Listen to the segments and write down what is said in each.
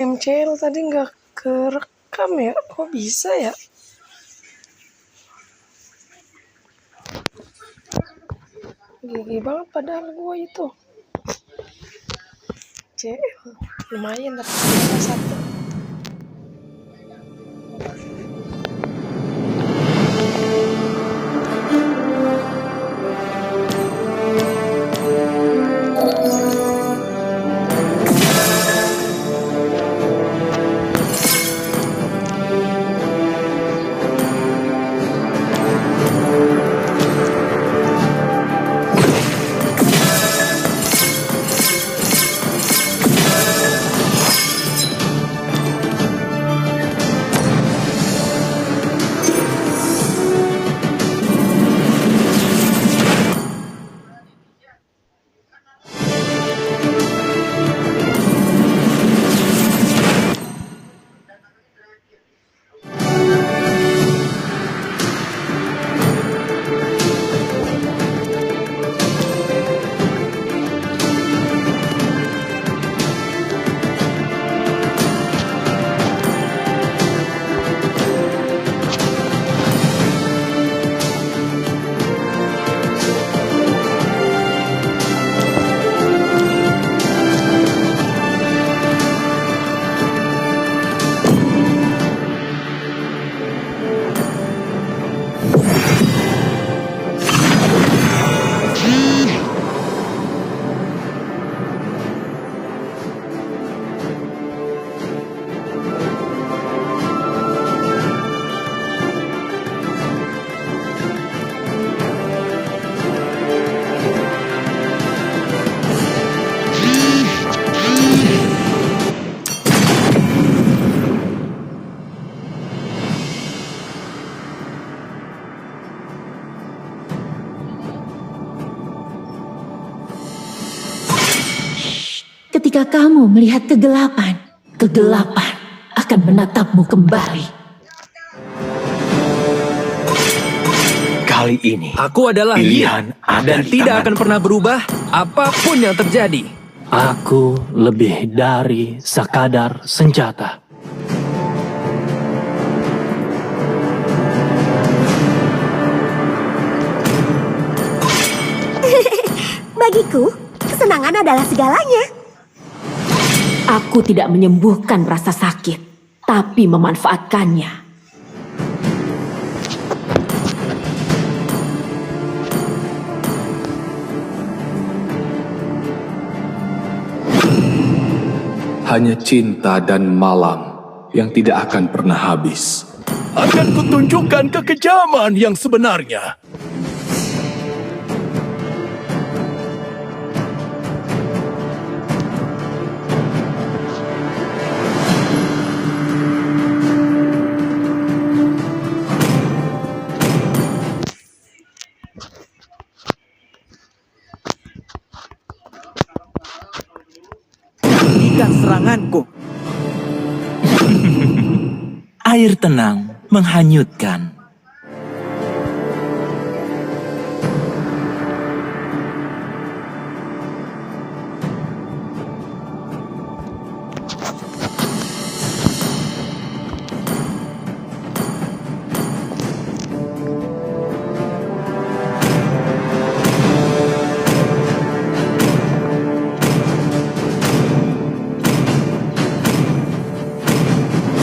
MCL tadi nggak kerekam ya? Kok bisa ya? Gigi banget padahal gua itu. CL lumayan dapat satu. Ketika kamu melihat kegelapan, kegelapan akan menatapmu kembali. Kali ini, Aku adalah pilihan Yin ada dan di tidak tangan. akan pernah berubah apapun yang terjadi. Aku lebih dari sekadar senjata. Bagiku, kesenangan adalah segalanya. Aku tidak menyembuhkan rasa sakit, tapi memanfaatkannya. Hanya cinta dan malam yang tidak akan pernah habis. Akan kutunjukkan kekejaman yang sebenarnya. Hentikan seranganku. Air tenang menghanyutkan.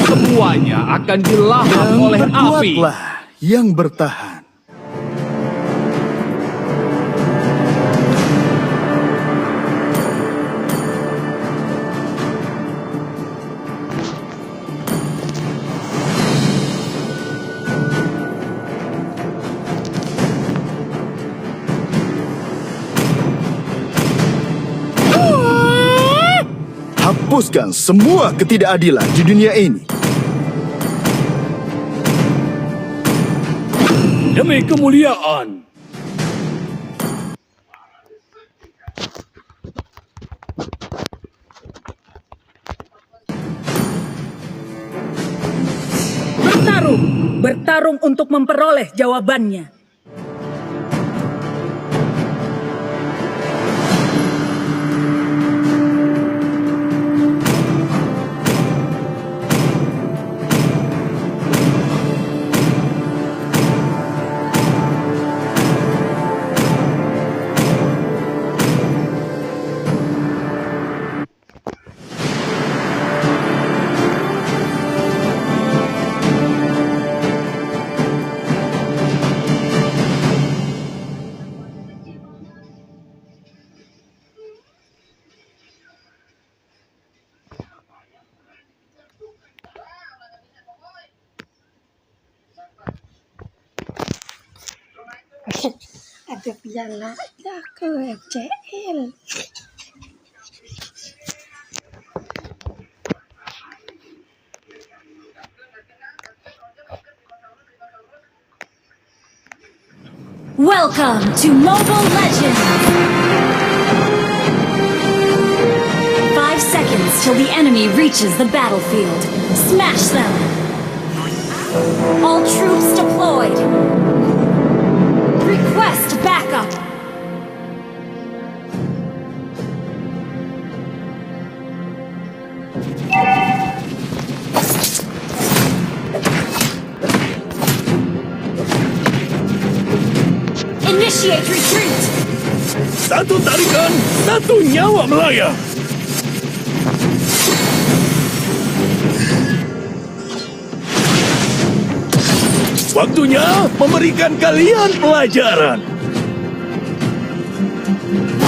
Semuanya akan dilahap oleh api. Berkuatlah yang bertahan. Hapuskan semua ketidakadilan di dunia ini. Demi kemuliaan. Bertarung untuk memperoleh jawabannya. Ada piala ya ke FCL. Welcome to Mobile Legends! 5 seconds till the enemy reaches the battlefield. Smash them! All troops deployed! Request backup! Initiate retreat! Satu tarikan, satu nyawa melayang. Waktunya memberikan kalian pelajaran.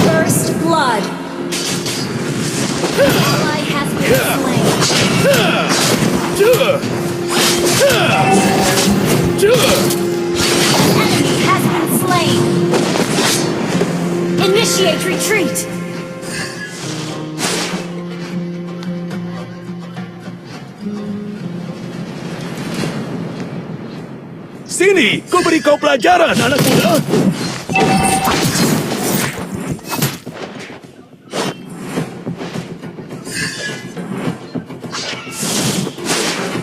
First blood! Ally has been slain. Enemy has been slain. Initiate retreat. Sini, ku beri kau pelajaran, anak muda.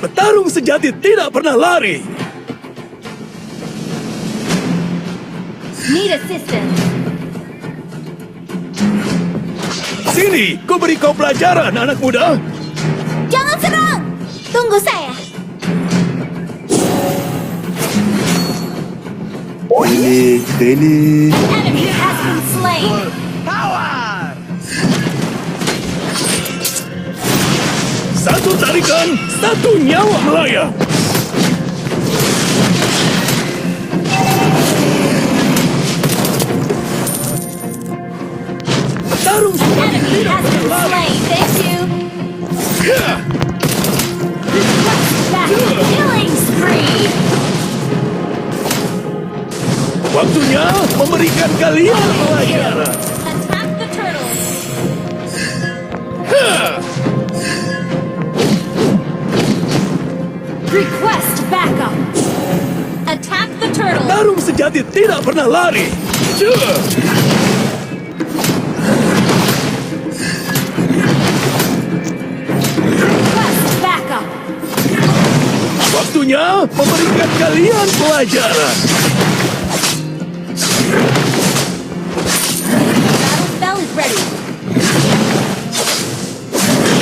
Petarung sejati tidak pernah lari. Need assistance. Sini, ku beri kau pelajaran, anak muda. Jangan serang! Tunggu saya. Enemy has been slain. Satu tarikan, satu nyawa melayang. Petarung sejati Enemy tidak has been pernah lari. slain. Thank you. Back. Killing spree. Waktunya memberikan kalian pelajaran. Attack the turtles. Request backup. Attack the turtles. Petarung sejati tidak pernah lari. Request backup. Waktunya memberikan kalian pelajaran. Battle spell is ready.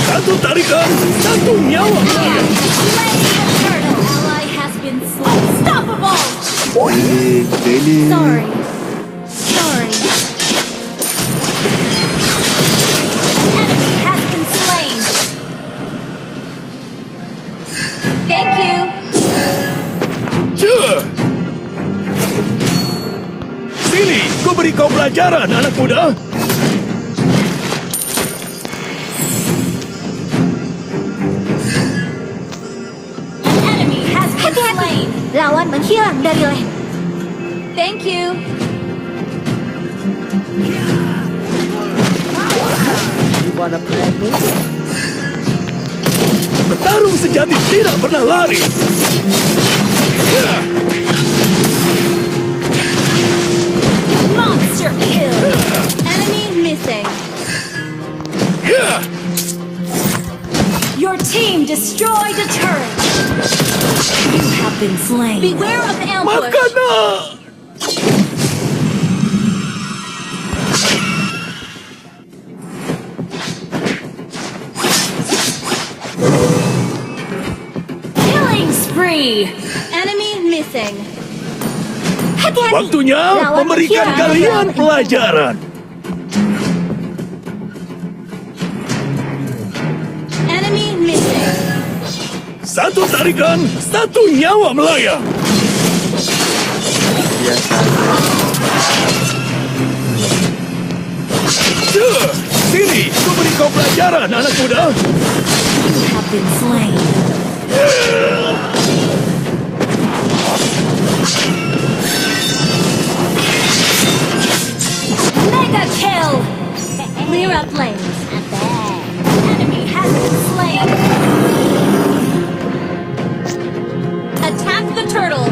Satu tarikan, satu nyawa melayang. Slay the turtle. Ally has been slain. Unstoppable. Sorry. Sorry. Enemy has been slain. Thank you. Sini, ku beri kau pelajaran, anak muda. Enemy has been slain. Lawan menghilang dari lane. Thank you. Petarung sejati tidak pernah lari. Monster kill. Enemy missing. Your team destroyed a turret. You have been slain. Beware of ambush. Makanan! Killing spree. Enemy missing. Hati-hati. Waktunya Lawan memberikan menghilang. kalian pelajaran. Enemy missing. Satu tarikan, satu nyawa melayang. Sini, ku beri kau pelajaran, anak muda. You have been slain. the flames. Enemy has been slain. Attack the turtle.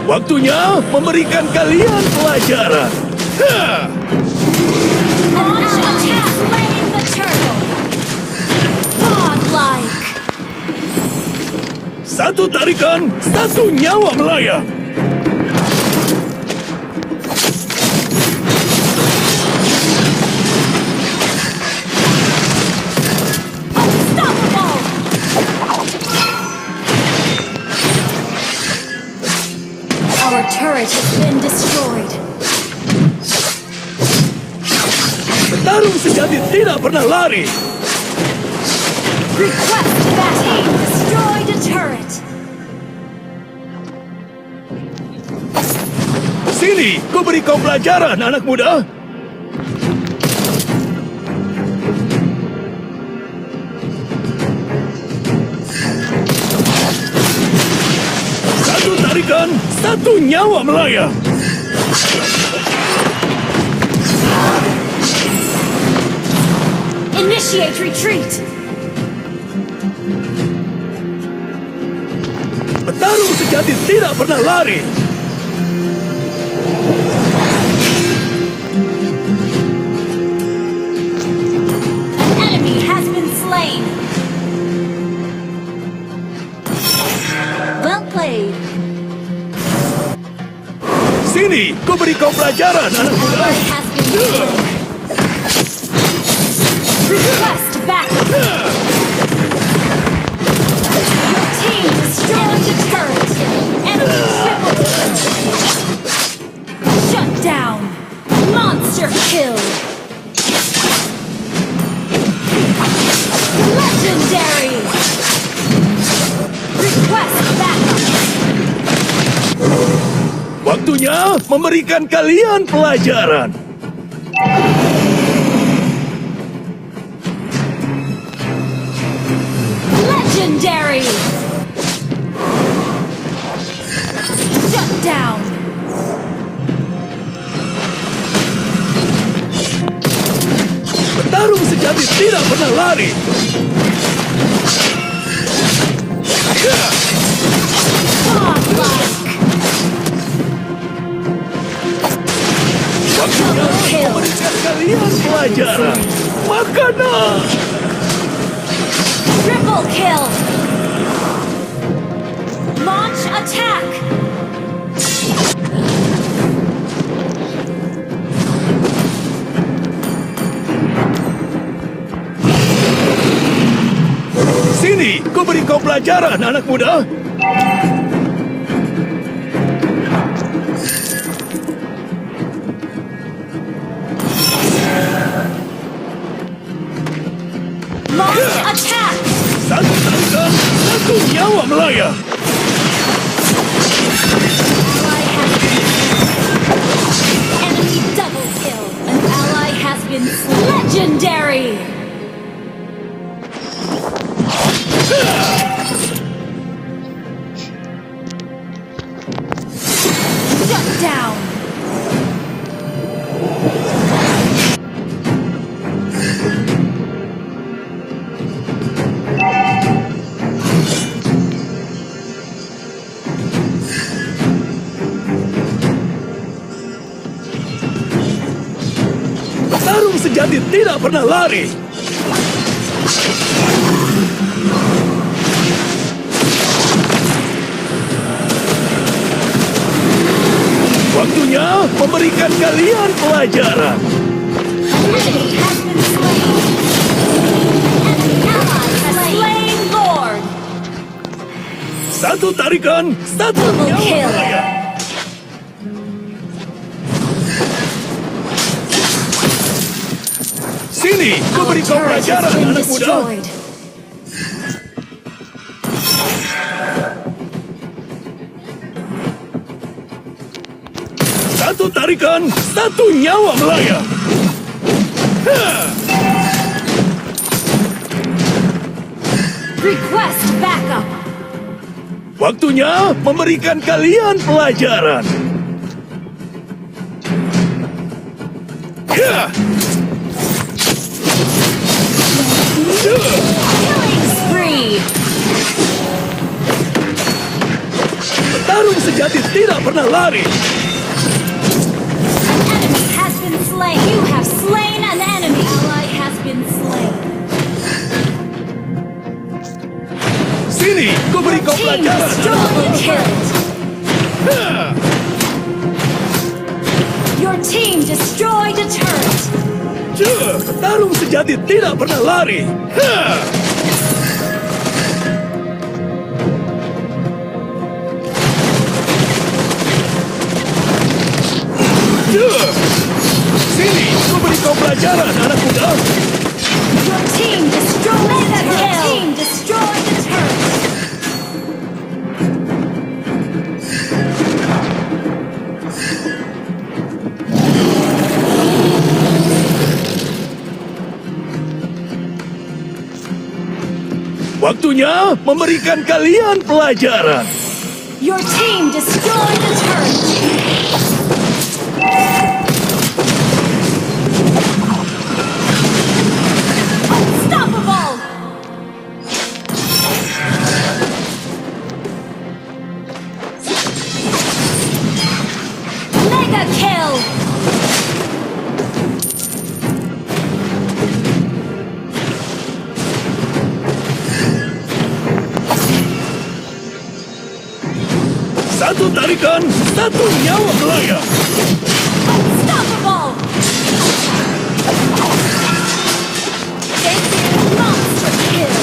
Waktunya memberikan kalian pelajaran. Ha! Launch attack. Slaying the turtle. Godlike. Satu tarikan, satu nyawa melayang. Unstoppable. Our turret has been destroyed. Petarung sejati tidak pernah lari. Request battle. Destroyed a turret. Sini, ku beri kau pelajaran, anak muda. Satu tarikan, satu nyawa melayang. Initiate retreat. Petarung sejati tidak pernah lari. An enemy has been slain. Well played. Sini, ku beri kau pelajaran, anak muda. Ally has been slain. Request backup. Your team destroyed the turret. Enemy triple. Shut down. Monster kill. Legendary. Request backup. Waktunya memberikan kalian pelajaran. Legendary. Shut down. Petarung sejati tidak pernah lari. Godlike. Waktunya Kill. memberikan kalian pelajaran. Makanan. Triple kill. Launch attack. Sini, ku beri kau pelajaran, anak muda. Launch attack. Satu tarikan, satu nyawa melayang. Ally has been. Enemy double kill. An ally has been legendary. Shut down. Petarung sejati tidak pernah lari. Waktunya memberikan kalian pelajaran. Enemy has been slain. Enemy ally has slain Lord. Satu tarikan, satu Double nyawa kill. melayang. Sini, ku Our beri kau turret has pelajaran, been anak muda. destroyed. Satu tarikan, satu nyawa melayang. Request backup. Waktunya memberikan kalian pelajaran. Ya. Killing spree. Petarung sejati tidak pernah lari. An enemy has been slain. You have slain an enemy. Ally has been slain. Sini, ku beri kau Team pelajaran. destroyed a turret. Ya. Your team destroyed a turret. Ya. Petarung sejati tidak pernah lari. Ya. Ya. Sini, ku beri kau pelajaran, anak muda. Your team destroyed a turret. Your team destroyed a turret. Waktunya memberikan kalian pelajaran. Your team destroyed a turret. Unstoppable! Mega kill! Satu tarikan, satu nyawa melayang. Unstoppable! Monster kill!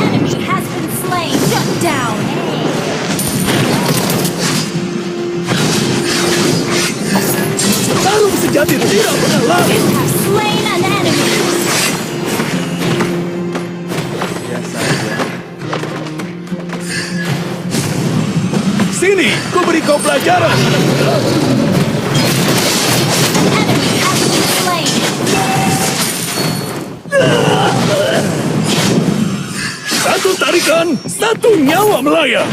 Enemy has been slain. Shut down. Tarung sejati tidak pernah lari. You have slain an enemy. Sini, ku beri kau pelajaran. Enemy has been slain. Satu tarikan, satu nyawa melayang.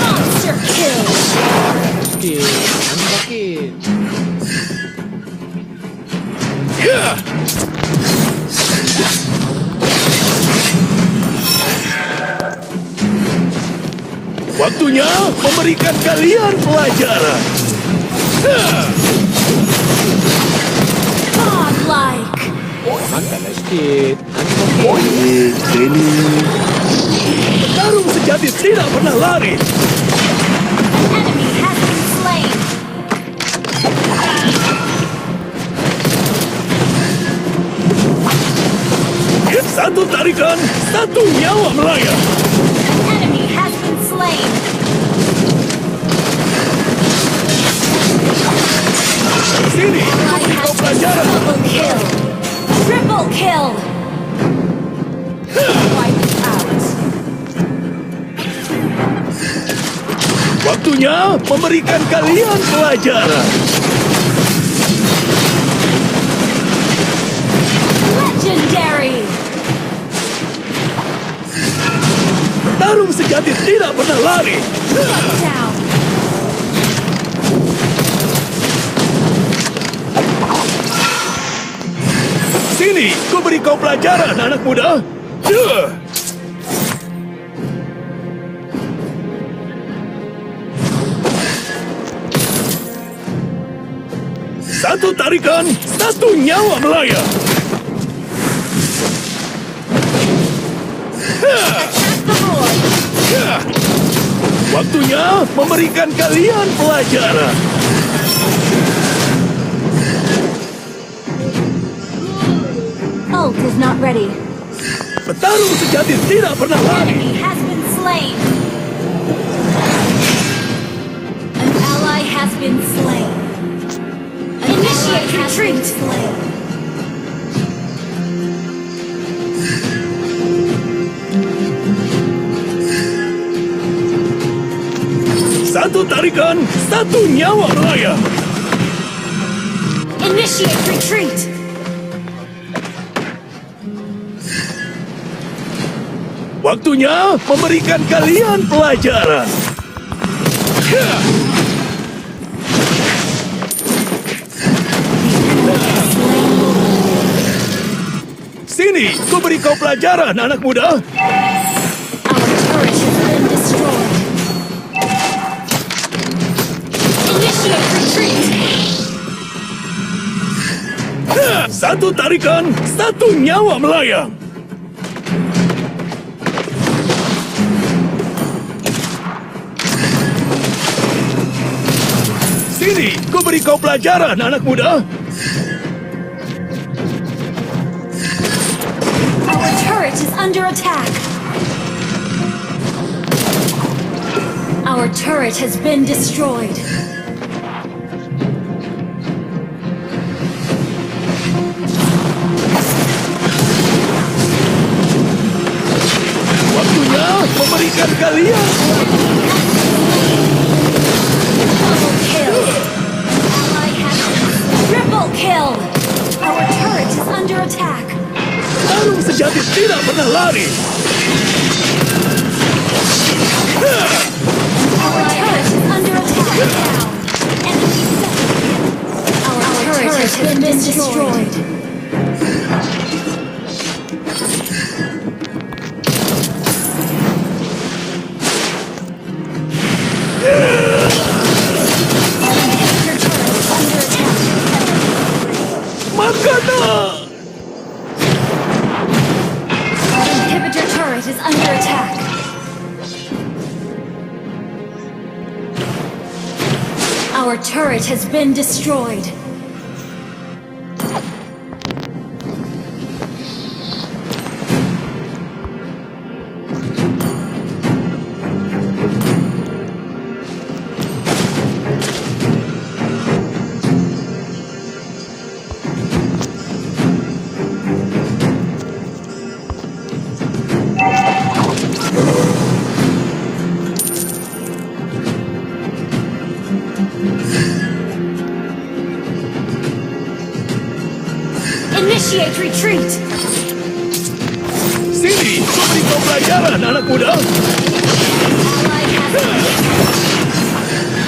Monster kill. Ya. Waktunya memberikan kalian pelajaran. Ya. Godlike. Tarung sejati tidak pernah lari. An enemy has been slain. Satu tarikan, satu nyawa melayang. An enemy has been slain. Sini, ku Ally beri kau has pelajaran. double kill. Triple kill. Wipe out. Waktunya memberikan kalian pelajaran. Legendary. Tarung sejati tidak pernah lari. Shut down. Sini, ku beri kau pelajaran, anak muda. Ya. Satu tarikan, satu nyawa melayang. Attack the board. Ya. Waktunya memberikan kalian pelajaran. Ult is not ready. Petarung sejati tidak pernah lari. Enemy has been slain. An ally has been slain. Initiate retreat. Slain. Satu tarikan, satu nyawa melayang. Initiate retreat! Waktunya memberikan kalian pelajaran. Sini, ku beri kau pelajaran, anak muda. Our turret has been destroyed. Initiate retreat! Satu tarikan, satu nyawa melayang. Sini, ku beri kau pelajaran, anak muda. Our turret is under attack. Our turret has been destroyed. Waktunya memberikan kalian. Double kill. Ally has triple kill. Our turret is under attack. Tarung sejati tidak pernah lari. Our turret is under attack now. Enemy set. Our turret has been destroyed. Your turret is under attack. Makanan. Our inhibitor turret is under attack. Our turret has been destroyed. Initiate retreat! Sini, ku beri kau pelajaran, anak muda. Ally has been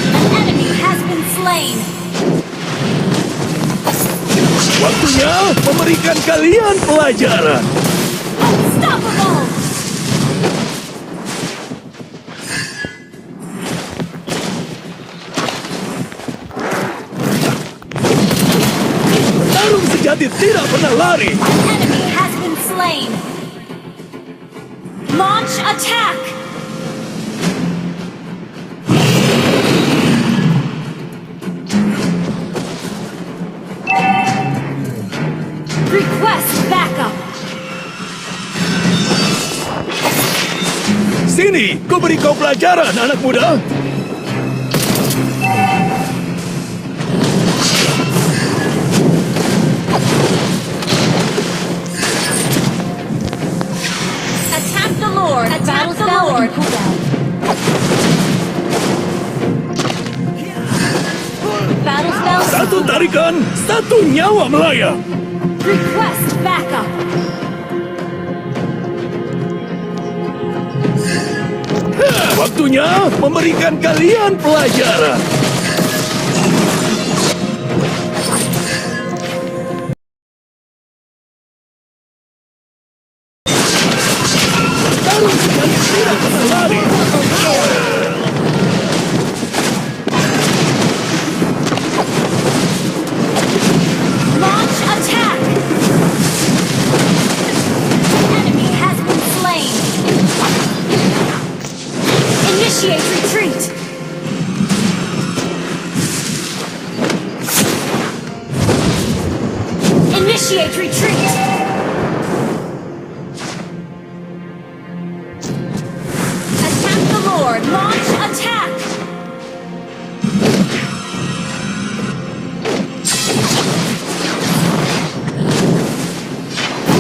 An enemy has been slain. Waktunya memberikan kalian pelajaran. Unstoppable! Tarung sejati tidak pernah lari. Enemy has been slain. Launch attack! Request backup! Sini, ku beri kau pelajaran, anak muda. Attack the Lord! Attack the Lord! Battle spell. Satu tarikan, satu nyawa melayang. Request backup! Waktunya memberikan kalian pelajaran. Tarung sejati tidak pernah lari. Launch attack! Enemy has been slain. Initiate retreat! Initiate retreat! Attack the Lord! Launch attack!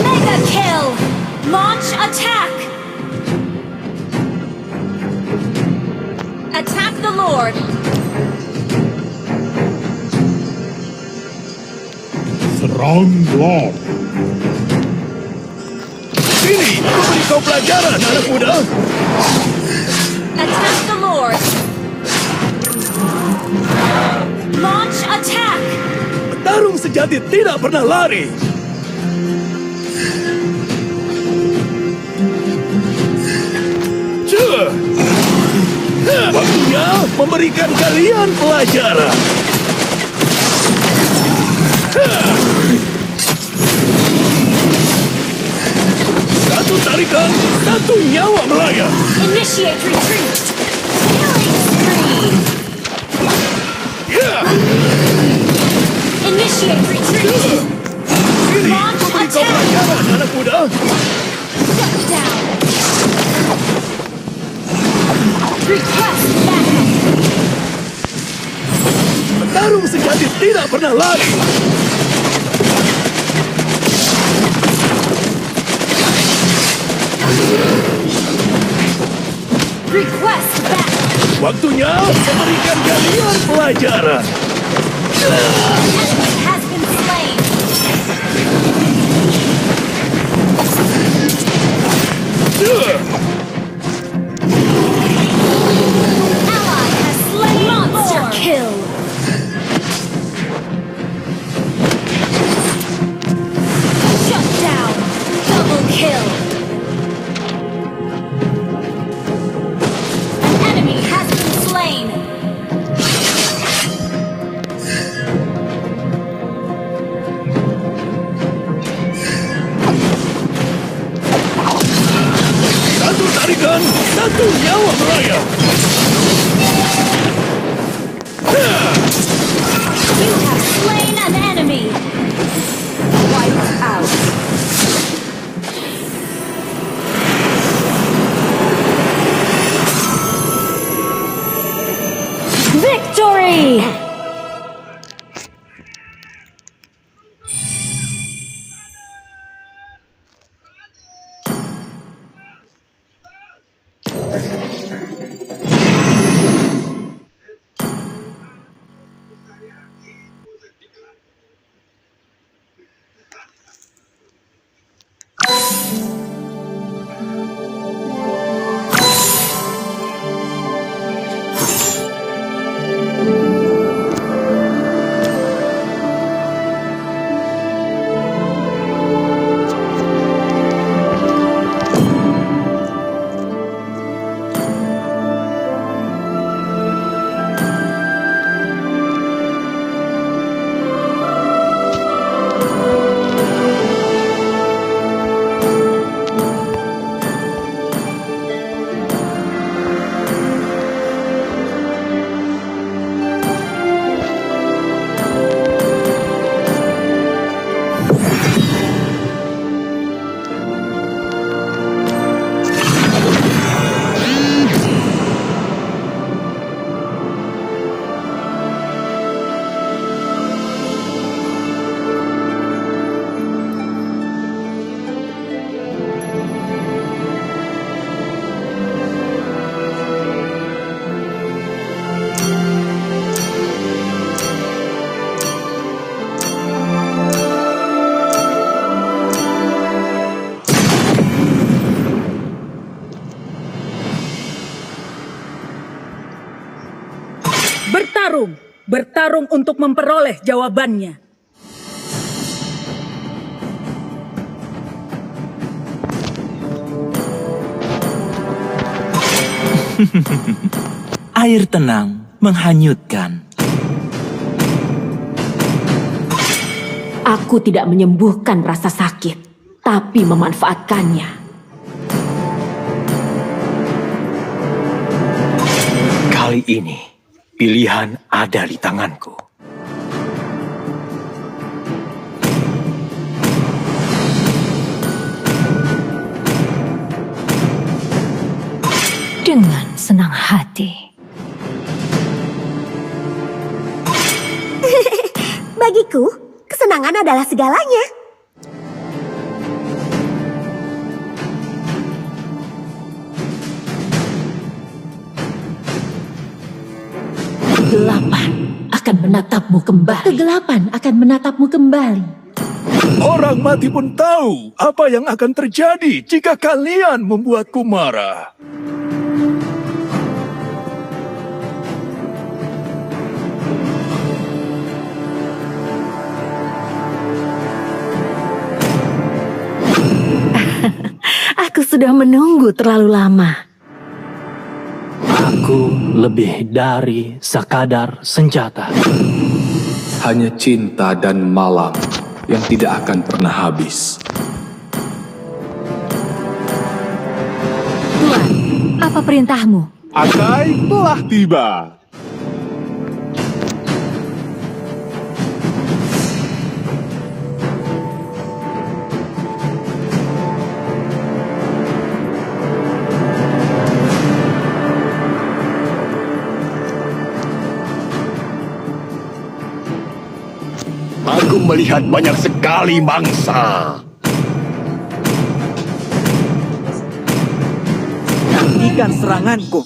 Mega kill! Launch attack! Attack the Lord! Perang gelap. Sini, aku beri kau pelajaran, anak muda. Attack the Lord. Launch attack. Petarung sejati tidak pernah lari. Waktunya memberikan kalian pelajaran. Satu tarikan, satu nyawa melayang. Initiate retreat. Killing spree. Initiate retreat. Sini, Launch aku beri kau attack. pelajaran, anak muda. Shut down. Request backup. Petarung sejati tidak pernah lari. Request backup. Waktunya memberikan kalian pelajaran. Enemy has been slain. Ally has slain. Monster kill. Shut down. Double kill. An enemy has been slain. Satu tarikan, satu nyawa melayang. You have slain an enemy. Wiped out. Victory! Bertarung untuk memperoleh jawabannya. Air tenang menghanyutkan. Aku tidak menyembuhkan rasa sakit, tapi memanfaatkannya. Kali ini, pilihan ada di tanganku. Dengan senang hati. Bagiku, kesenangan adalah segalanya. Kegelapan akan menatapmu kembali. Kegelapan akan menatapmu kembali. Orang mati pun tahu apa yang akan terjadi jika kalian membuatku marah. Aku sudah menunggu terlalu lama. Aku lebih dari sekadar senjata. Hanya cinta dan malam yang tidak akan pernah habis. Tuan, apa perintahmu? Akai telah tiba. Aku melihat banyak sekali mangsa. Nantikan seranganku.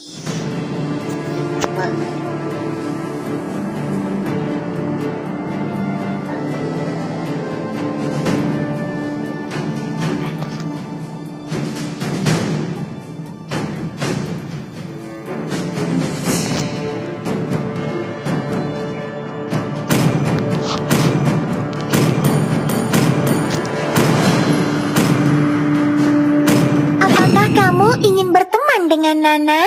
Apakah kamu ingin berteman dengan Nana?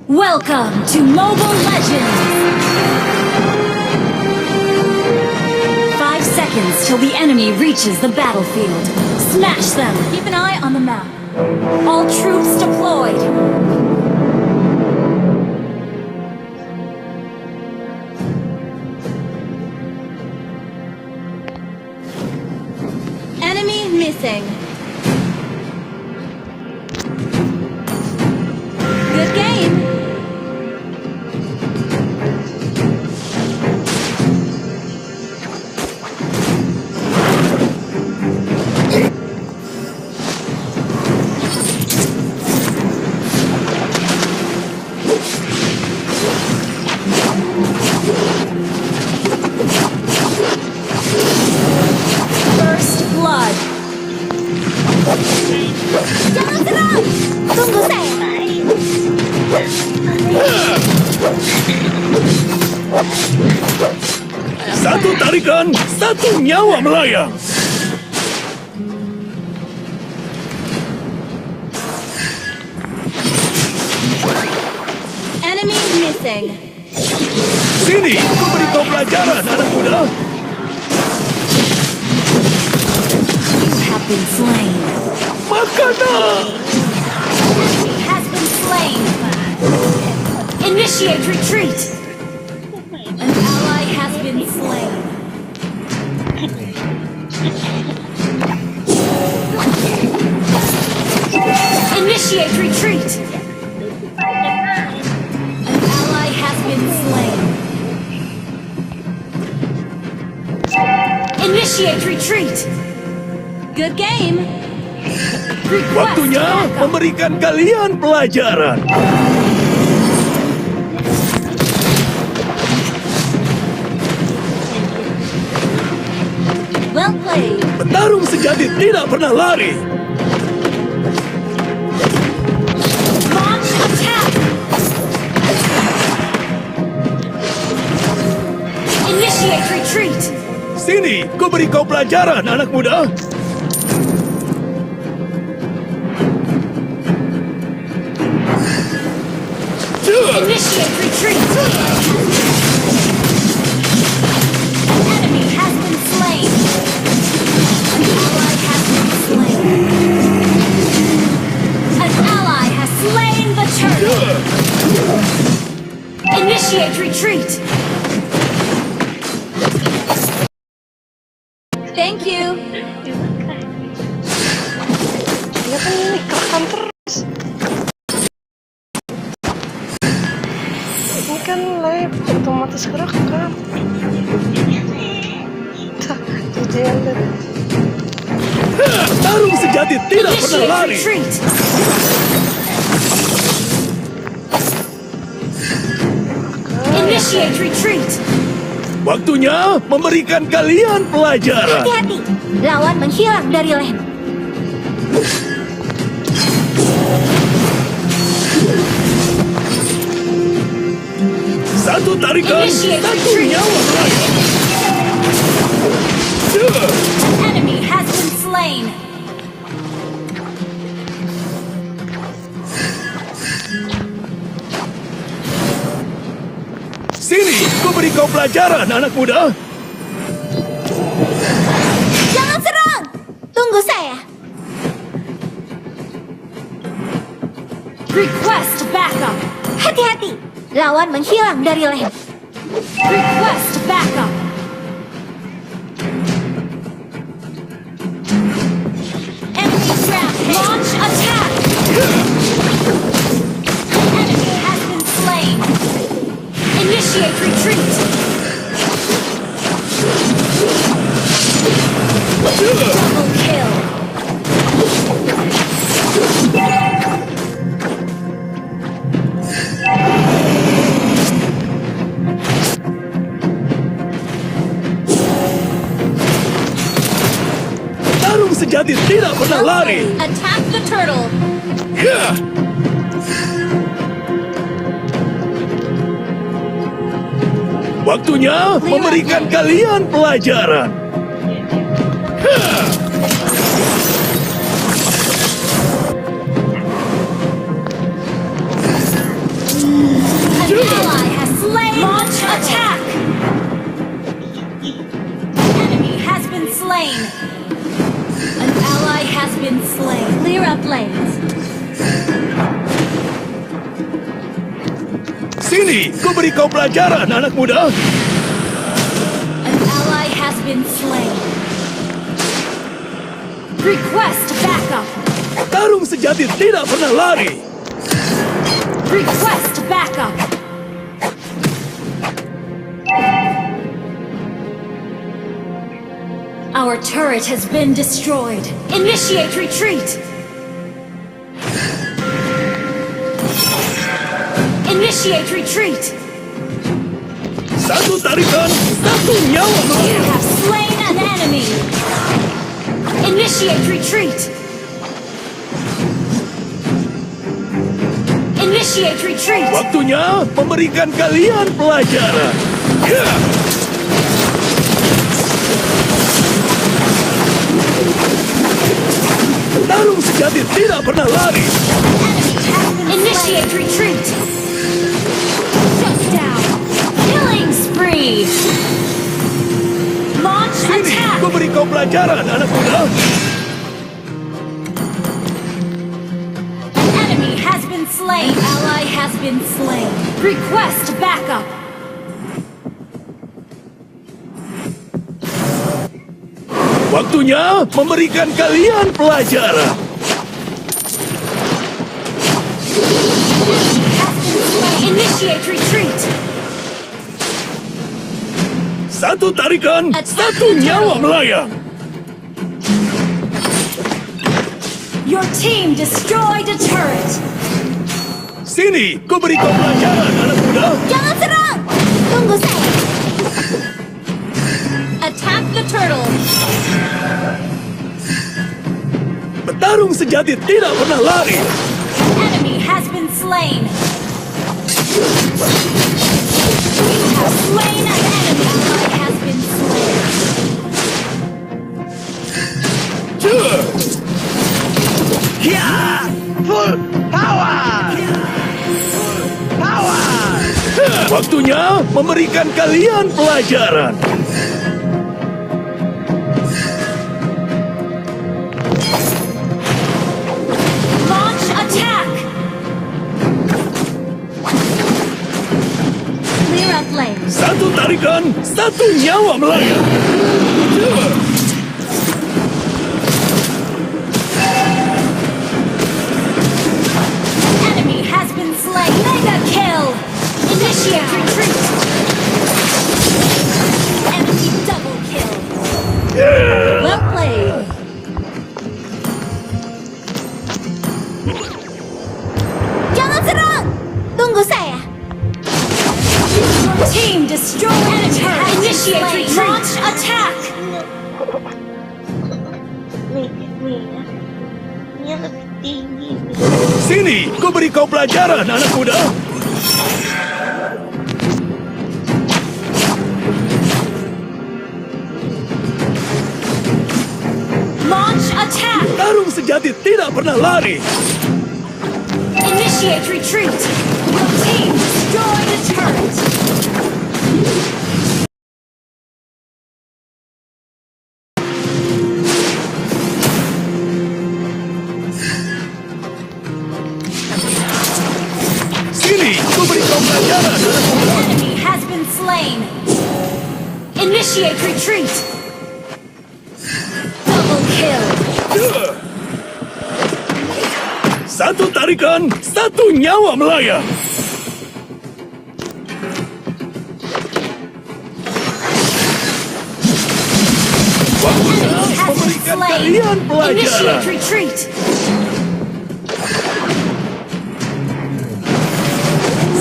Welcome to Mobile Legends! 5 seconds till the enemy reaches the battlefield. Smash them! Keep an eye on the map. All troops deployed! Enemy missing. Good game! First blood. Jangan serang! Tunggu saya, Mai. Satu tarikan, satu nyawa melayang. Enemy missing. Sini, aku beri kau pelajaran, anak muda. You have been slain. Makanan! Enemy has been slain. Initiate retreat. An ally has been slain. Initiate retreat. An ally has been slain. Initiate retreat. Good game. Request Waktunya backup. memberikan kalian pelajaran. Well played. Petarung sejati tidak pernah lari. Launch attack. Initiate retreat. Sini, ku beri kau pelajaran, anak muda. Initiate retreat! An enemy has been slain! An ally has been slain! An ally has slain the turtle! Initiate retreat! Thank you! Dia kan ini kerekam terus. Ini kan live otomatis kerekam. Jadi ada. Tarung sejati tidak pernah Initiate lari. retreat! Initiate retreat! Waktunya memberikan kalian pelajaran. Hati-hati, lawan menghilang dari lem. Satu tarikan, Initiate satu retreat. nyawa melayang. Enemy has been slain! Sini, ku beri kau pelajaran, anak muda. Jangan serang! Tunggu saya. Request backup! Hati-hati, lawan menghilang dari lem. Request backup! Enemy rampage! Launch attack! An enemy has been slain! Initiate retreat! Double kill! Tarung sejati tidak pernah lari. Attack the turtle! Ya. Waktunya memberikan kalian pelajaran. An ally has slain! Launch attack! An enemy has been slain! An ally has been slain. Clear up lanes. Sini, ku beri kau pelajaran, anak muda. An ally has been slain. Request backup! Tarung sejati tidak pernah lari. Request backup! Our turret has been destroyed. Initiate retreat! Initiate retreat! Satu tarikan, satu nyawa You melayang. have slain an enemy! Initiate retreat! Initiate retreat! Waktunya memberikan kalian pelajaran. Ya. Tarung sejati tidak pernah lari. Initiate retreat! Shut down! Killing spree! Launch Sini, attack! ku beri kau pelajaran, anak muda. An enemy has been slain! An ally has been slain! Request backup! Waktunya memberikan kalian pelajaran. Initiate retreat! Satu tarikan, satu nyawa melayang. Your team destroyed a turret! Sini, ku beri kau pelajaran, anak muda. Jangan serang! Tunggu saya. Attack the turtle! Petarung sejati tidak pernah lari. An enemy has been slain! You have slain an enemy! Ally has been slain! Waktunya memberikan kalian pelajaran. Launch attack! Clear up lanes. Satu tarikan, satu nyawa melayang. Enemy has been slain. Mega kill! Initiate retreat! Enemy double kill! Well played! Jangan serang! Tunggu saya. Your team destroy enemy. Initiate retreat! Launch attack! Ini lebih tinggi. Sini, ku beri kau pelajaran, anak muda. Launch attack! Tarung sejati tidak pernah lari. Initiate retreat! Your team destroyed a turret! Sini, ku beri kau pelajaran, anak muda. Enemy has been slain! Initiate retreat! Double kill! Satu tarikan, satu nyawa melayang. Waktunya Enemy has been memberikan slain! kalian pelajaran. Initiate retreat!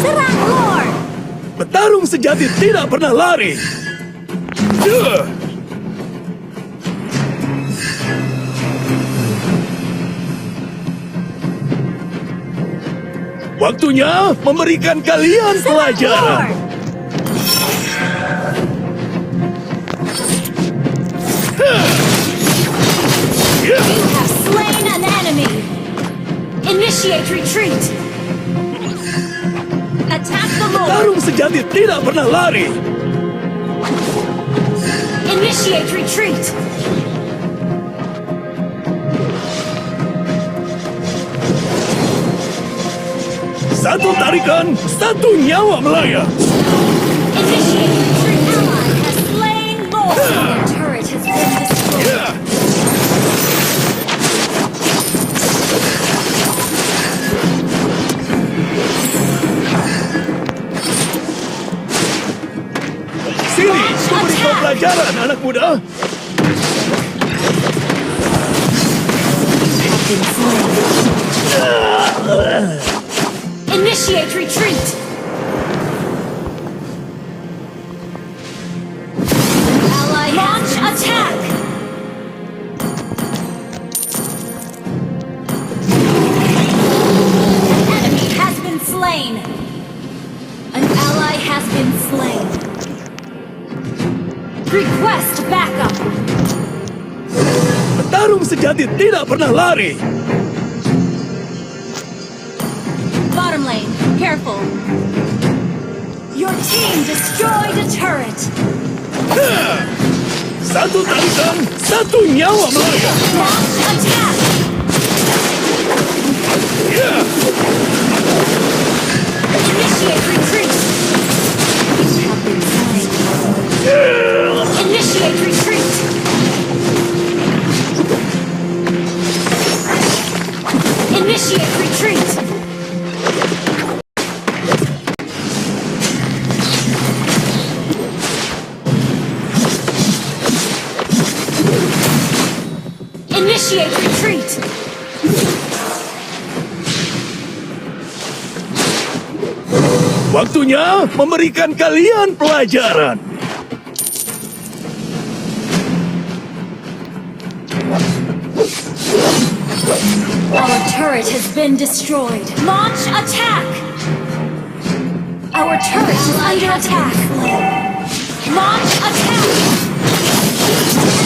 Serang, Lord. Petarung sejati tidak pernah lari. Waktunya memberikan kalian pelajaran. You have slain an enemy! Initiate retreat! Attack the Lord! Tarung sejati tidak pernah lari. Initiate retreat! Satu tarikan, satu nyawa melayang. Initiate retreat! Ally has slain Lord! Your turret has been destroyed! Sini, ku beri kau pelajaran, anak muda. Initiate retreat! Ally launch attack! An enemy has been slain! An ally has been slain! Request backup! Petarung sejati tidak pernah lari. Bottom lane, careful! Your team destroyed a turret! Satu tarikan, satu nyawa melayang. Launch attack! Initiate retreat! You have been slain. Initiate retreat! Initiate retreat! Initiate retreat! Waktunya memberikan kalian pelajaran. Our turret has been destroyed. Launch attack! Our turret is under attack. Launch attack!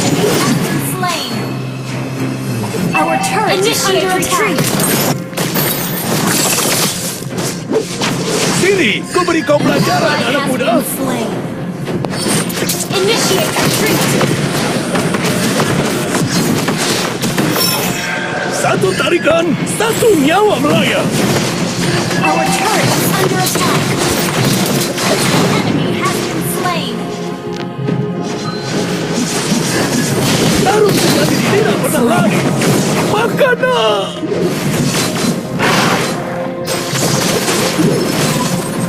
Enemy has been slain. Our turret is under attack. Sini, ku beri kau pelajaran, Ally anak has muda. been slain. Initiate retreat. Satu tarikan, satu nyawa melayang. Our turret is under attack. The enemy has been slain. Tarung sejati tidak pernah lari. Makanlah!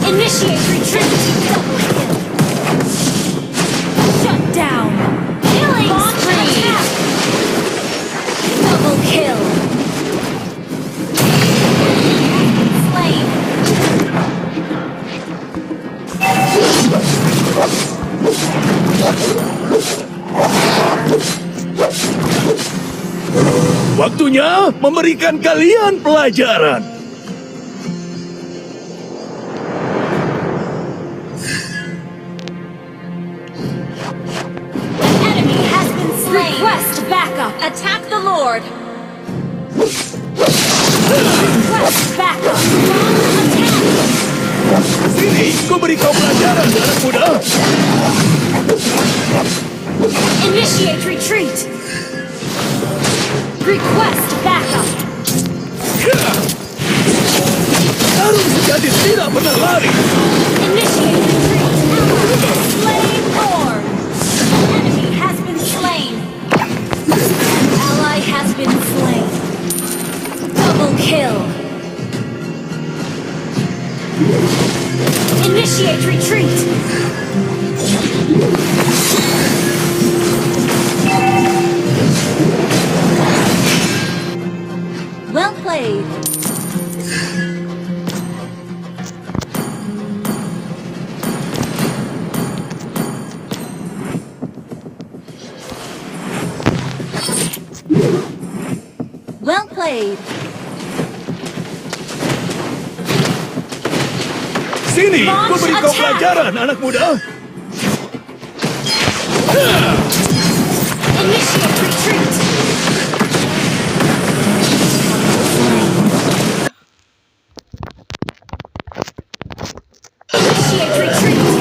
Initiate retreat. Double kill. Shut down. Killing spree. Double kill. Slain. Waktunya memberikan kalian pelajaran. An enemy has been slain. Request backup. Attack the Lord. Request backup. Attack. Sini, ku beri kau pelajaran, anak muda. Initiate retreat. Request backup. Tarung sejati tidak pernah lari. Initiate retreat. Slain Lord. An enemy has been slain. An ally has been slain. Double kill. Initiate retreat. Well played. Well played. Sini, ku beri kau pelajaran, anak muda. Initiate retreat. Initiate retreat.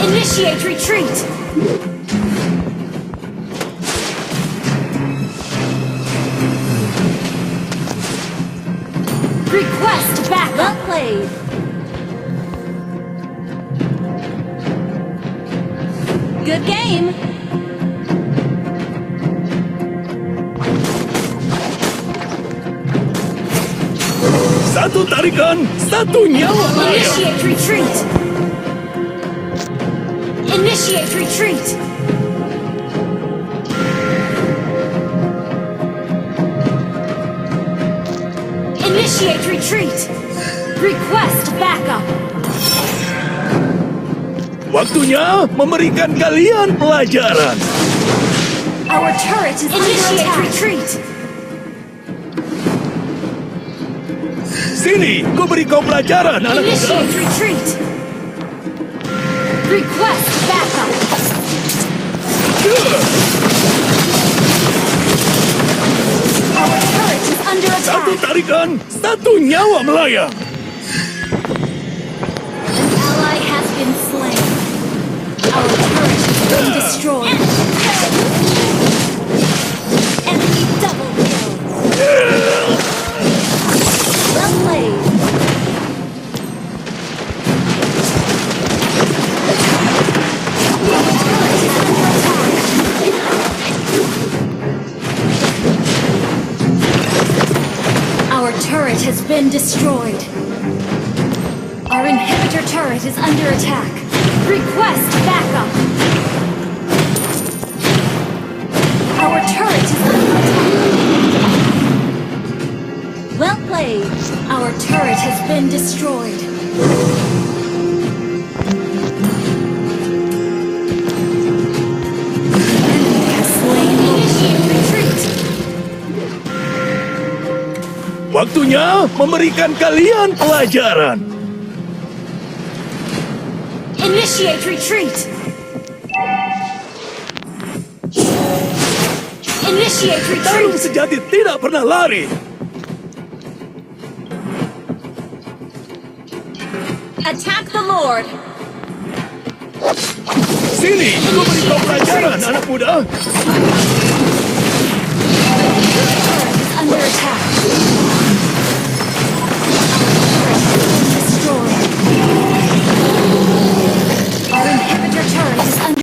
Initiate retreat. Request back. Well played. Good game. Satu tarikan, satu nyawa melayang. Initiate retreat. Initiate retreat. Initiate retreat. Request backup. Waktunya memberikan kalian pelajaran. Our turret is initiate retreat. Sini, ku beri kau pelajaran, anak muda. Initiate retreat. Request backup. Our turret is under Satu attack. tarikan, satu nyawa melayang. An ally has been slain. Our turret has been destroyed. Enemy double kill. Well played. Our turret is under attack. Our turret has been destroyed. Our inhibitor turret is under attack. Request backup. Our turret is under attack. Well played. Our turret has been destroyed. Enemy has slain. Initiate retreat. Waktunya memberikan kalian pelajaran. Initiate retreat. Initiate Tarung retreat! sejati tidak pernah lari. Attack the Lord! Sini, aku beri kau pelajaran, anak muda. Under attack. Destroyed. Our inhibitor turret is under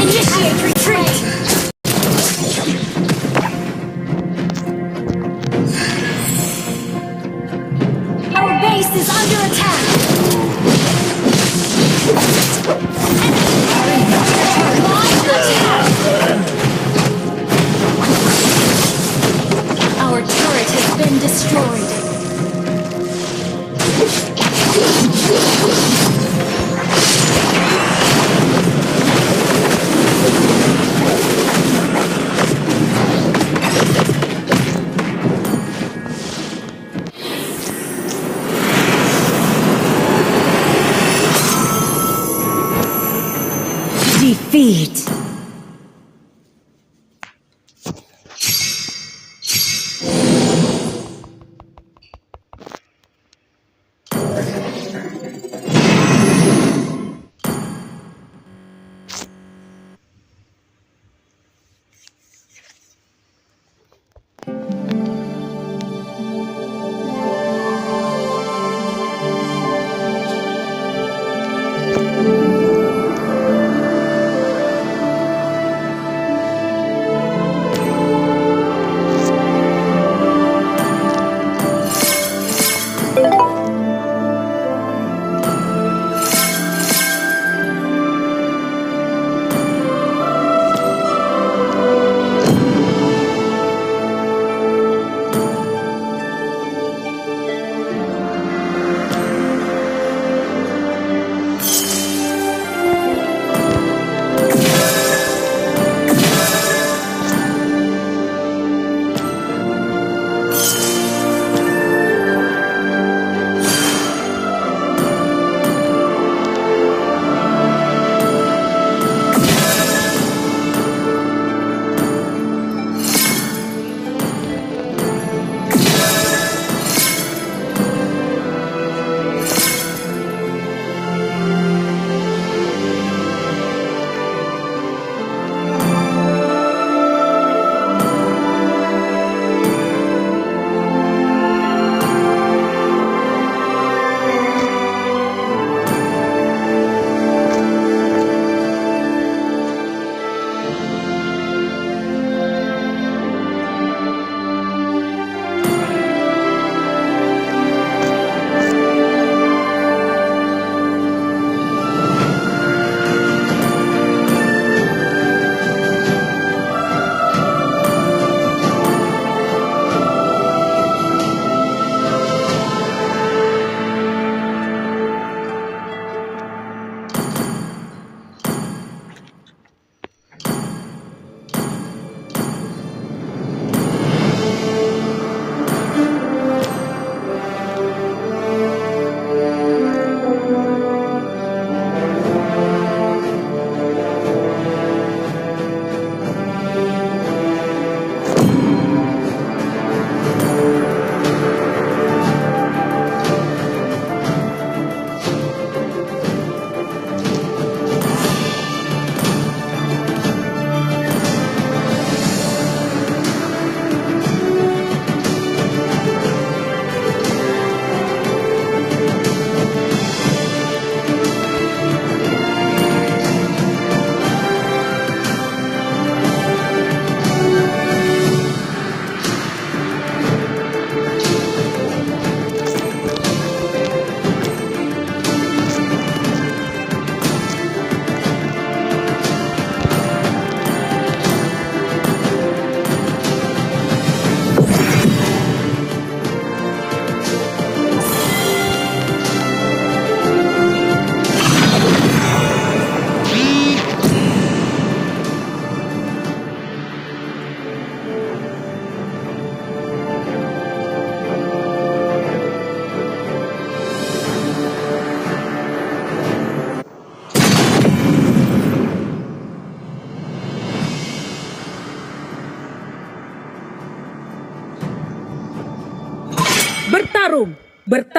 initiate retreat! Our base is under attack! Launch attack! Our turret has been destroyed. Defeat.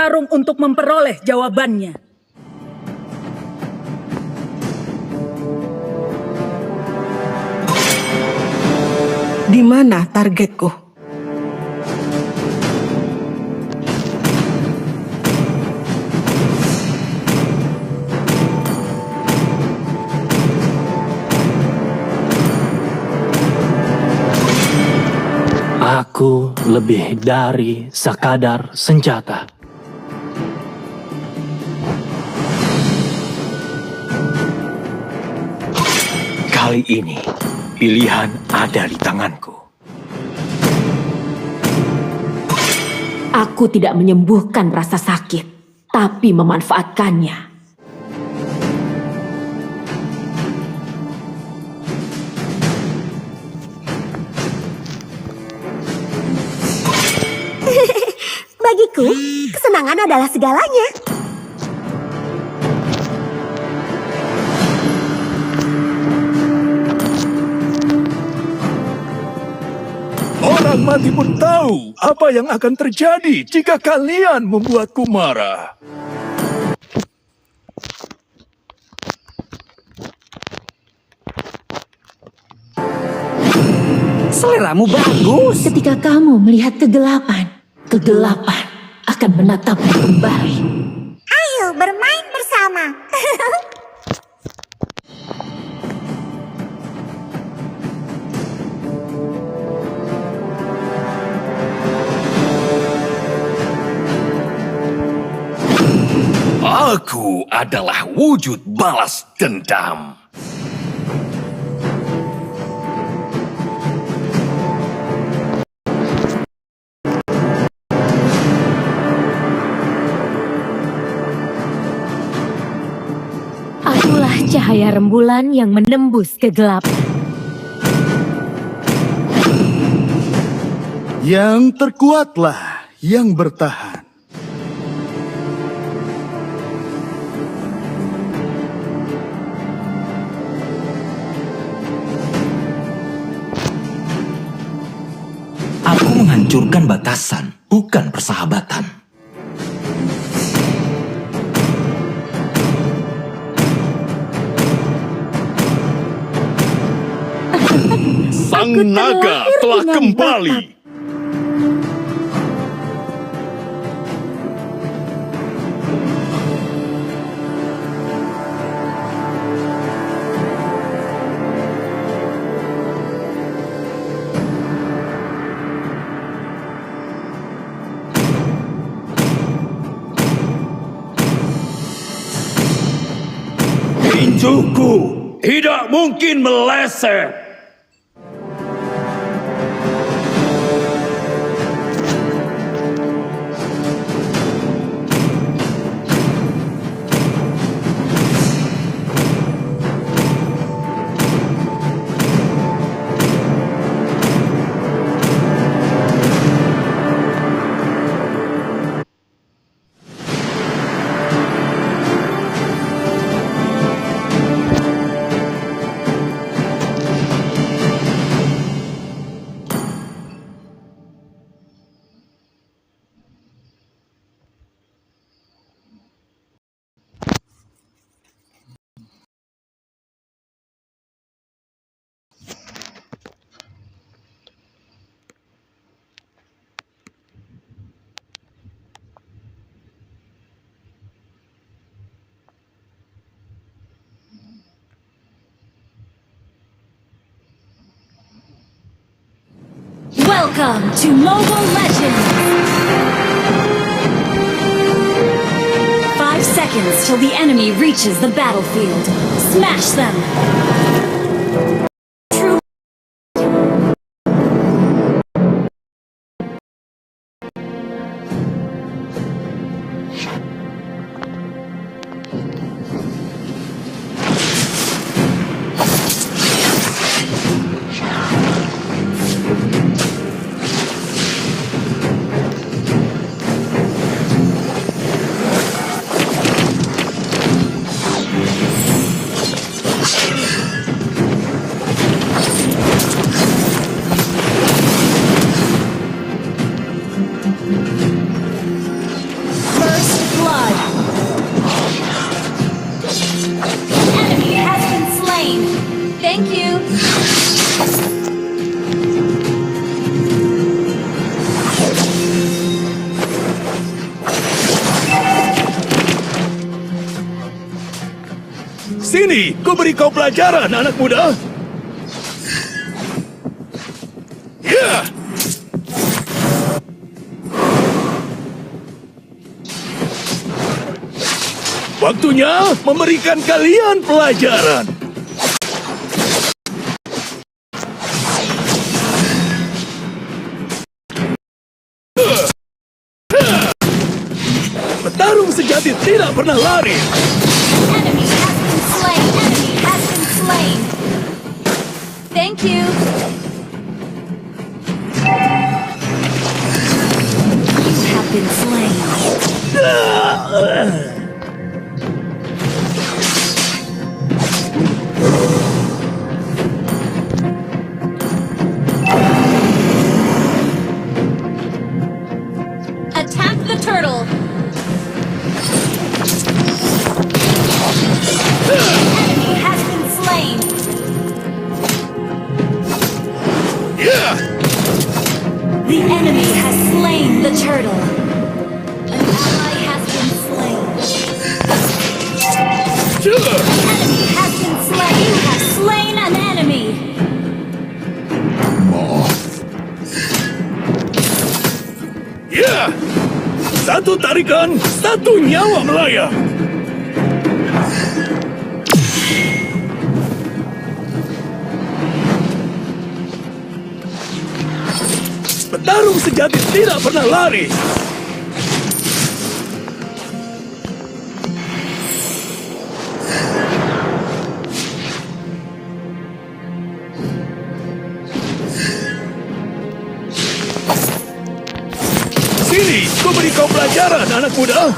bertarung untuk memperoleh jawabannya. Di mana targetku? Aku lebih dari sekadar senjata. Kali ini, pilihan ada di tanganku. Aku tidak menyembuhkan rasa sakit, tapi memanfaatkannya. Bagiku, kesenangan adalah segalanya. Orang mati pun tahu apa yang akan terjadi jika kalian membuatku marah. Seleramu bagus. Ketika kamu melihat kegelapan, kegelapan akan menatapmu kembali. Ayo bermain bersama. Aku adalah wujud balas dendam. Akulah cahaya rembulan yang menembus kegelapan. Yang terkuatlah yang bertahan. Aku menghancurkan batasan, bukan persahabatan. Sang naga telah kembali. Tinjuku tidak mungkin meleset. Welcome to Mobile Legends! 5 seconds till the enemy reaches the battlefield. Smash them! Sini, ku beri kau pelajaran, anak muda. Ya! Waktunya memberikan kalian pelajaran. Petarung sejati tidak pernah lari. Enemy has been slain. Enemy has been slain. Thank you. You have been slain. Attack the turtle. Enemy has been slain. Ya! The enemy has slain the turtle. An ally has been slain. Enemy has been slain. You have slain an enemy. Ya! Satu tarikan, satu nyawa melayang. Petarung sejati tidak pernah lari. Sini, ku beri kau pelajaran, anak muda.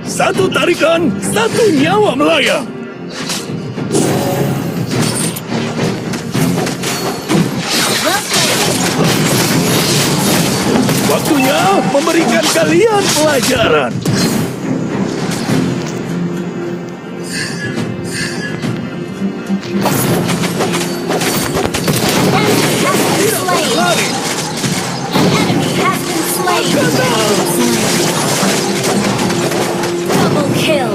Satu tarikan, satu nyawa melayang. Waktunya memberikan kalian pelajaran. Enemy has been slain. Lari. An enemy has been slain. Double kill.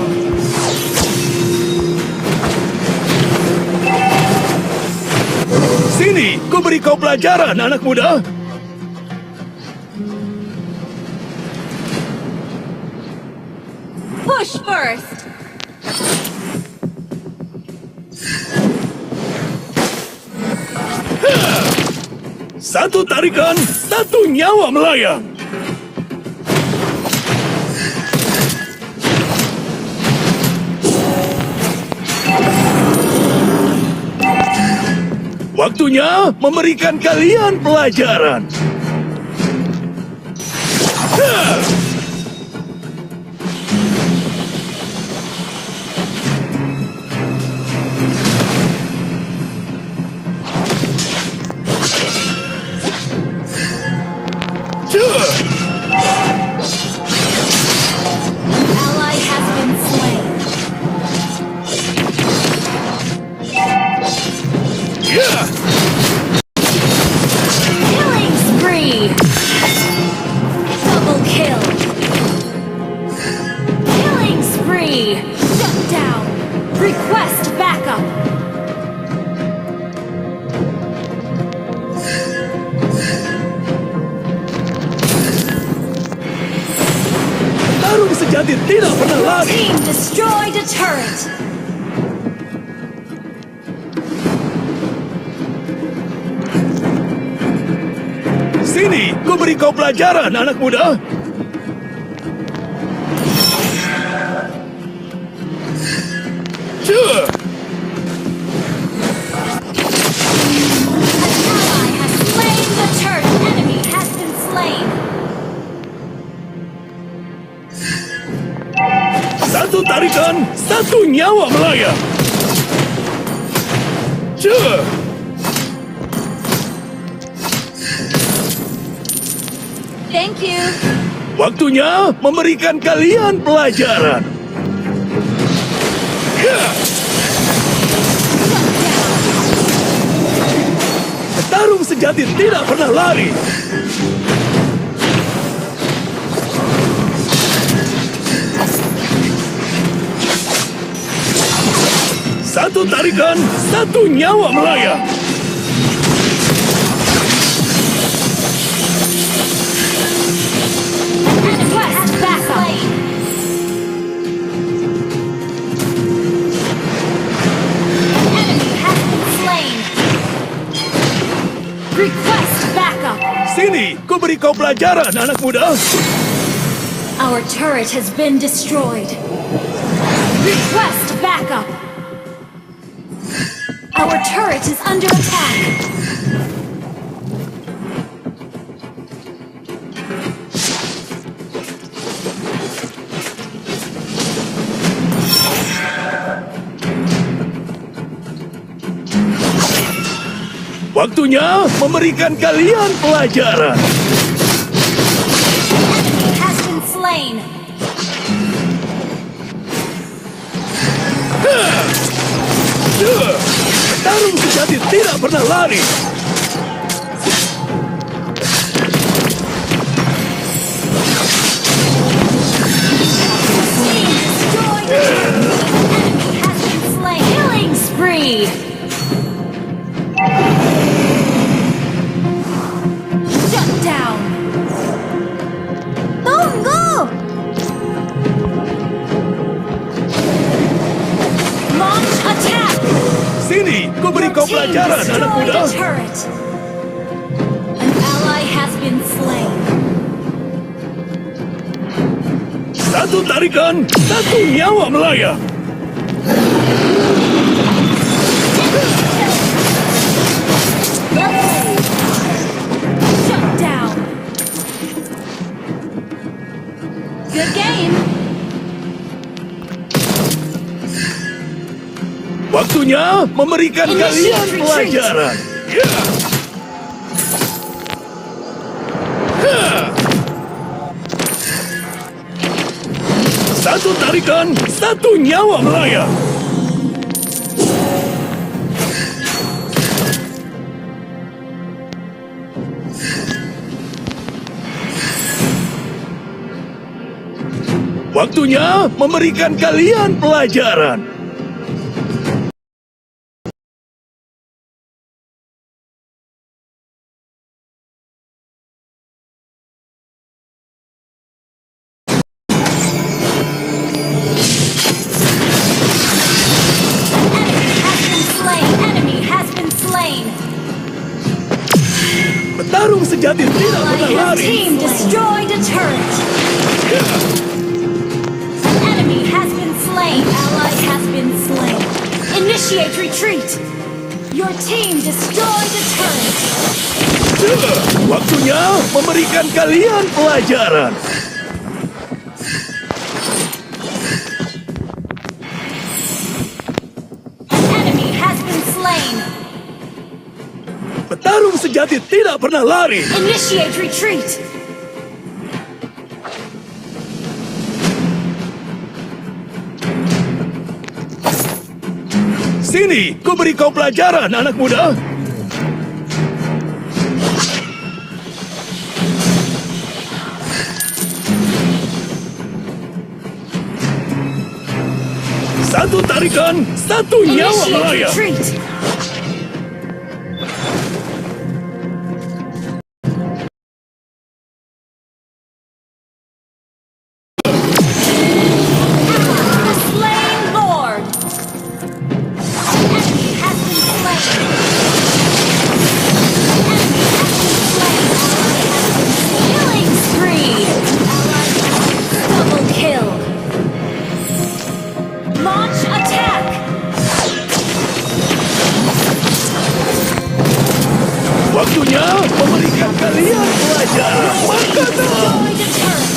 Sini, ku beri kau pelajaran, anak muda. Push first. Satu tarikan, satu nyawa melayang. Waktunya memberikan kalian pelajaran. Ally has been slain. Killing spree. Double kill. Killing spree. Shut down. Request backup. Tarung sejati tidak pernah lari. Team destroyed a turret. Sini, ku beri kau pelajaran, anak muda. Ally has slain the turret. Enemy has been slain. Satu tarikan, satu nyawa melayang. Thank you. Waktunya memberikan kalian pelajaran. Petarung sejati tidak pernah lari. Satu tarikan, satu nyawa melayang. Request backup. Enemy has been slain. Request backup. Sini, ku beri kau pelajaran, anak muda. Our turret has been destroyed. Request backup. Our turret is under attack. Waktunya memberikan kalian pelajaran. Enemy has been slain. Tarung sejati tidak pernah lari. Destroyed. Enemy has been slain. Killing spree. Shut down. Tunggu! Launch attack. Sini, ku beri kau pelajaran, anak muda. Destroyed a turret. An ally has been slain. Satu tarikan, satu nyawa melayang. Shut down. Good game. Waktunya memberikan kalian Initiate retreat. pelajaran. Ya. Ha. Satu tarikan, satu nyawa melayang. Waktunya memberikan kalian pelajaran. Enemy has been slain. Petarung sejati tidak pernah His lari. team destroyed a turret. An enemy has been slain. Ally has been slain. Initiate retreat. Your team destroyed a turret. Waktunya memberikan kalian pelajaran. An enemy has been slain. Petarung sejati tidak pernah lari. Initiate retreat. Sini, ku beri kau pelajaran, anak muda. Satu tarikan, satu nyawa Initiate melayang. retreat. Slain Lord. Enemy has been slain. Enemy has been slain. Killing spree. Double kill. Launch attack. Waktunya memberikan kalian pelajaran. Makanan. Destroy the turret.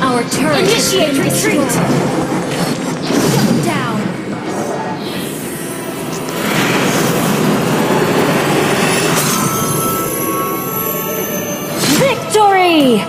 Our turret. Initiate retreat. Shut down. Victory!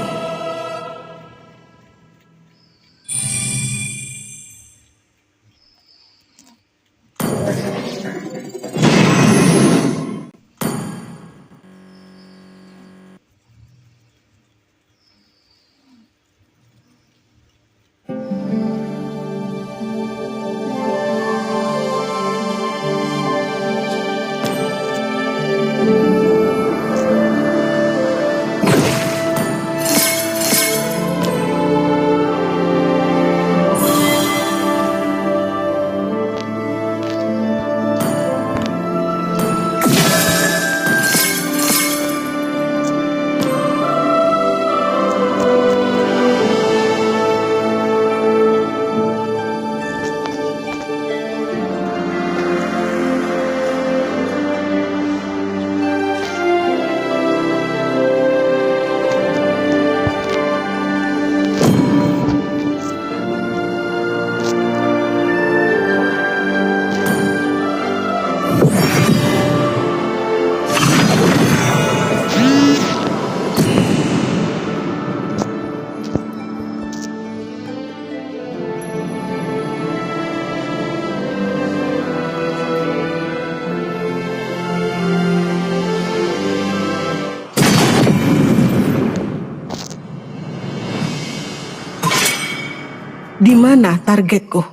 Di mana targetku?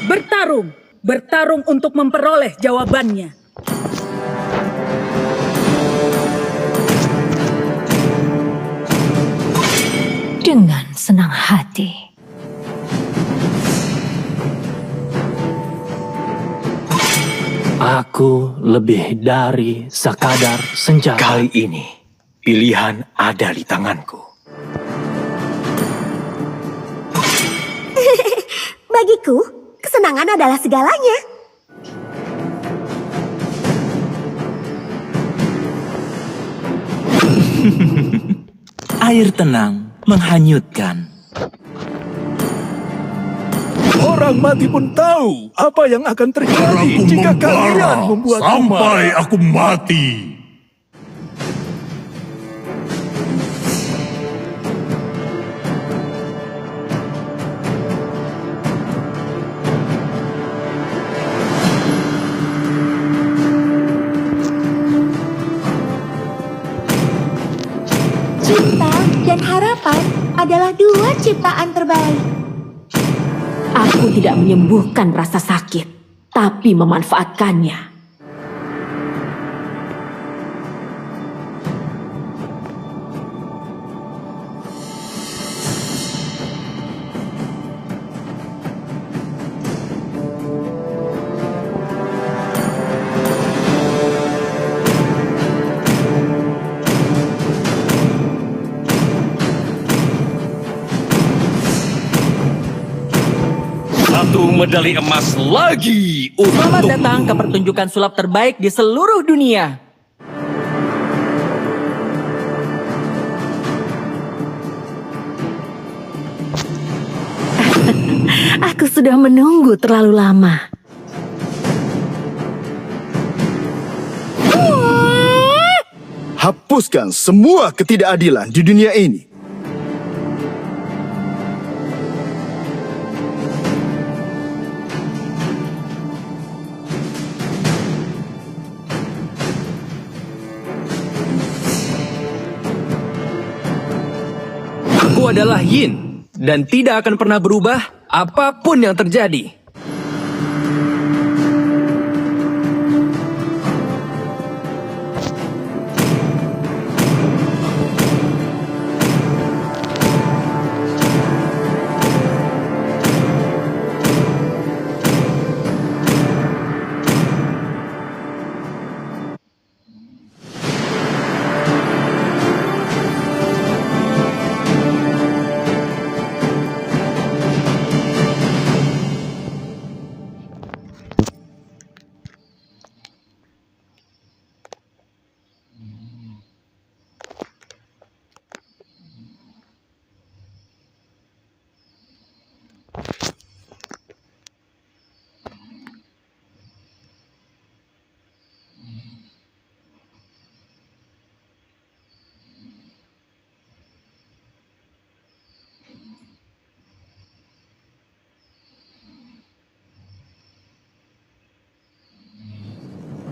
Bertarung! Bertarung untuk memperoleh jawabannya. Dengan senang hati. Aku lebih dari sekadar senjata. Kali ini, pilihan ada di tanganku. Bagiku, kesenangan adalah segalanya. Air tenang menghanyutkan. Orang mati pun tahu apa yang akan terjadi jika kalian membuat sampai aku mati. Cinta dan harapan adalah dua ciptaan terbaik. Aku tidak menyembuhkan rasa sakit, tapi memanfaatkannya. Satu medali emas lagi Selamat datang ke pertunjukan sulap terbaik di seluruh dunia. Aku sudah menunggu terlalu lama. Hapuskan semua ketidakadilan di dunia ini. Aku adalah Yin dan tidak akan pernah berubah apapun yang terjadi.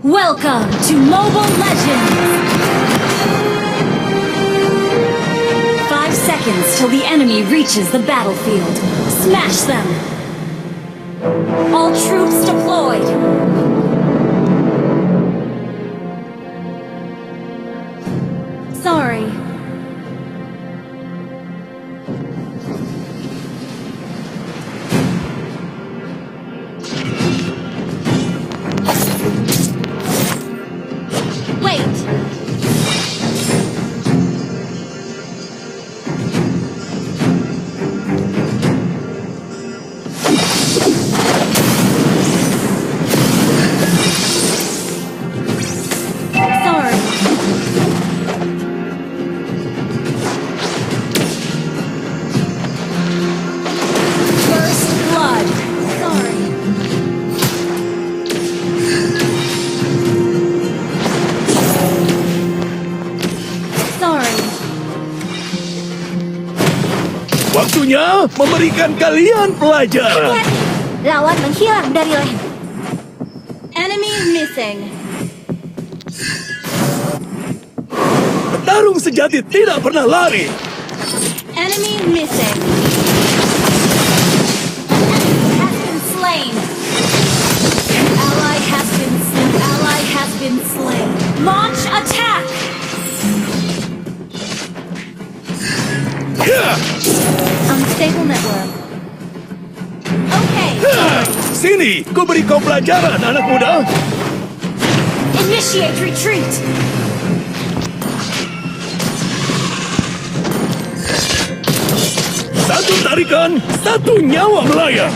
Welcome to Mobile Legends! 5 seconds till the enemy reaches the battlefield. Smash them! All troops deployed! Sorry. Waktunya memberikan kalian pelajaran. Lawan menghilang dari lane. Enemy missing. Petarung sejati tidak pernah lari. Enemy missing. An enemy has been slain. An ally has been slain. An ally has been slain. Launch attack. Unstable network. Okay. Sini, ku beri kau pelajaran, anak muda. Initiate retreat. Satu tarikan, satu nyawa melayang.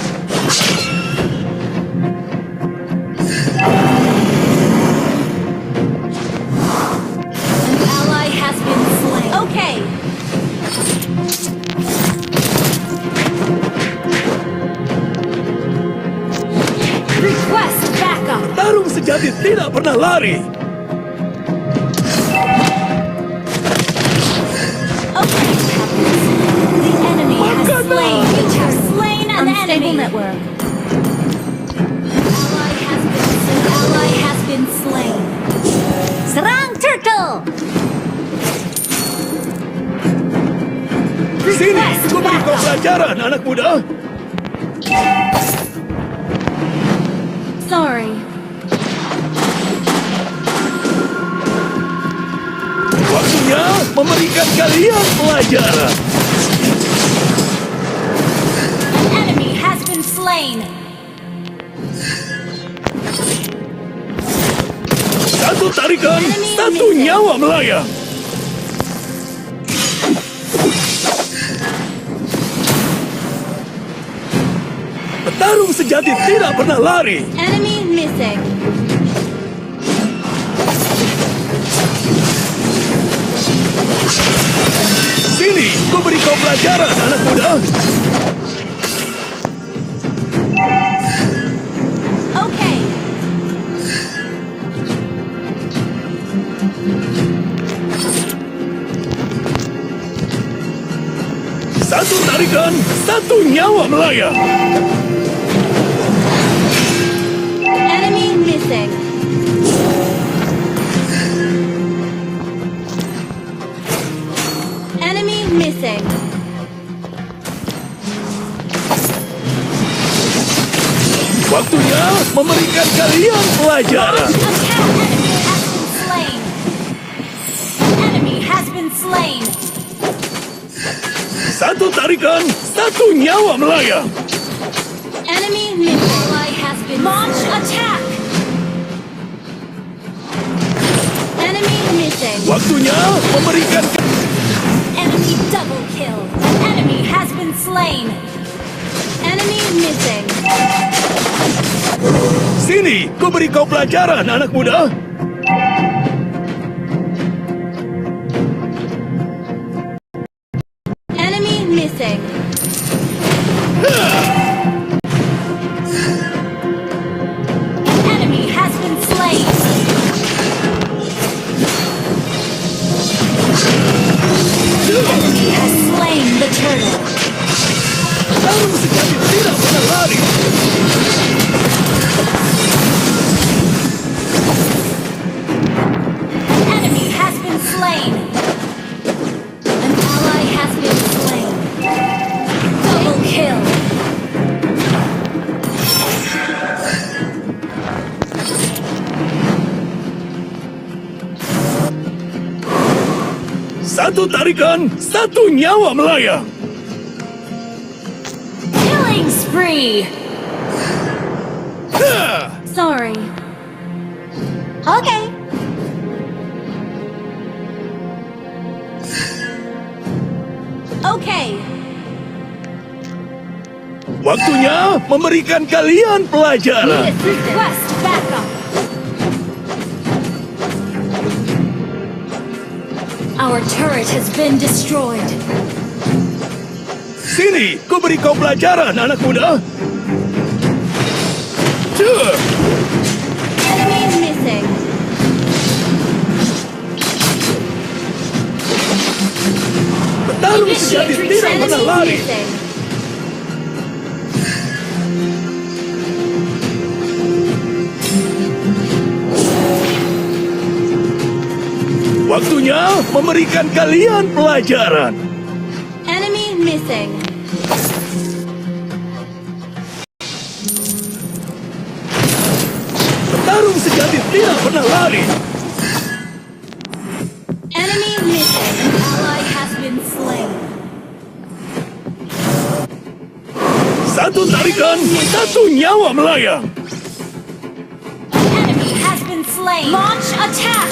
An ally has been slain. Okay. Request backup. Petarung sejati tidak pernah lari. Okay. The enemy has slain. It has slain an enemy. Network. Ally has been slain. Serang turtle. Sini, ku beri kau pelajaran, anak muda. Sorry. Waktunya memberikan kalian pelajaran. An enemy has been slain. Satu tarikan, satu nyawa melayang. Petarung sejati tidak pernah lari. Enemy missing. Sini, ku beri kau pelajaran, anak muda. Okay. Satu tarikan, satu nyawa melayang. Enemy missing. Enemy missing. Waktunya memberikan kalian pelajaran. Enemy has been slain. Satu tarikan, satu nyawa melayang. Enemy missing. Ally has been launch attack. Enemy missing. Waktunya memberikan. Enemy double kill. An enemy has been slain. Enemy missing. Sini, ku beri kau pelajaran, anak muda. Enemy missing. An enemy has been slain. The enemy has slain the turtle. Petarung sejati tidak pernah lari. An enemy has been slain. An ally has been slain. Double kill. Satu tarikan, satu nyawa melayang. Killing spree. Sorry. Okay. Okay. Waktunya memberikan kalian pelajaran. Request backup. Our turret has been destroyed. Sini, ku beri kau pelajaran, anak muda. Enemy missing. Petarung sejati tidak pernah lari. Waktunya memberikan kalian pelajaran. Enemy missing. Petarung sejati tidak pernah lari. Enemy missing. An ally has been slain. Satu tarikan, satu nyawa melayang. An enemy has been slain. Launch attack.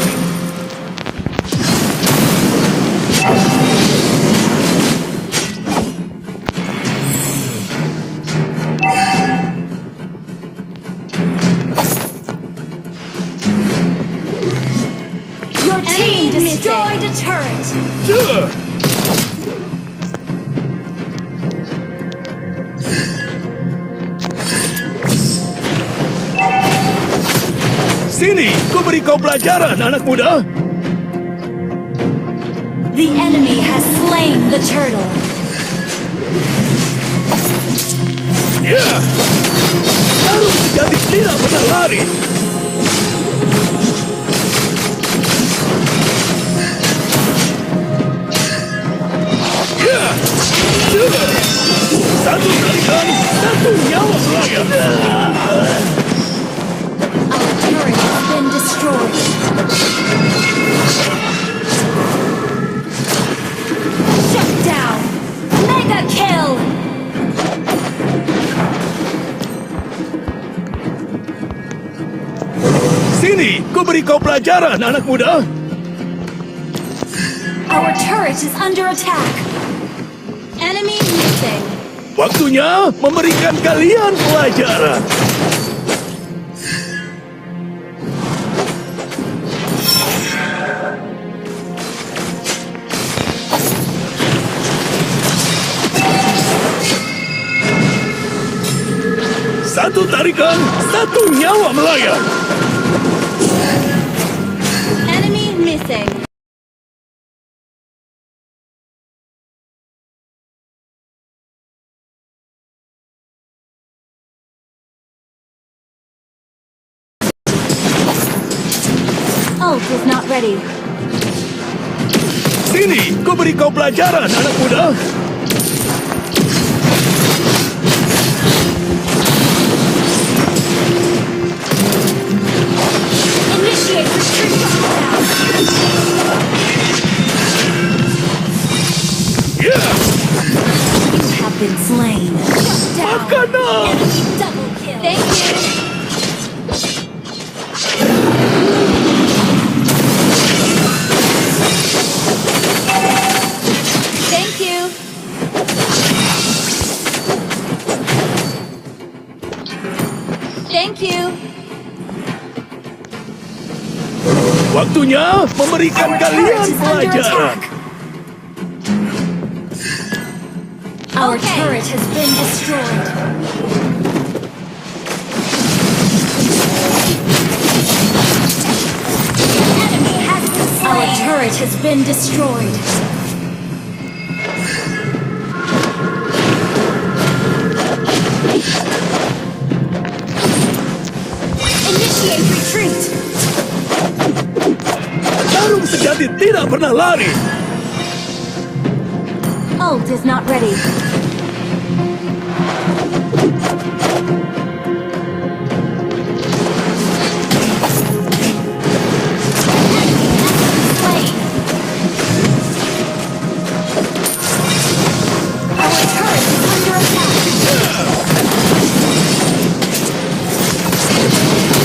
Your team destroyed a turret. Sini, ku beri kau pelajaran, anak muda. The enemy has slain the turtle. Ya, petarung sejati tidak pernah lari. Ya, satu tarikan, satu nyawa melayang. Our turret has been destroyed. Shut down. Mega kill. Sini, ku beri kau pelajaran, anak muda. Our turret is under attack. Enemy missing. Waktunya memberikan kalian pelajaran. Satu tarikan, satu nyawa melayang. Enemy missing. Ult is not ready. Sini, ku beri kau pelajaran, anak muda. Initiate retreat now. Ya, You have been slain. Shut down. makanan. Enemy double kill. Thank you. Thank you. Thank you. Waktunya memberikan Our kalian turret is under pelajaran. attack. Our turret has been destroyed. Enemy has been slain. Our turret has been destroyed. Initiate retreat. Petarung sejati tidak pernah lari. Ult is not ready. Our turret is under attack.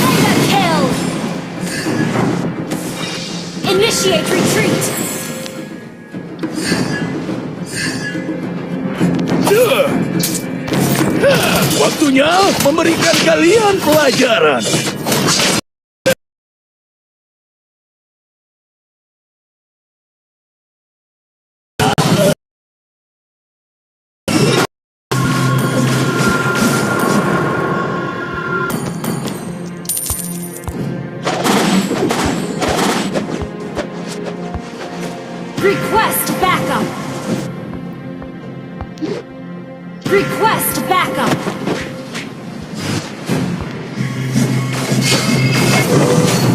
Mega kill. Initiate retreat. Waktunya memberikan kalian pelajaran. Request backup. Request backup.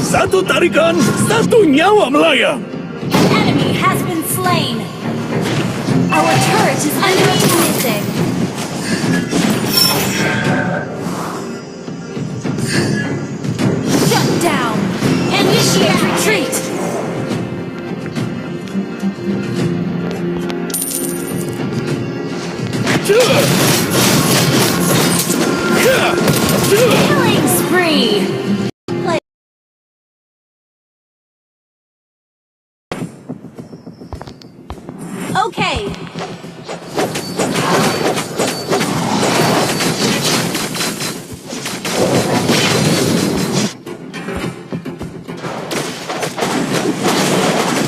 Satu tarikan, satu nyawa melayang. enemy. Okay.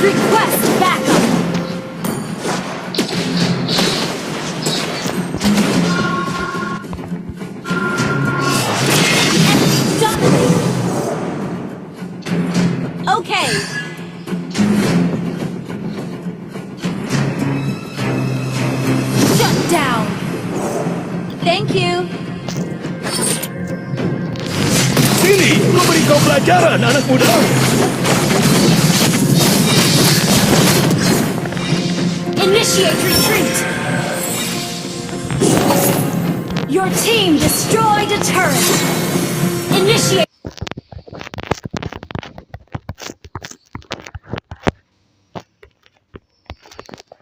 Request backup. Okay. Shut down. Thank you. Sini, ku beri kau pelajaran, anak muda. Initiate retreat. Your team destroyed a turret. Initiate.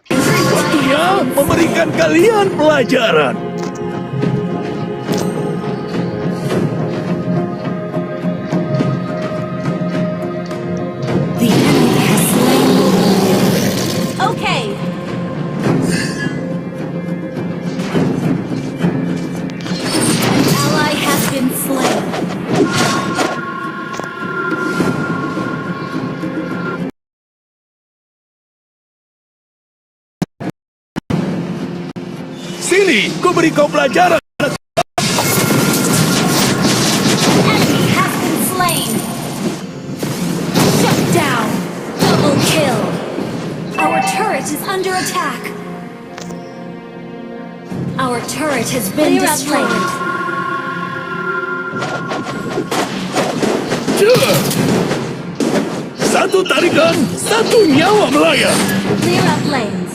Waktunya memberikan kalian pelajaran. The enemy has slain. Okay. An ally has been slain. Sini, ku beri kau pelajaran. Enemy has been slain. Shut down. Double kill. Our turret is under attack. Our turret has been destroyed. Satu tarikan, satu nyawa melayang. Clear up lanes.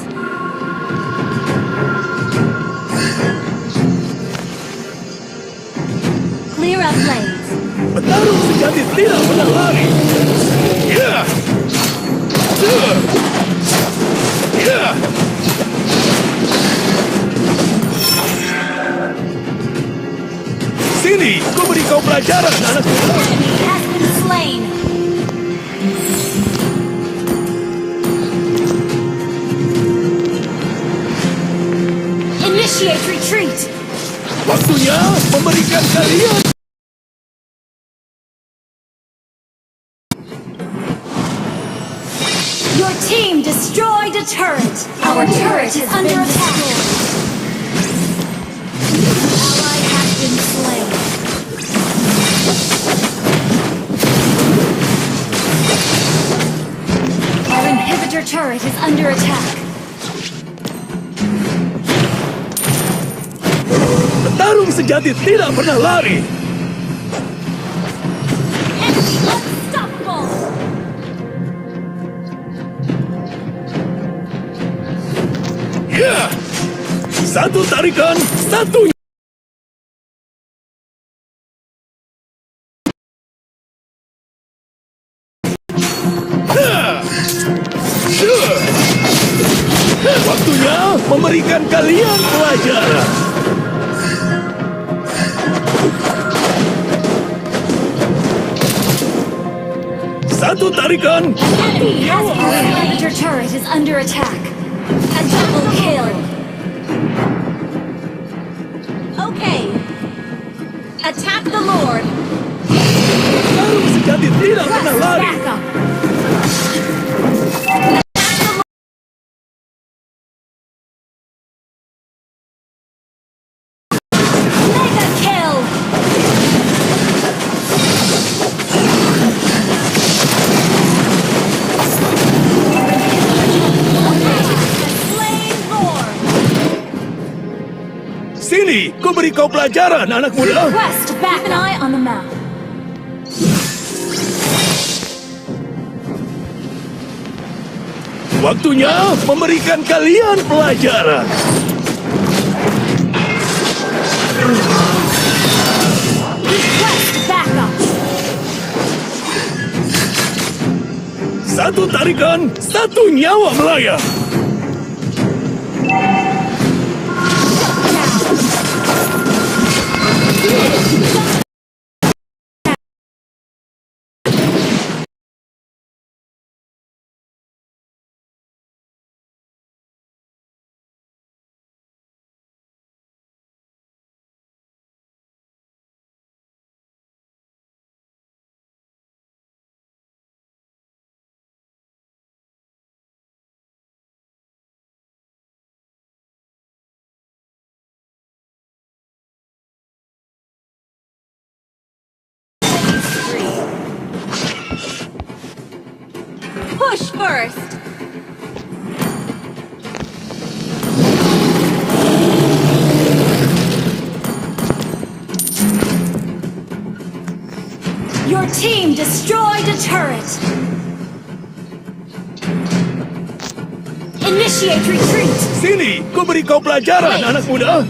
Clear up lanes. Petarung sejati tidak pernah lari. Ya. Ya. Sini, ku beri kau pelajaran, anak muda. Enemy has been slain. Initiate retreat. Waktunya memberikan kalian. Your team destroyed a turret. Our turret is under attack. Ally has been slain. Our inhibitor turret is under attack. Petarung sejati tidak pernah lari. Enemy unstoppable. Ya. Satu tarikan, satu. Waktunya memberikan kalian pelajaran. Satu tarikan, satu Enemy has nyawa. our inhibitor turret is under attack. A double kill. Okay. Attack the Lord. Petarung sejati tidak pernah Request lari. backup. Mega kill. Slain Lord. Sini, ku beri kau pelajaran, anak muda. Request back. Keep an eye on the map. Waktunya memberikan kalian pelajaran. Request backup. Satu tarikan, satu nyawa melayang. first. Your team destroyed a turret. Initiate retreat. Sini, ku beri kau pelajaran, anak muda.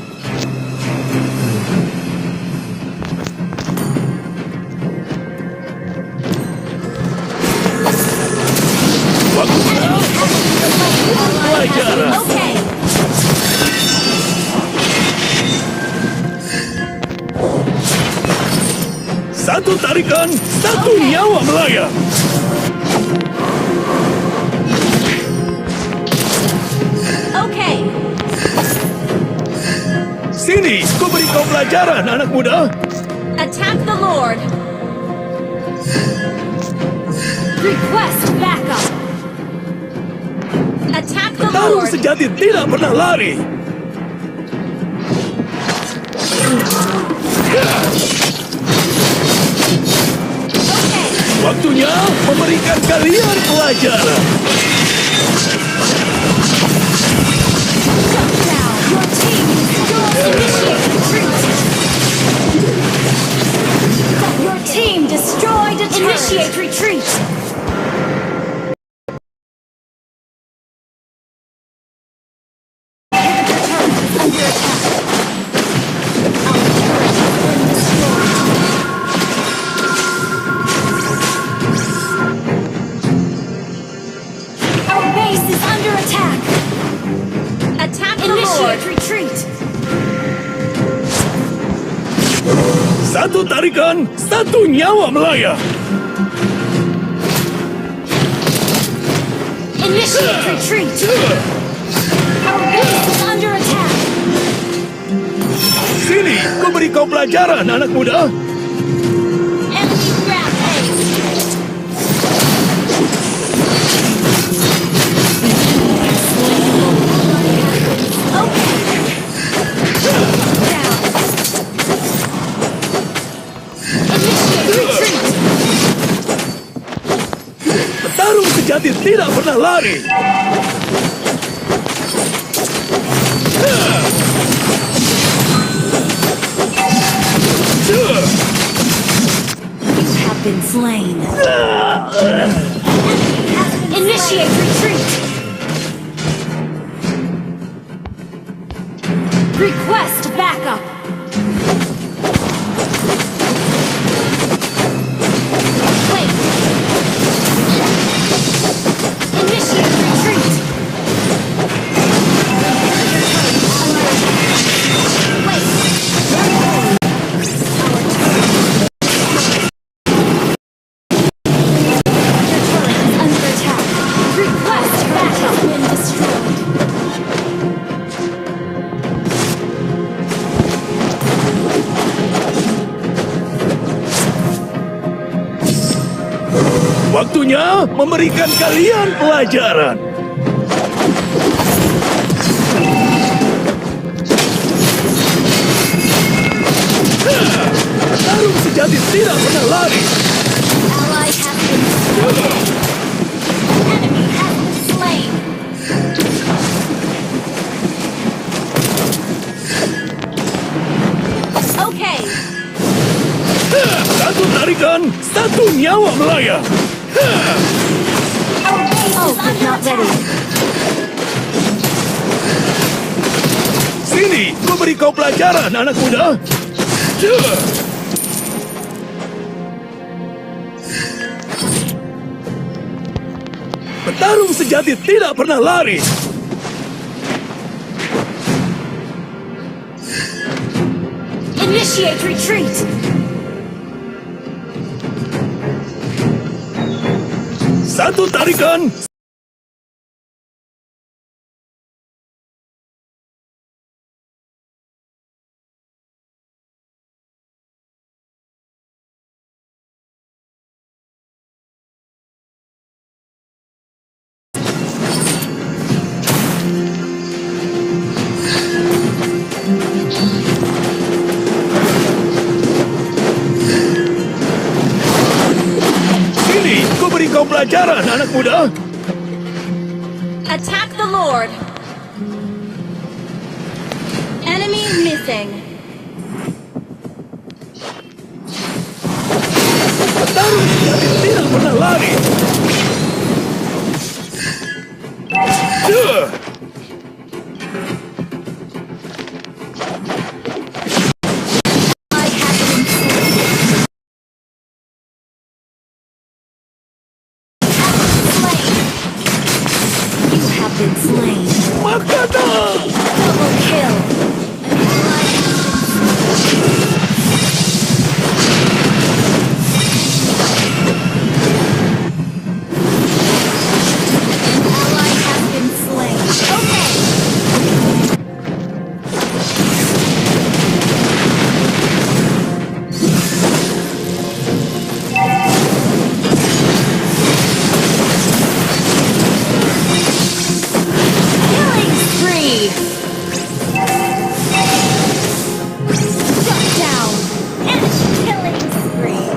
Waktunya pelajaran. Okay. Satu tarikan, satu nyawa melayang. Okay. Sini, ku beri kau pelajaran, anak muda. Attack the Lord. Request backup. Attack the Petarung Lord. sejati tidak pernah lari. Okay. Waktunya memberikan kalian pelajaran. Shut down. Your team destroyed. Initiate retreat. Your team destroyed a turret. Initiate retreat. Our base is under attack. Attack the Lord. Retreat. Satu tarikan, satu nyawa melayang. Initiate retreat. Our base is under attack. Sini, ku beri kau pelajaran, anak muda. Enemy rampage. Okay. Down. Initiate retreat. Petarung sejati tidak pernah lari. You have been slain. Initiate retreat. Request backup. Wait. Initiate retreat. Wait. Under attack. Request backup. Been destroyed. Waktunya memberikan kalian pelajaran. Petarung sejati tidak pernah lari. Ally has been slain. Enemy has been slain. Okay. Satu tarikan, satu nyawa melayang. Our base is under attack. Sini, ku beri kau pelajaran, anak muda. Petarung sejati tidak pernah lari. Initiate retreat. Satu tarikan. Sini, ku beri kau pelajaran, anak muda. sword. Enemy missing. Bertarung tidak pernah lari. Been slain. Makanan! Double kill. An ally has been slain. Okay. Killing spree. Shut down. And killing spree.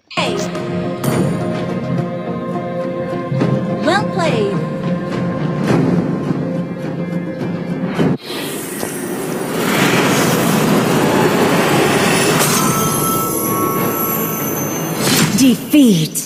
Okay. Well played. Defeat.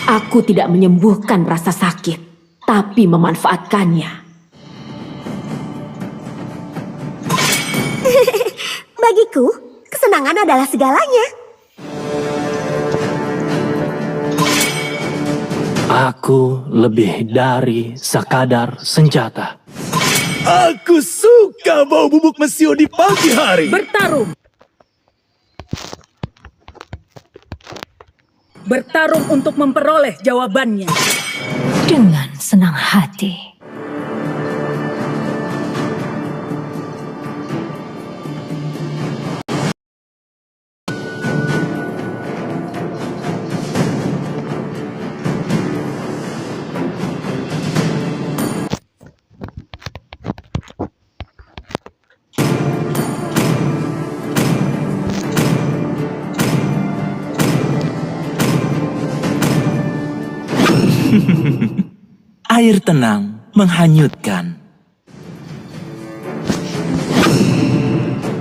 Aku tidak menyembuhkan rasa sakit, tapi memanfaatkannya. Bagiku, kesenangan adalah segalanya. Aku lebih dari sekadar senjata. Aku suka bau bubuk mesio di pagi hari. Bertarung. Bertarung untuk memperoleh jawabannya. Dengan senang hati. Air tenang menghanyutkan.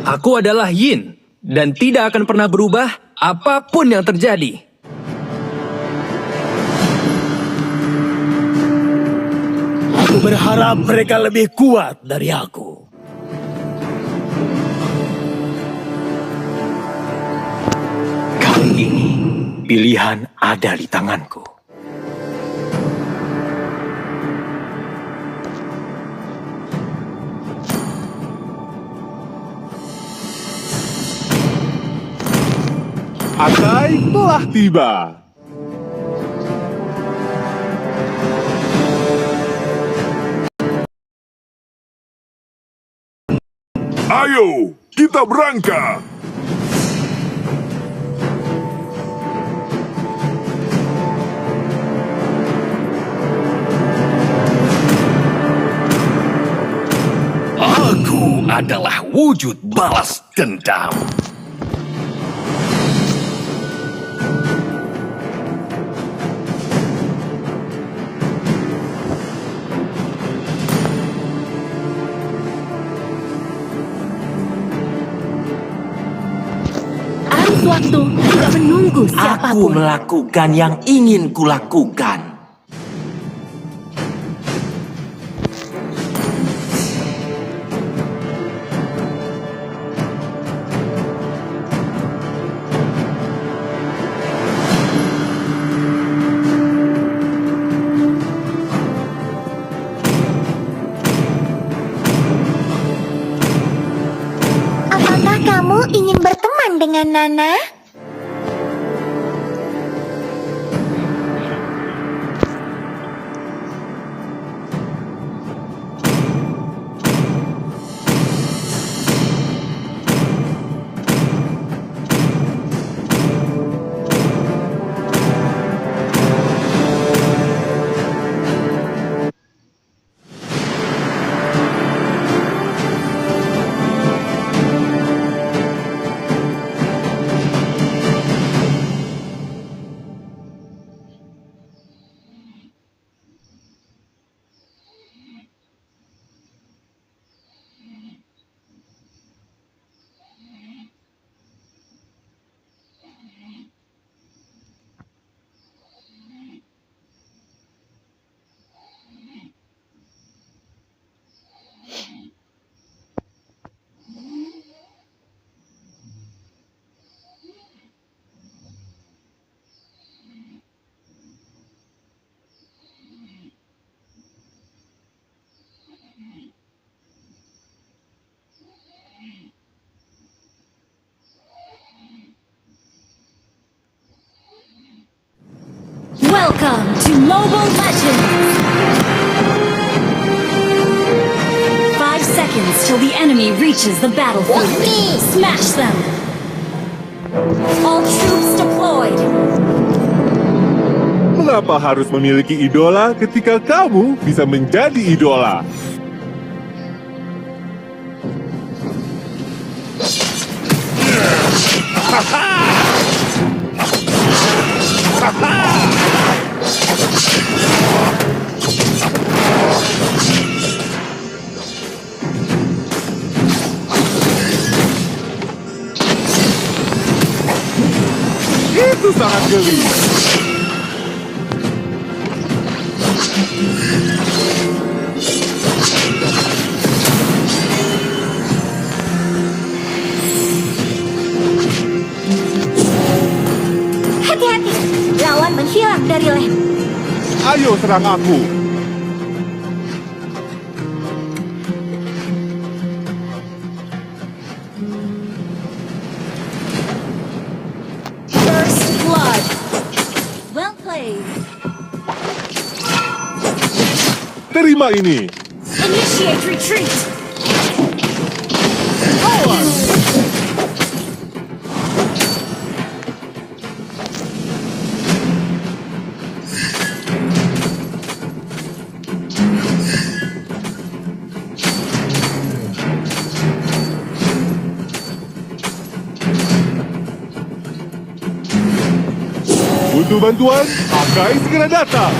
Aku adalah Yin, dan tidak akan pernah berubah apapun yang terjadi. Aku berharap mereka lebih kuat dari aku. Kali ini, pilihan ada di tanganku. Akai telah tiba. Ayo, kita berangkat. Aku adalah wujud balas dendam. tidak menunggu Aku siapapun. melakukan yang ingin kulakukan. Apakah kamu ingin berteman dengan Nana? Welcome to Mobile Legends! 5 seconds till the enemy reaches the battlefield. Smash them! All troops deployed! Mengapa harus memiliki idola ketika kamu bisa menjadi idola? Itu sangat geli. Hati-hati, lawan menghilang dari lane. Ayo serang aku. First blood! Well played! Terima ini. Initiate retreat! Butuh bantuan? Akai segera datang.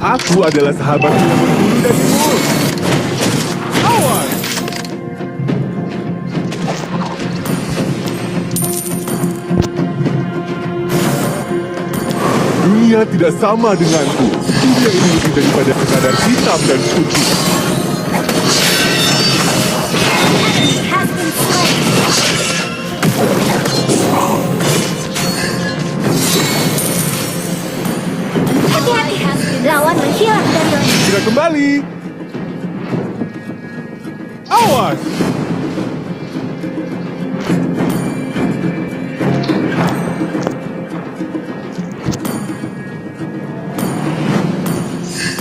Aku adalah sahabat yang berdiri dan timur. Awas! Dunia tidak sama denganku. Dunia ini lebih daripada sekadar hitam dan putih. Has been slain! Hati-hati, lawan menghilang dari lane. Segera kembali. Awas!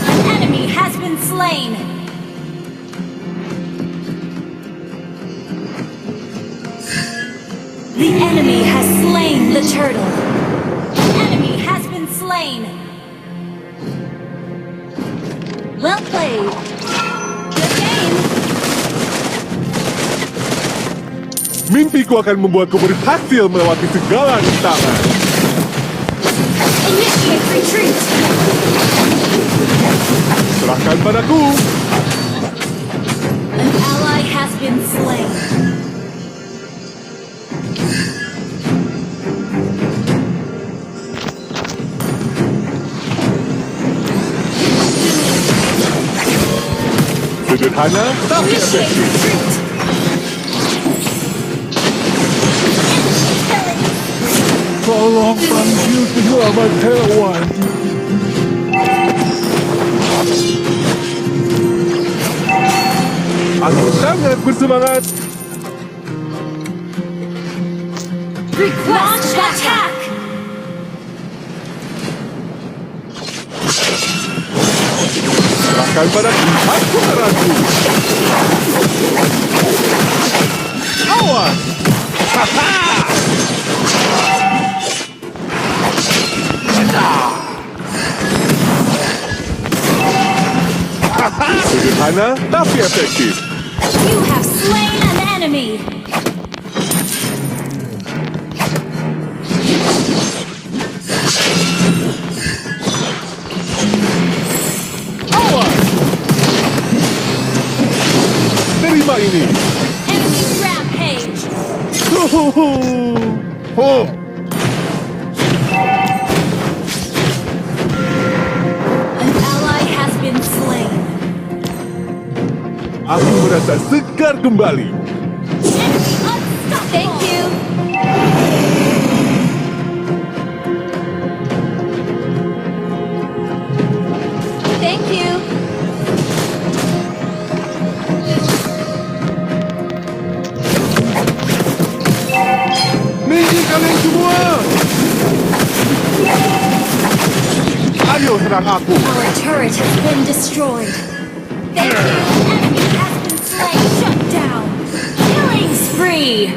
An enemy has been slain! The enemy has slain the turtle! An enemy has been slain! Well played! Good game! Mimpiku akan membuatku berhasil melewati segala rintangan. Initiate retreat! Serahkan padaku. An ally has been slain. Sederhana tapi efektif. Tolong panggil penyelamat hewan. Aku sangat bersemangat. Launch attack! Serahkan pada pihak kebenaranku. Awas! Haha! Sederhana tapi efektif. You have slain an enemy. Awas! Terima ini. Enemy rampage. Oh. An ally has been slain. Aku merasa segar kembali. Enemy unstoppable. Thank you. Thank you. Minggir kalian semua! Ayo serang aku. Our turret has been destroyed. Thank you. Enemy has been slain. Shut down. Killing spree.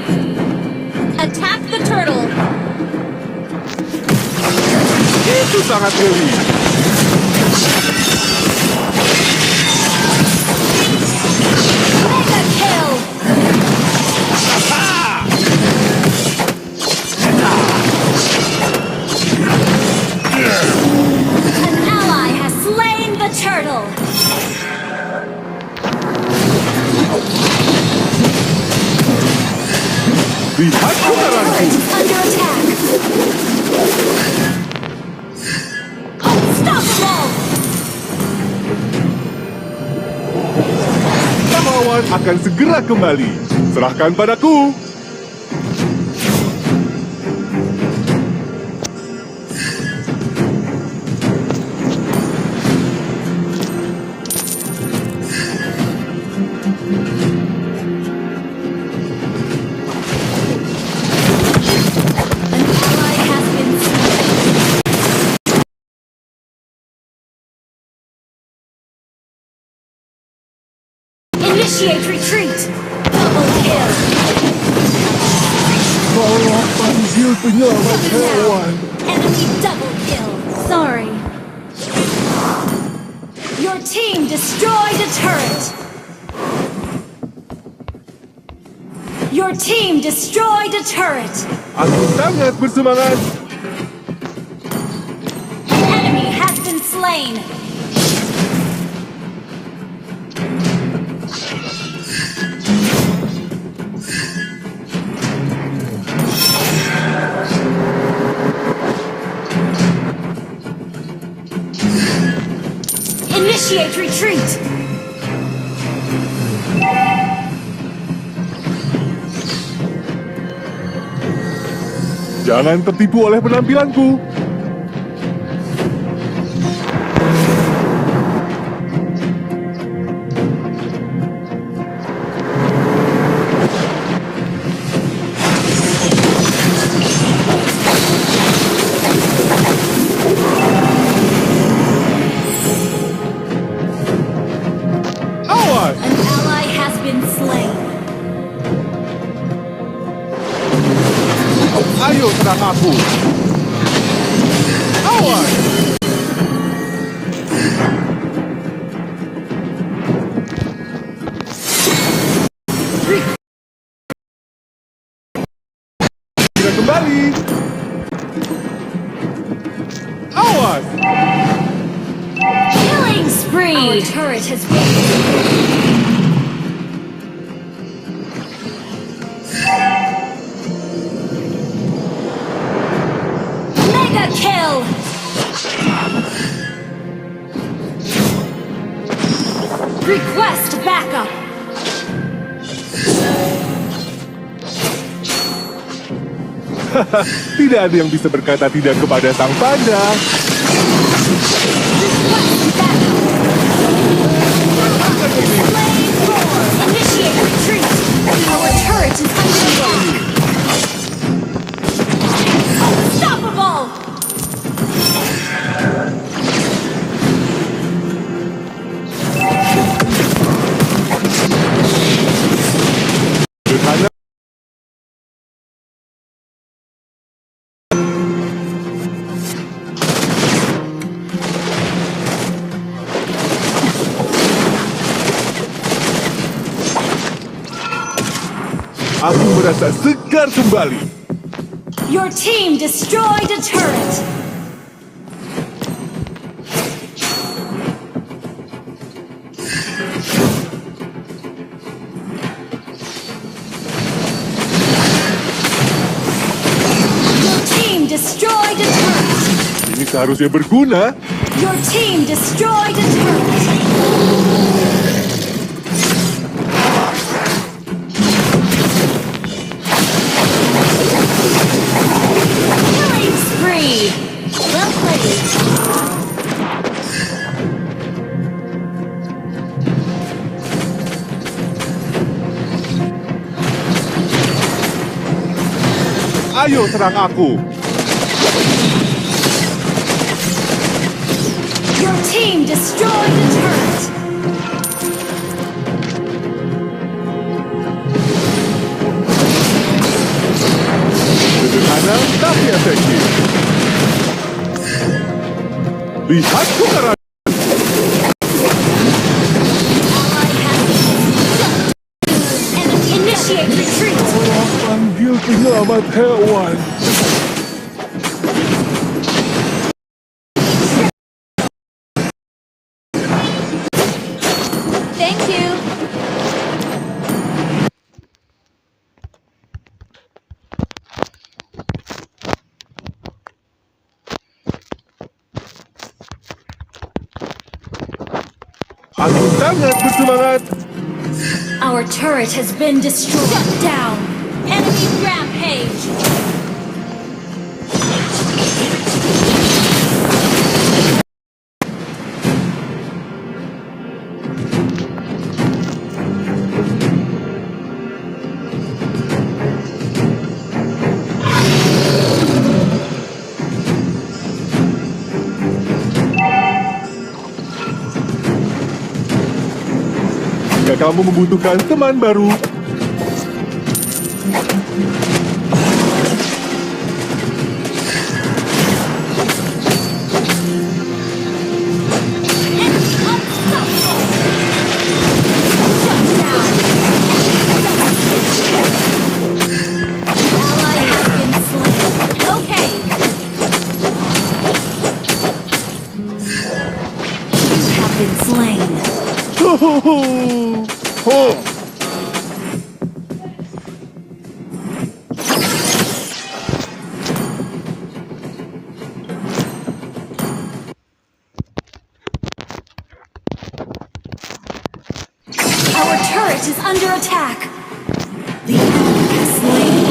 Attack the turtle. Itu sangat ngeri. Mega kill. An ally has slain the turtle. Lihat kebenaranku. Under attack. Unstoppable. Pahlawan akan segera kembali. Serahkan padaku. Ally has been slain. Initiate retreat. Double kill. Tolong panggil penyelamat hewan. Enemy double kill. Sorry. Your team destroyed a turret. Your team destroyed a turret. Aku sangat bersemangat. An enemy has been slain. Initiate retreat. Jangan tertipu oleh penampilanku. Awas! An ally has been slain. Ayo serang aku. Awas! Kita kembali. Awas! Killing turret has been mega kill. Request backup. Tidak ada yang bisa berkata tidak kepada sang panda. Initiate retreat. Our turret is under attack. Unstoppable. Sederhana. Aku merasa segar kembali. Your team destroyed a turret. Your team destroyed a turret. Ini seharusnya berguna. Your team destroyed a turret. Killing spree. Well played. Ayo serang aku. Your team destroyed a turret. Sederhana tapi efektif. Lihat kekerasan. Initiate retreat. Panggil penyelamat hewan. Thank you. Aku sangat bersemangat. Our turret has been destroyed. Shut down. Enemy rampage. Jika kamu membutuhkan teman baru, Our turret is under attack. The enemy has slain.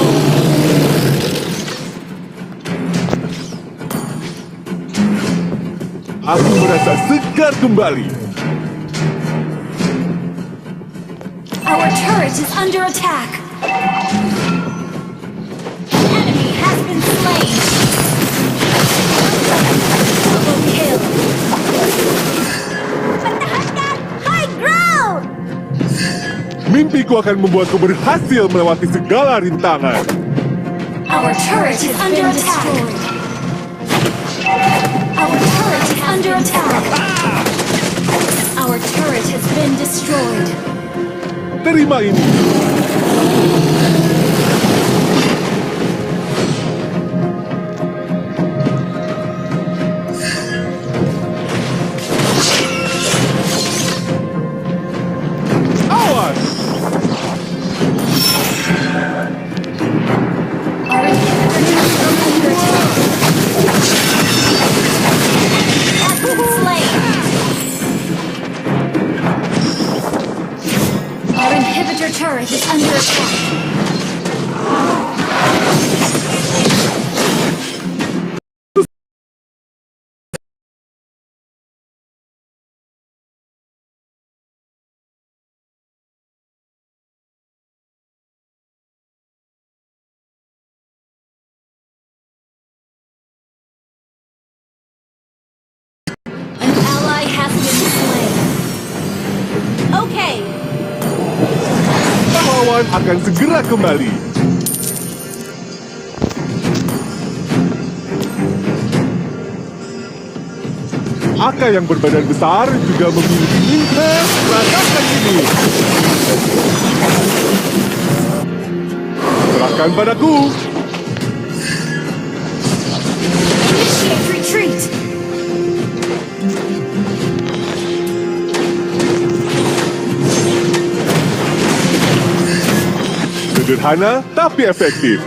aku merasa segar kembali. Our turret is under attack. The enemy has been slain. Double kill. High ground! Mimpiku akan membuatku berhasil melewati segala rintangan. Our turret is under attack. Our turret is under attack. Our turret has been destroyed. Terima ini. turret is under attack. An ally has been slain. Okay. Pahlawan akan segera kembali. Aka yang berbadan besar juga memiliki interest. Rasakan ini. Serahkan padaku. Initiate retreat. Sederhana tapi efektif.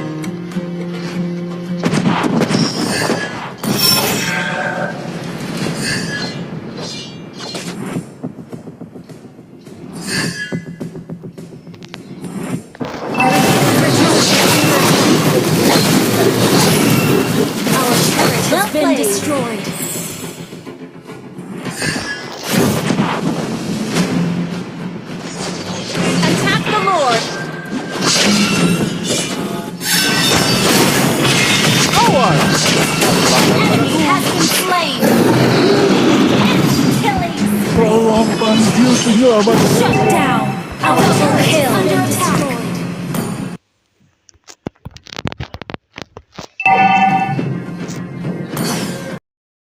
Our turret has been destroyed. Attack the Lord. Awas! Enemy has been slain. Killing. Tolong panggil penyelamat. Shut down. Our turret is under attack.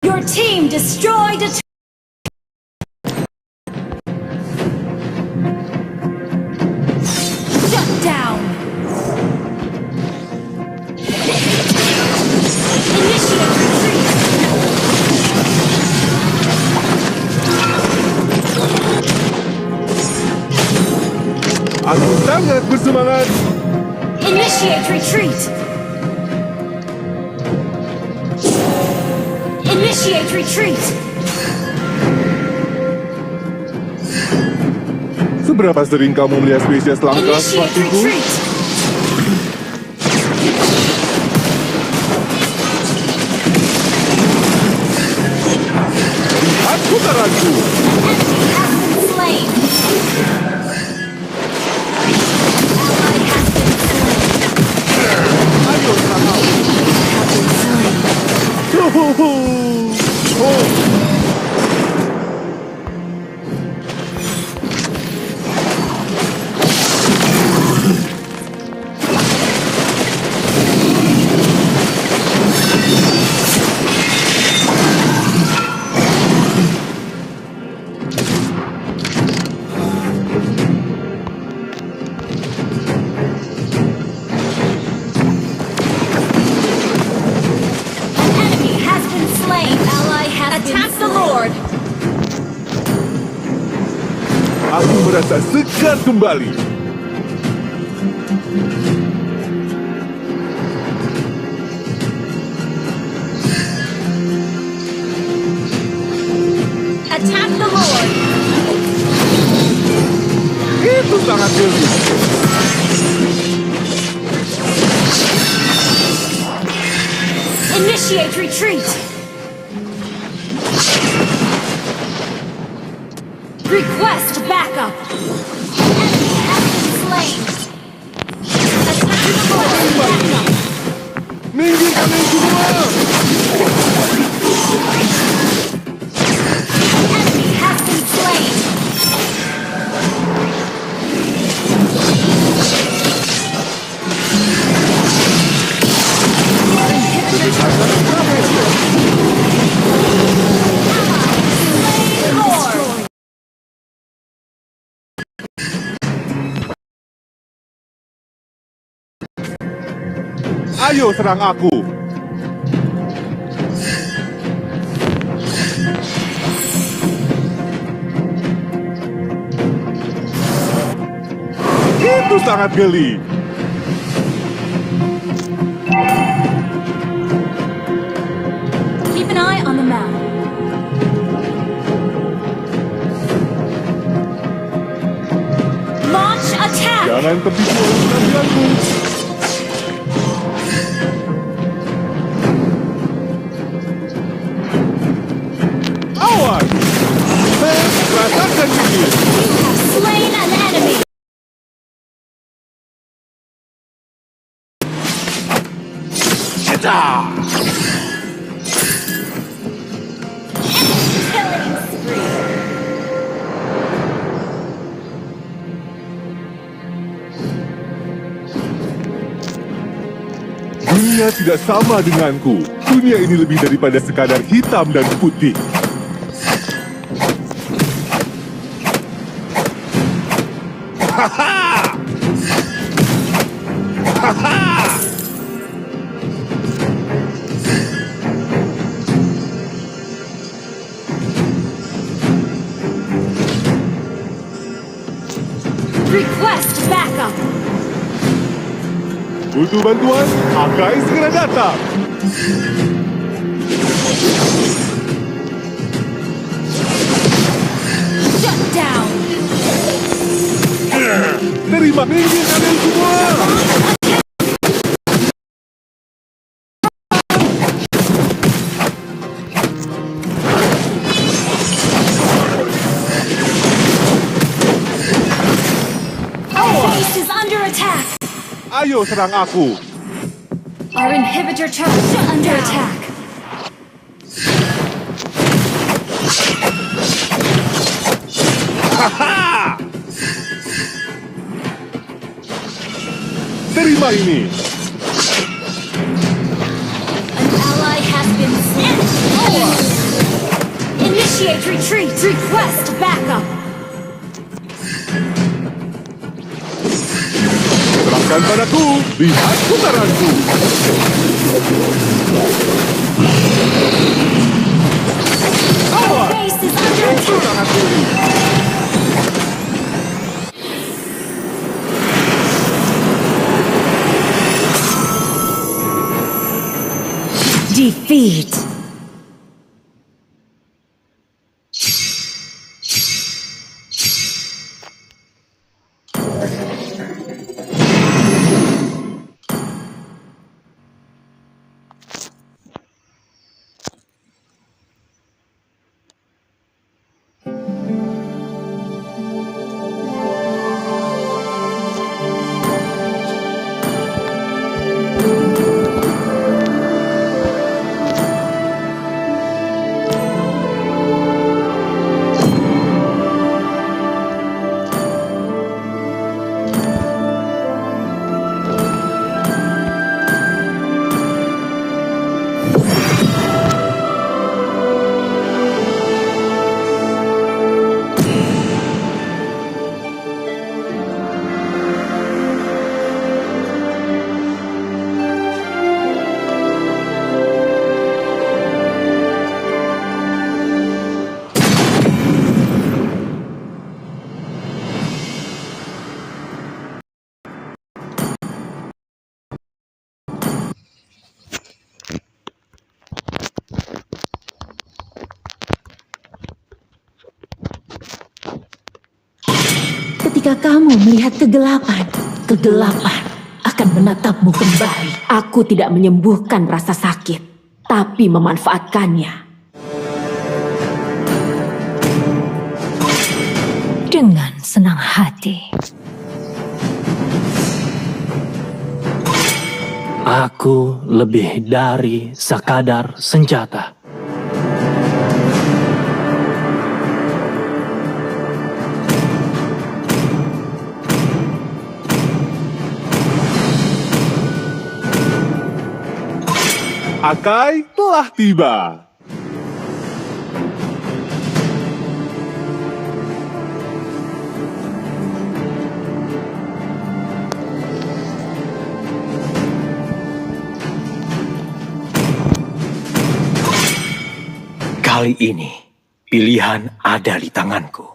Your team destroyed a shut down. Initiate retreat. Aku sangat bersemangat. Initiate retreat. Initiate retreat. Seberapa sering kamu melihat spesies langka Initiate sepertiku? retreat. Lihat putaranku. Enemy has been slain. Ally has been slain. Ayo sana. Have been slain. Oh. Enemy has been slain. Ally has attack the Lord. Aku merasa segar kembali. Attack the Lord. Itu sangat geli. Initiate retreat. Request backup. Enemy has been slain. Attack the Lord. Backup. Minggir kalian semua. Enemy has been slain. Lord. Ayo serang aku. Itu sangat geli. Keep an eye on the map. Launch attack! Jangan tertipu oleh penampilanku. Awas! Rasakan ini! You have slain an enemy! Killing spree! Dunia tidak sama denganku. Dunia ini lebih daripada sekadar hitam dan putih. Haha! Haha! Request backup! Butuh bantuan? Akai segera datang. Shut down! Terima minggir kalian semua. Our base is under attack! Ayo serang aku. Our inhibitor turret under attack! Haha! Terima ini. An ally has been slain! Initiate retreat! Request backup! Serahkan padaku. Lihat putaranku. Our base is under attack! Defeat! Ketika kamu melihat kegelapan, kegelapan akan menatapmu kembali. Aku tidak menyembuhkan rasa sakit, tapi memanfaatkannya. Dengan senang hati. Aku lebih dari sekadar senjata. Akai telah tiba. Kali ini, pilihan ada di tanganku.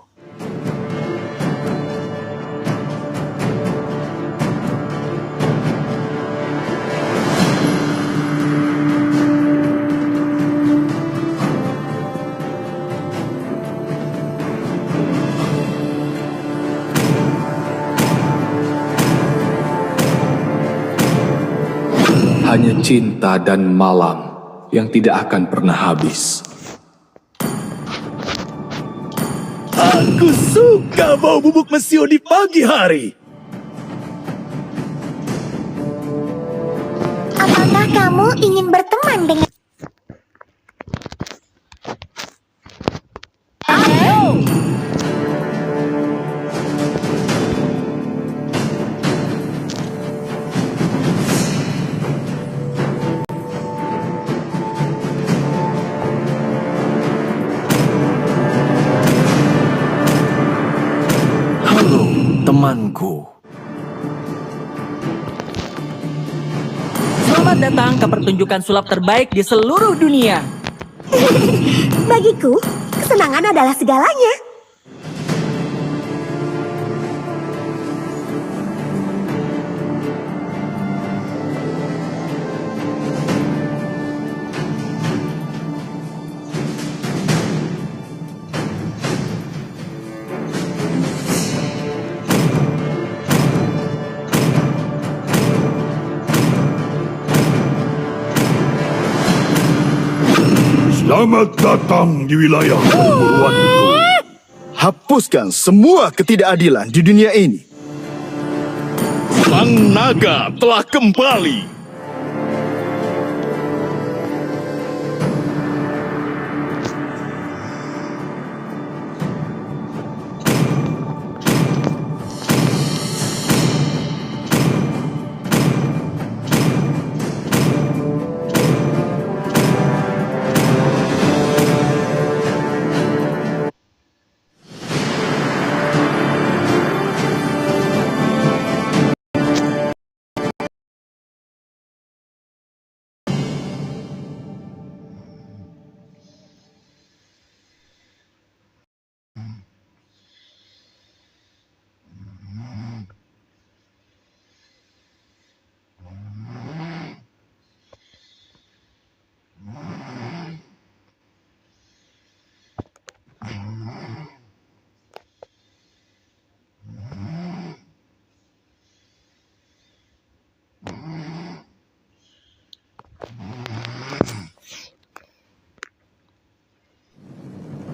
hanya cinta dan malam yang tidak akan pernah habis. Aku suka bau bubuk mesio di pagi hari. Apakah kamu ingin berteman dengan... Halo, temanku. Selamat datang ke pertunjukan sulap terbaik di seluruh dunia. Bagiku, kesenangan adalah segalanya. Selamat datang di wilayah perburuanku. Hapuskan semua ketidakadilan di dunia ini. Sang naga telah kembali.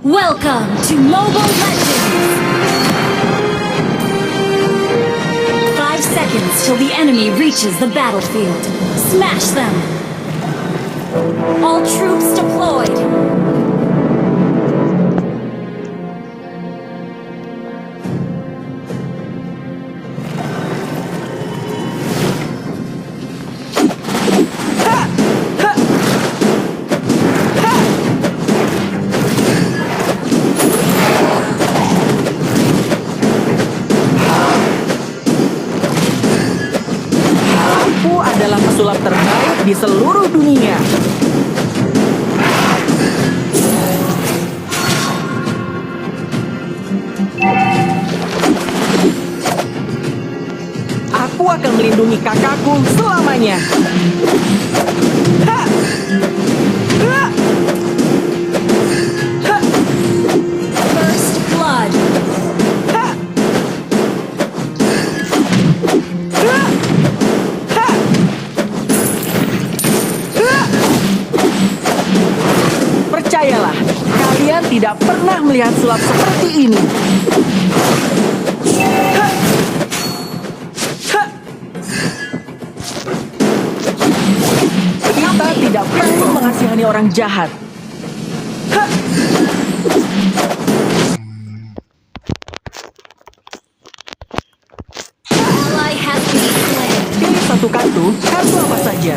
Welcome to Mobile Legends! 5 seconds till the enemy reaches the battlefield. Smash them! All troops deployed! Adalah pesulap terbaik di seluruh dunia. Aku akan melindungi kakakku selamanya. Ha! Ha! Ha! First blood. Ha! Ha! Percayalah, kalian tidak pernah melihat sulap seperti ini. Kita tidak perlu mengasihani orang jahat. Ally has been slain. Pilih satu kartu apa saja.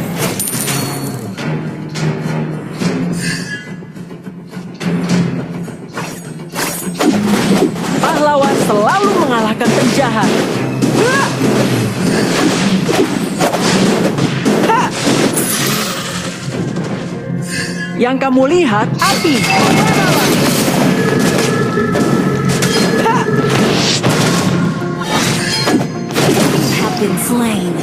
Pahlawan selalu mengalahkan penjahat. Yang kamu lihat, api. Have been slain.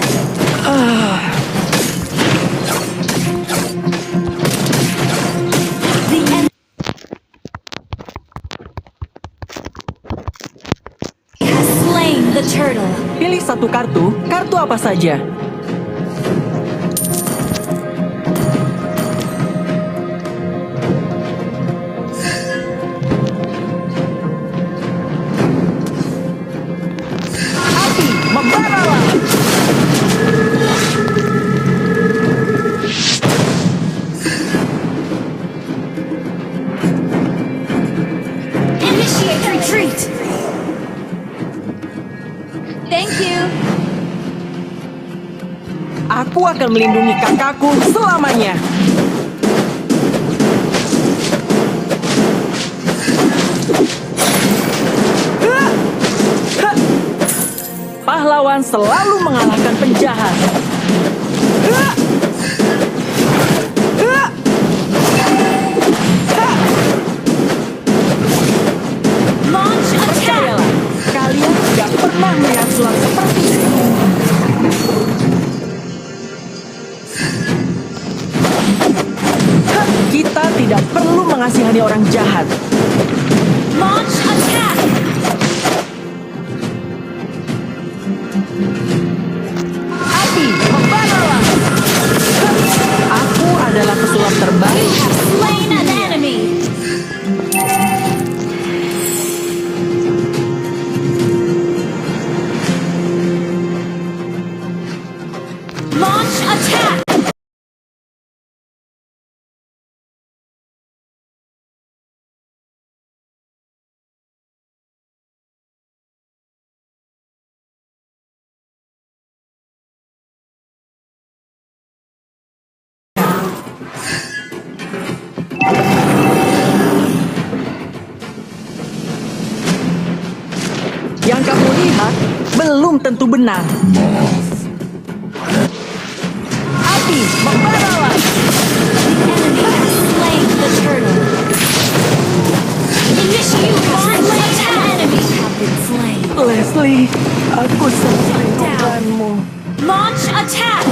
The turtle. Pilih satu kartu apa saja. Thank you. Aku akan melindungi kakakku selamanya. Pahlawan selalu mengalahkan penjahat. Percayalah, kalian tidak pernah melihat sulap seperti ini. Kita tidak perlu mengasihani orang jahat. Launch attack. Api, membaralah. Aku adalah pesulap terbaik. Slain an enemy. Launch attack. Yang kamu lihat belum tentu benar. Api, membaralah. Enemy has slain the turtle. Initiate launch attack. Enemies have been slain. Leslie, aku sangat merindukanmu. Launch attack.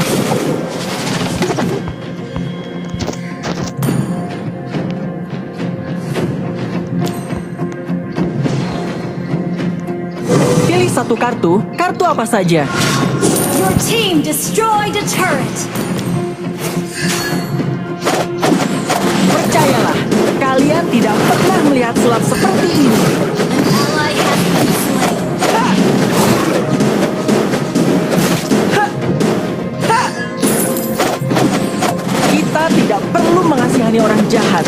Pilih satu kartu, kartu apa saja. Your team destroyed a turret. Percayalah, kalian tidak pernah melihat sulap seperti ini. An ally has been slain. Kita tidak perlu mengasihani orang jahat.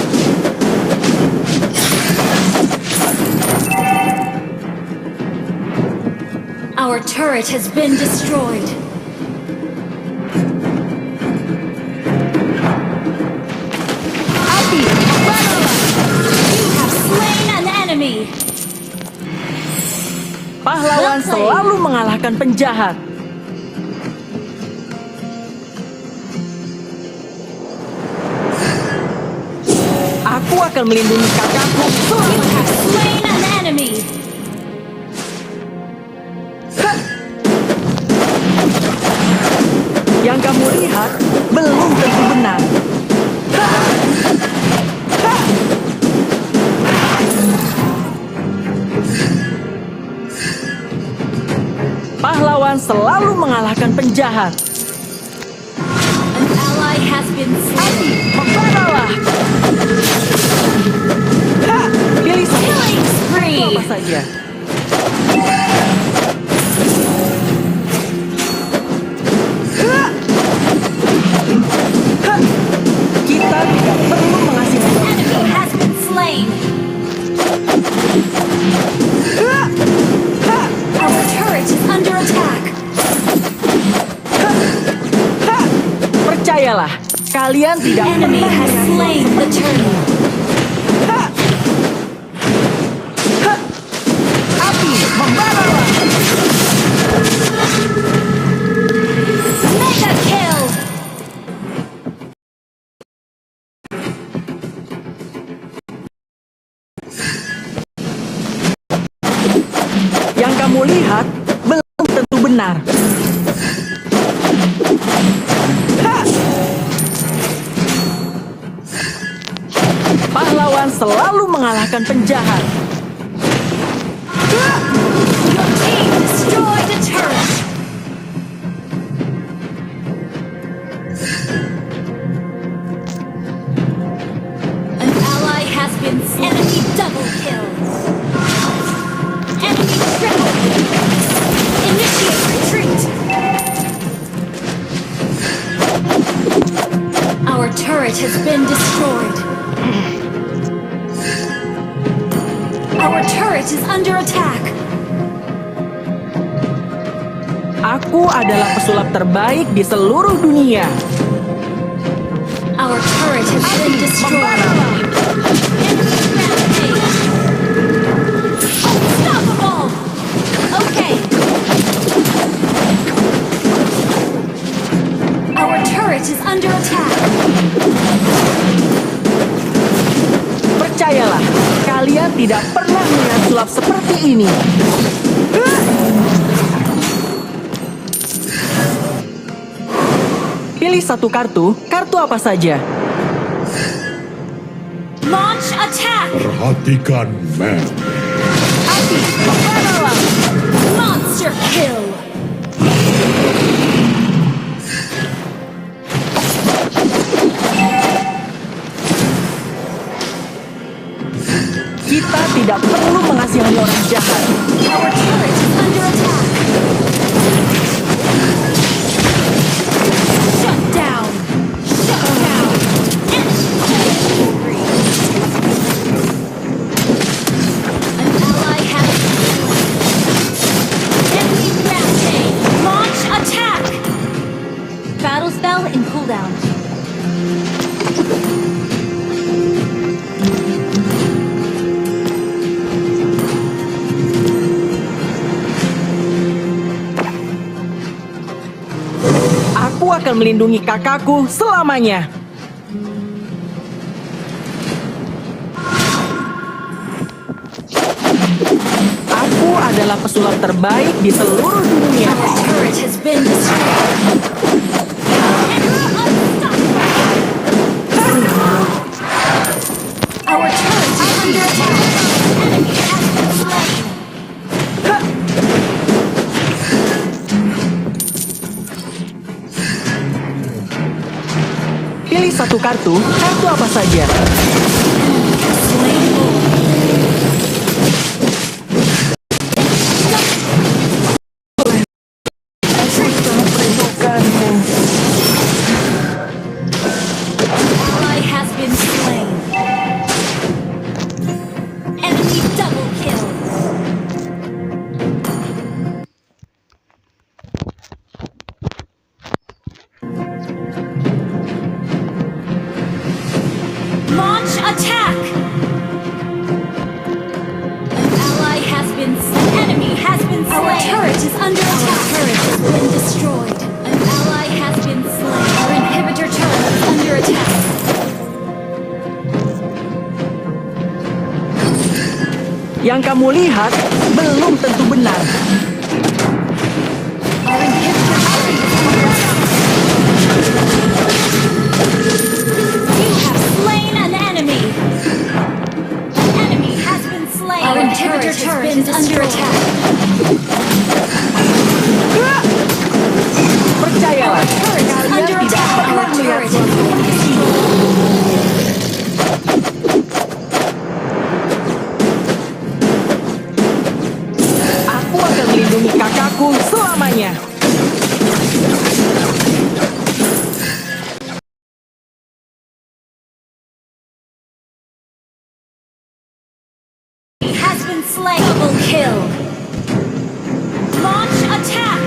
Our turret has been destroyed. Api, membaralah. You have slain an enemy. Pahlawan selalu mengalahkan penjahat. Aku akan melindungi kakakku. You have slain an enemy. Yang kamu lihat belum tentu benar. Pahlawan selalu mengalahkan penjahat. An ally has been slain. Membaralah. Pilih satu. Killing spree. Apa saja. Kita tidak perlu mengasihani. Enemy has been slain. Our turret is under attack. Percayalah, kalian The tidak enemy pernah has slain the turtle. Api, membaralah. Mega kill. Yang kamu lihat belum tentu benar. Pahlawan selalu mengalahkan penjahat. Your team destroyed a turret. An ally has been slain. Enemy double kills. Enemy triple kills. Initiate retreat. Our turret has been destroyed. Our turret is under attack. Aku adalah pesulap terbaik di seluruh dunia. Our turret has been destroyed. Unstoppable! Okay. Our turret is under attack. Percayalah, kalian tidak pernah melihat sulap seperti ini. Pilih satu kartu apa saja. Launch attack! Perhatikan, man. Api, membaralah! Monster kill! Kita tidak perlu mengasihani orang jahat. Our turret is under attack. Shut down! Shut down! An ally has enemy rampage! Launch attack! Battle spell in cooldown. Aku akan melindungi kakakku selamanya. Aku adalah pesulap terbaik di seluruh dunia. Our turret has been destroyed. Our turret is under attack. Enemy has been slain. Pilih satu kartu apa saja. Ally has been slain. Enemy double kill. Launch attack! An ally has been slain. An enemy has been slain. Our turret is under attack. Our turret has been destroyed. An ally has been slain. Our inhibitor turret is under attack. Yang kamu lihat belum tentu benar. Our inhibitor turret is under attack. You have slain an enemy. An enemy has been slain. Our inhibitor turret is under attack. Percayalah, Turret is kalian under tidak attack. pernah Our melihat turret has been destroyed. aku akan melindungi kakakku selamanya. He has been slain. Double kill. Launch attack.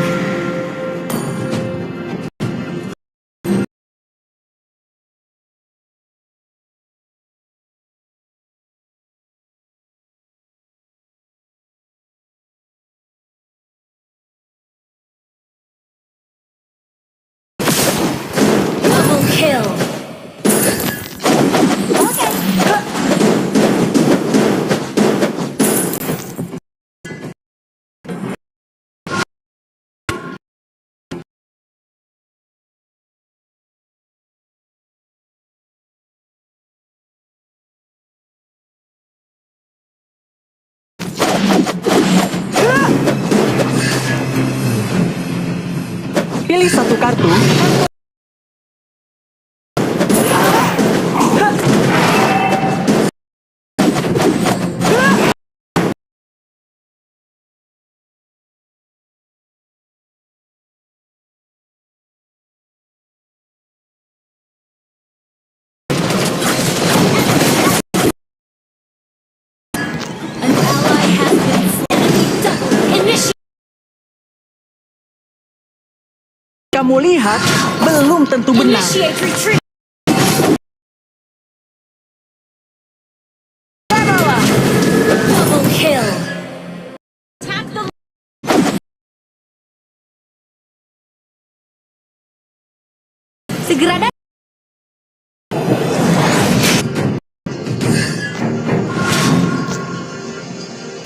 Double kill. Pilih satu kartu Kamu lihat, belum tentu benar. Initiate retreat. Double kill. Attack the segera datang.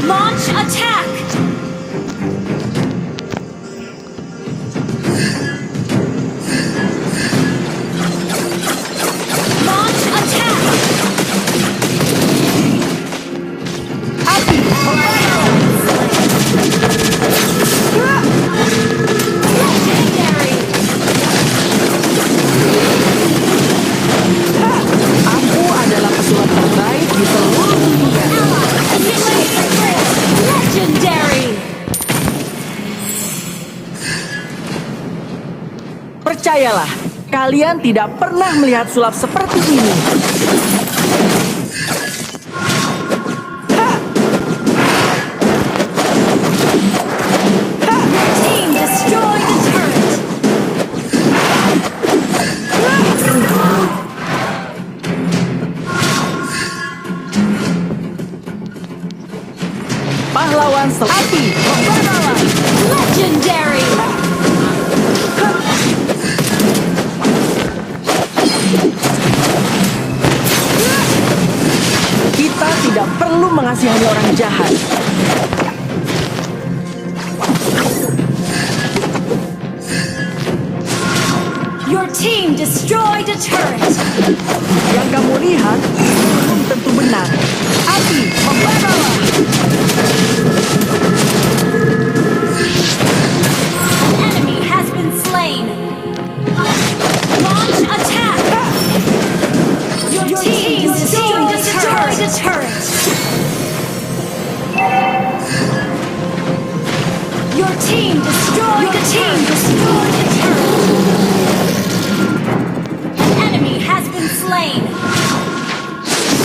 Launch attack. Launch attack. Legendary. Aku adalah pesulap terbaik di seluruh dunia. Legendary. Percayalah, kalian tidak pernah melihat sulap seperti ini. Team destroy the turret. Pahlawan selati membawa. Legendary. Kita tidak perlu mengasihani orang jahat. Your team destroyed a turret. Yang kamu lihat belum tentu benar. Api membawa. An enemy has been slain. Launch attack. Your team destroyed a turret. Your team destroyed a turret. An enemy has been slain.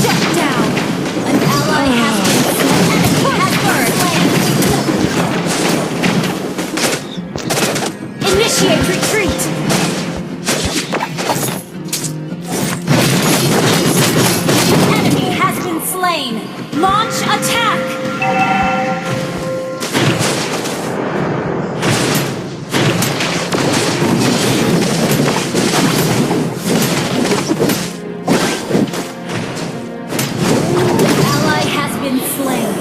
Shut down. An ally has been slain. Initiate retreat. An enemy has been slain. Launch attack. Ally has been slain.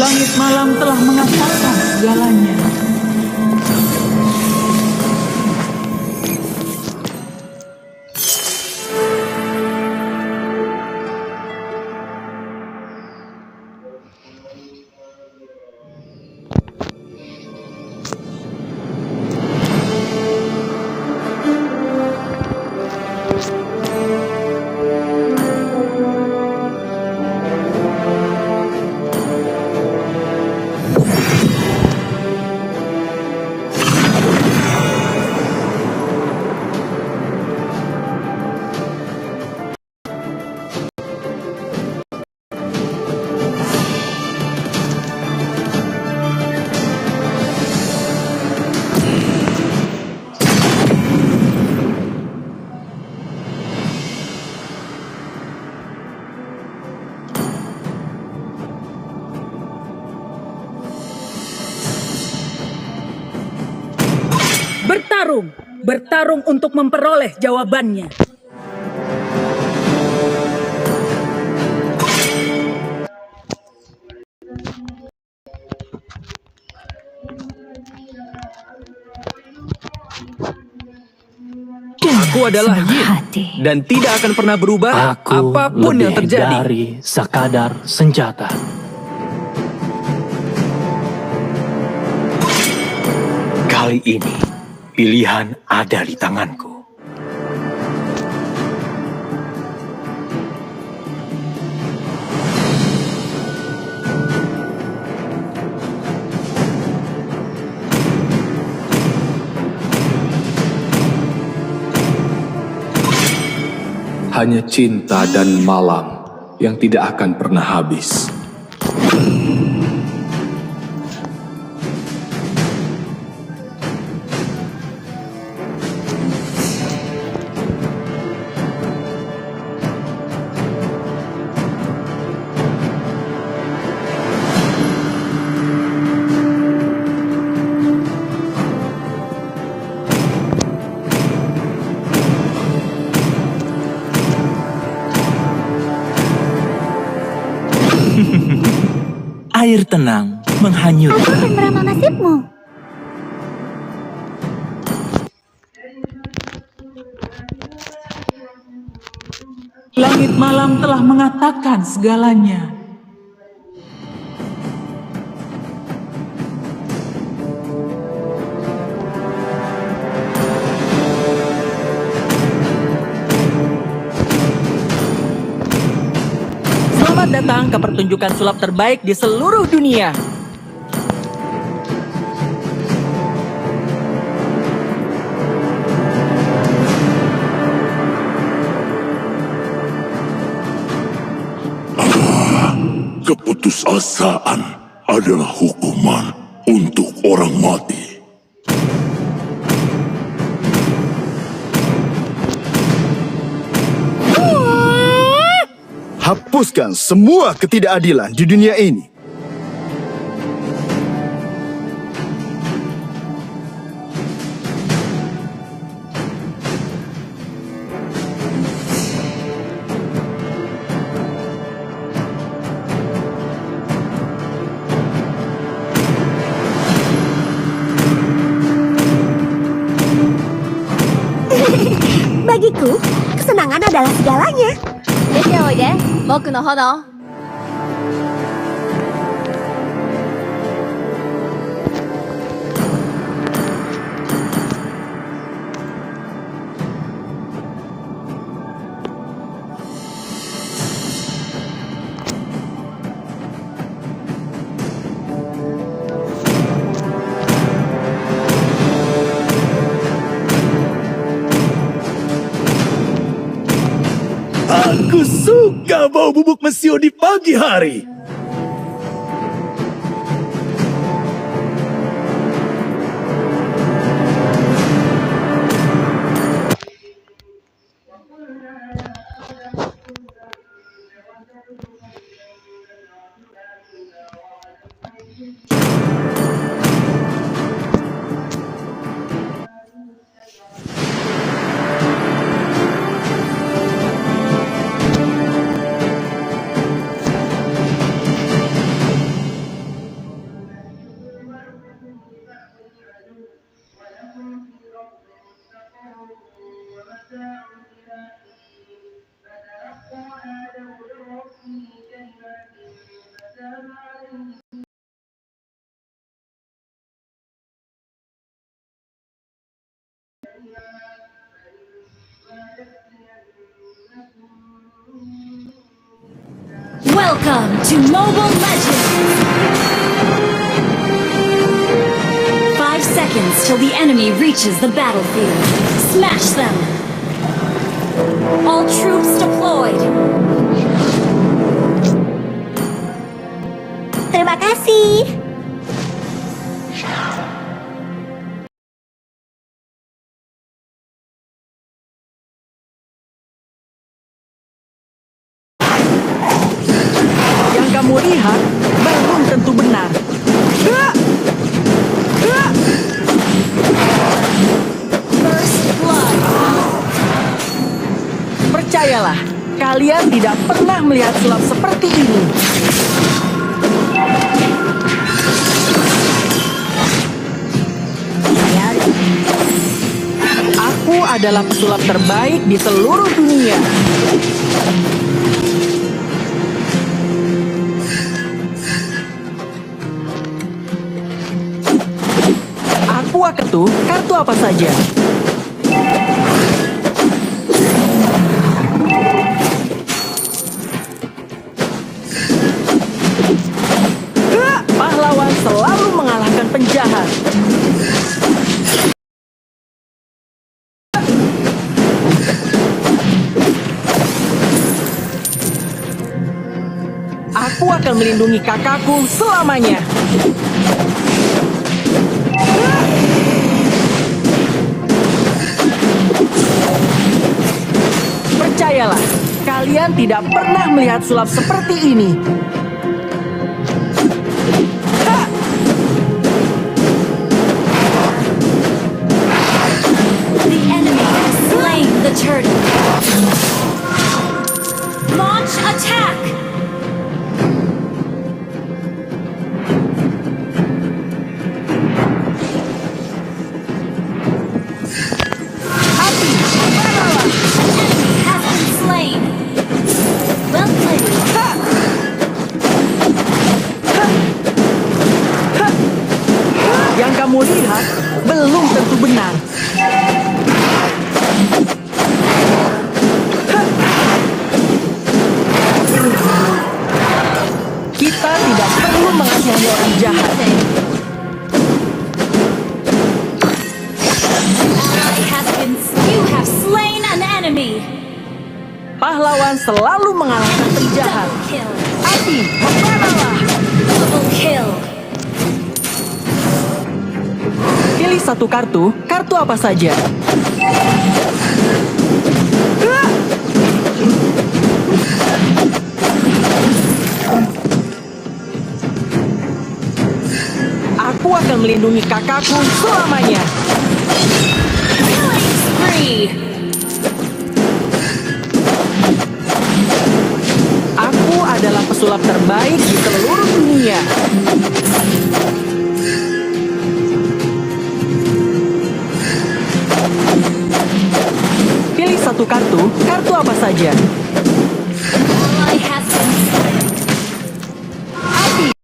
Langit malam telah mengatakan segalanya. Bertarung untuk memperoleh jawabannya. Aku adalah Yin dan tidak akan pernah berubah Aku apapun yang lebih terjadi. dari sekadar senjata. Kali ini, pilihan ada di tanganku. Hanya cinta dan malam yang tidak akan pernah habis. Air tenang menghanyutkan. Aku akan meramal nasibmu. Langit malam telah mengatakan segalanya. Selamat datang ke pertunjukan sulap terbaik di seluruh dunia. Keputusasaan adalah hukuman untuk orang mati. Hapuskan semua ketidakadilan di dunia ini. Bagiku, kesenangan adalah segalanya. 出ておいで、僕の炎。Aku suka bau bubuk mesio di pagi hari. Welcome to Mobile Legends! 5 seconds till the enemy reaches the battlefield. Smash them! All troops deployed! Terima kasih. Yang kamu lihat belum tentu benar. First blood! Percayalah, kalian tidak pernah melihat sulap seperti ini. Aku adalah pesulap terbaik di seluruh dunia. Aku aketu kartu apa saja. Pahlawan selalu mengalahkan penjahat. Aku akan melindungi kakakku selamanya. Percayalah, kalian tidak pernah melihat sulap seperti ini. The enemy has slain the turtle. Launch attack! Api, membaralah! Enemy has been slain. Well played. Yang kamu lihat belum tentu benar. Kita tidak perlu mengasihani orang jahat. You have slain an enemy. Pahlawan selalu mengalahkan penjahat. Double kill. Api, membaralah! Double kill. Pilih satu kartu apa saja. Aku akan melindungi kakakku selamanya. Killing spree. Aku adalah pesulap terbaik di seluruh dunia. Pilih satu kartu apa saja. Ally has been slain. Api.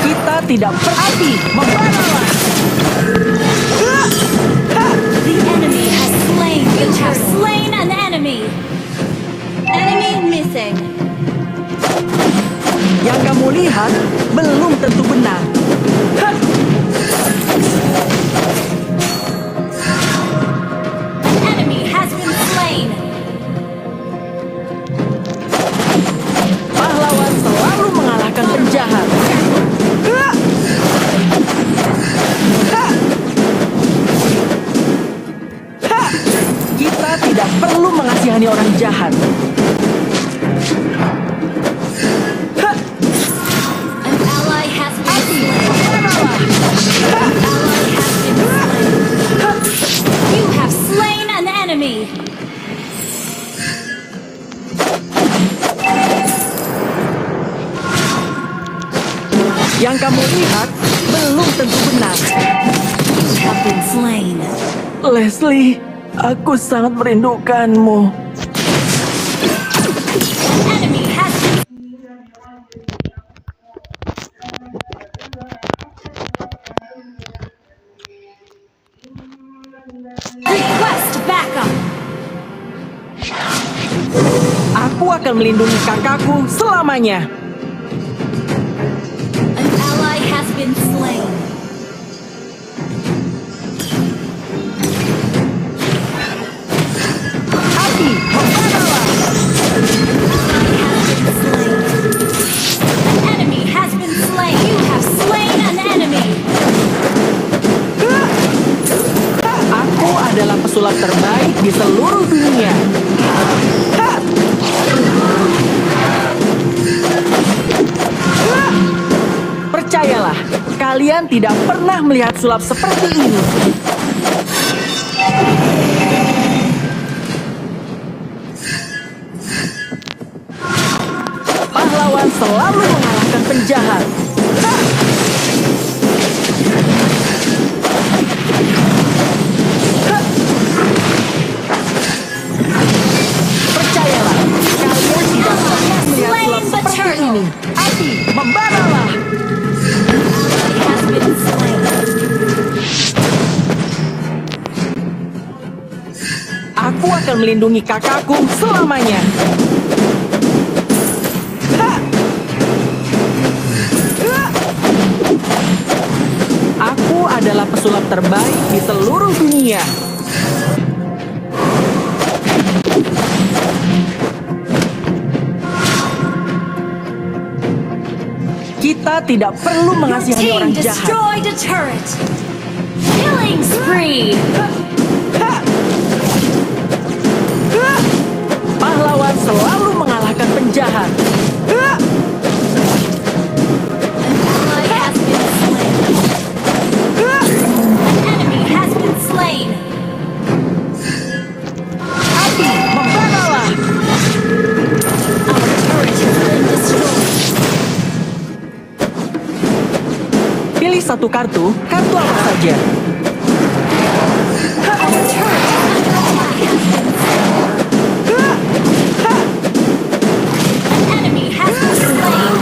Kita tidak berapi, membaralah. The enemy has slain. You have slain an enemy. Enemy missing. Yang kamu lihat belum tentu benar. An enemy has been slain. Pahlawan selalu mengalahkan penjahat. Kita tidak perlu mengasihani orang jahat. An ally has been slain. An ally has been slain. You have slain an enemy. Yang kamu lihat belum tentu benar. You have been slain. Leslie, aku sangat merindukanmu. An enemy has Aku akan melindungi kakakku selamanya. An ally has been slain. Api, membaralah. An enemy has been slain. You have slain an enemy. Aku adalah pesulap terbaik di seluruh dunia. Percayalah, kalian tidak pernah melihat sulap seperti ini. Pahlawan selalu mengalahkan penjahat. Percayalah, kalian tidak pernah melihat sulap seperti ini. Api, membaralah. Has been slain. Aku akan melindungi kakakku selamanya. Aku adalah pesulap terbaik di seluruh dunia. Kita tidak perlu mengasihani Team orang jahat. destroyed a turret. Killing spree. Pahlawan selalu mengalahkan penjahat. Ally has been slain. An enemy has been slain. Api, membaralah. Our turret has been destroyed. Pilih satu kartu apa saja. Our turret is under attack. An enemy has been slain.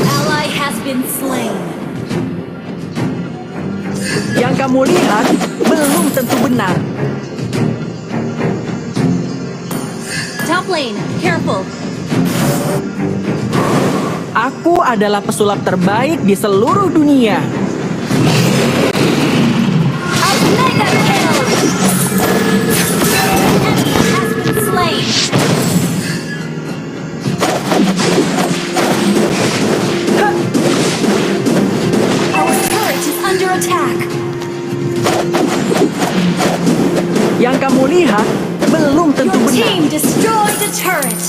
Ally has been slain. Yang kamu lihat belum tentu benar. Top lane, careful. Aku adalah pesulap terbaik di seluruh dunia. Mega kill. An enemy has been slain. Our turret is under attack. Yang kamu lihat belum tentu Your benar. team destroyed a turret.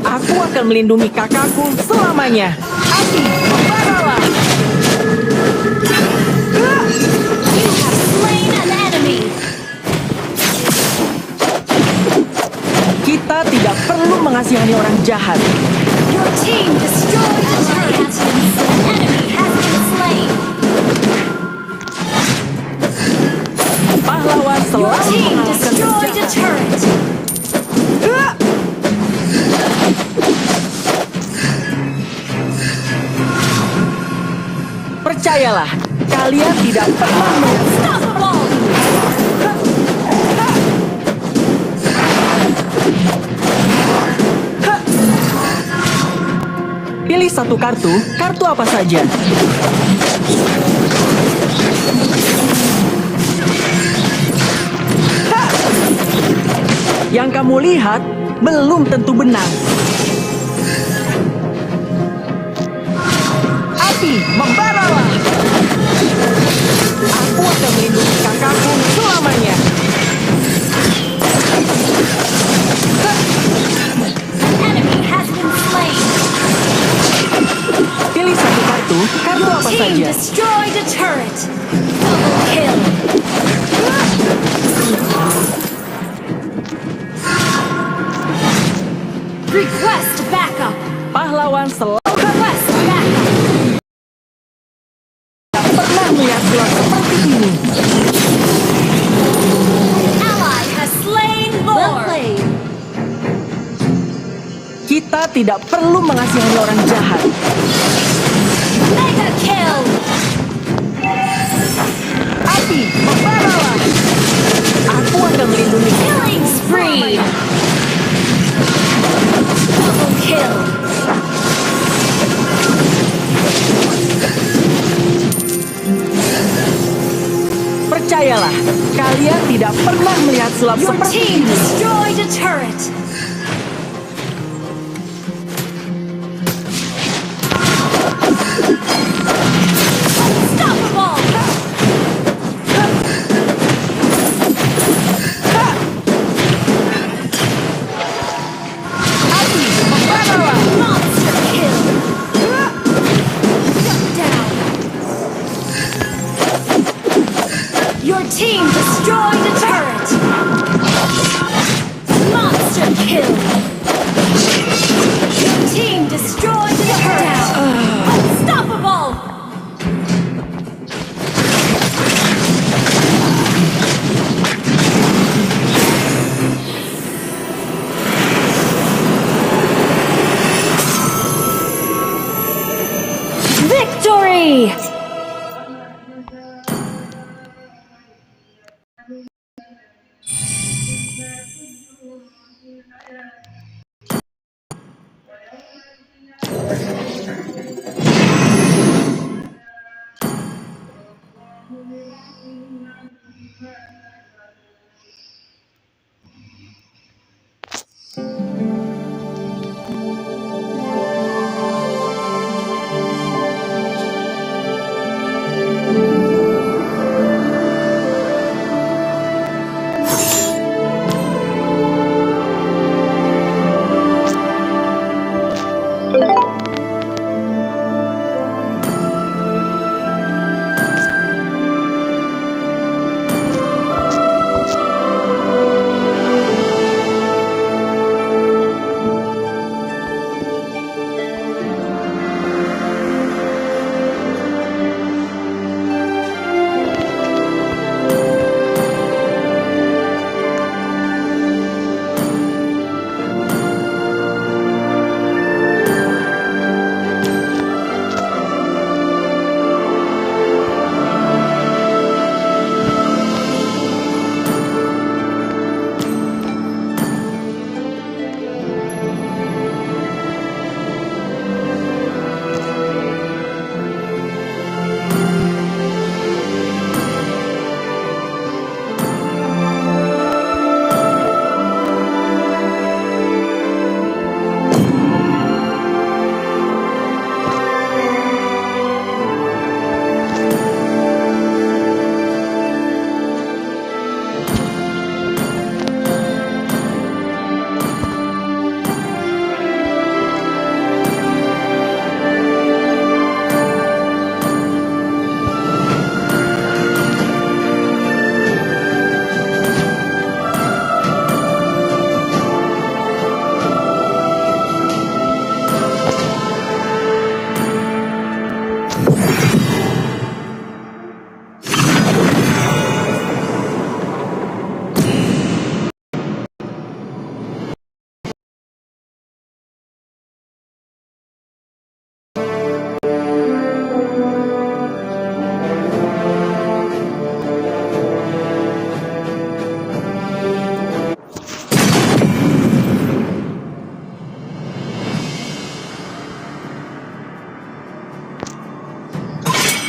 Aku akan melindungi kakakku selamanya. Api, membaralah. You have slain an enemy. Kita tidak perlu mengasihani orang jahat. Your team destroyed a turret. An enemy has been slain. Pahlawan Your selalu team mengalahkan destroyed a penjahat. turret. Percayalah, kalian tidak pernah melihat Pilih satu kartu apa saja. Yang kamu lihat belum tentu benar. Api, membaralah. Aku akan melindungi kakakku selamanya. An enemy has been slain. Pilih satu kartu apa Your team saja. destroyed a turret. Double kill. Request backup. Pahlawan selalu Request backup. tidak perlu mengasihani orang jahat. Mega kill. Api, membaralah. Aku akan melindungi. Killing spree. Double kill. Percayalah, kalian tidak pernah melihat sulap Your seperti team ini. destroyed a turret. Unstoppable. Api, membaralah. Monster kill. Shut down. Your team destroyed a turret. Monster kill. Your team destroyed a turret. Unstoppable. Victory!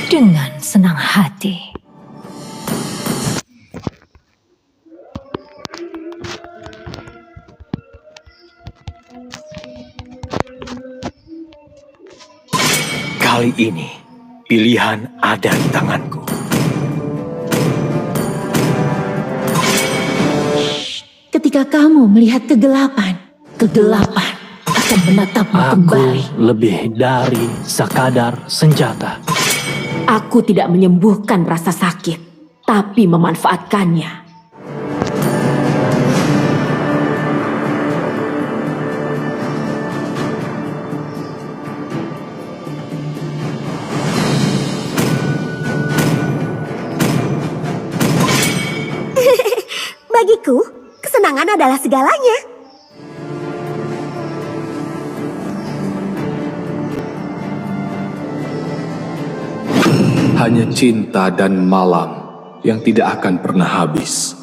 Dengan senang hati. Kali ini, pilihan ada di tanganku. Ketika kamu melihat kegelapan, kegelapan akan menatapmu kembali. Aku lebih dari sekadar senjata. Aku tidak menyembuhkan rasa sakit, tapi memanfaatkannya. Bagiku, kesenangan adalah segalanya. Hanya cinta dan malam yang tidak akan pernah habis.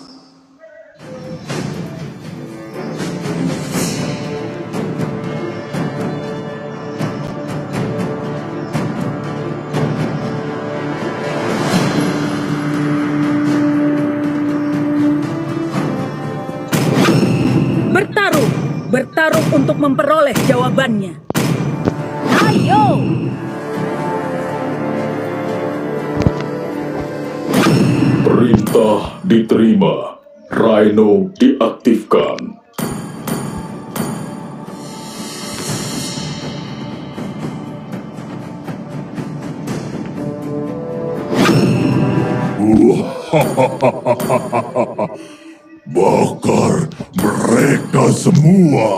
Bertarung untuk memperoleh jawabannya. Ayo! Perintah diterima. Rhino diaktifkan. Bakar mereka semua.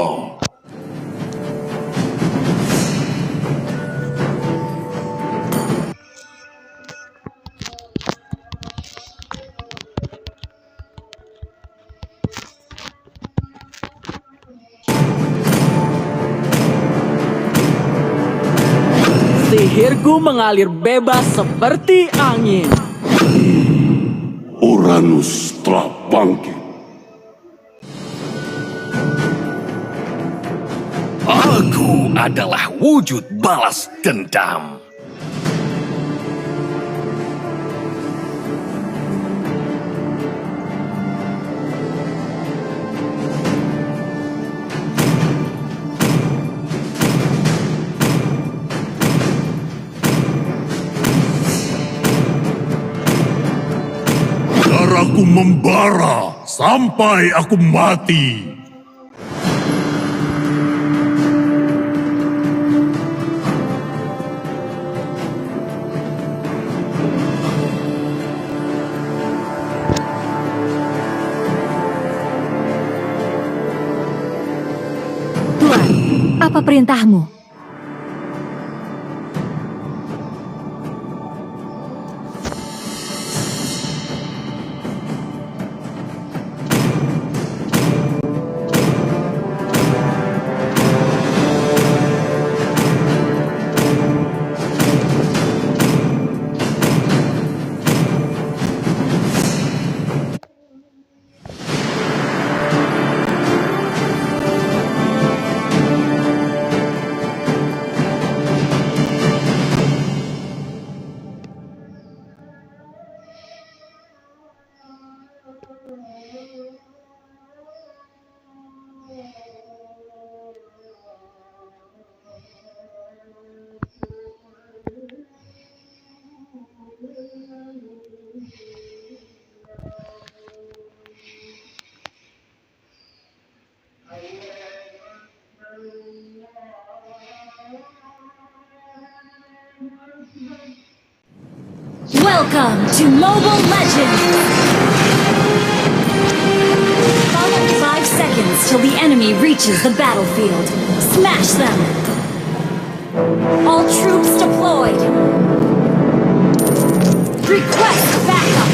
Sihirku mengalir bebas seperti angin. Uranus telah bangkit. Aku adalah wujud balas dendam. Darahku membara sampai aku mati. Tuan, apa perintahmu? Welcome to Mobile Legends! Follow 5 seconds till the enemy reaches the battlefield. Smash them! All troops deployed! Request backup!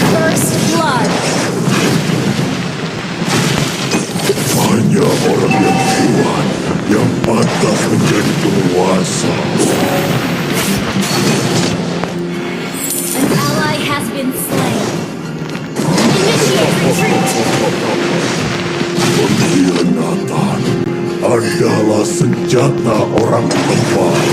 First blood. Hanya orang yang kuat yang pantas menjadi penguasa. An ally has been slain. Initiate retreat. Pengkhianatan adalah senjata orang lemah.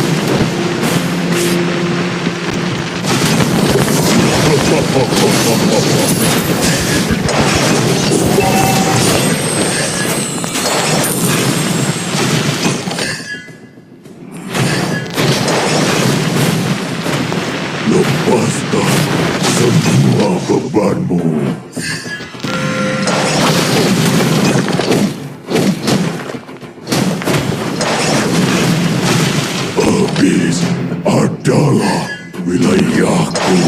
Lepaskan semua bebanmu. Habis adalah wilayahku.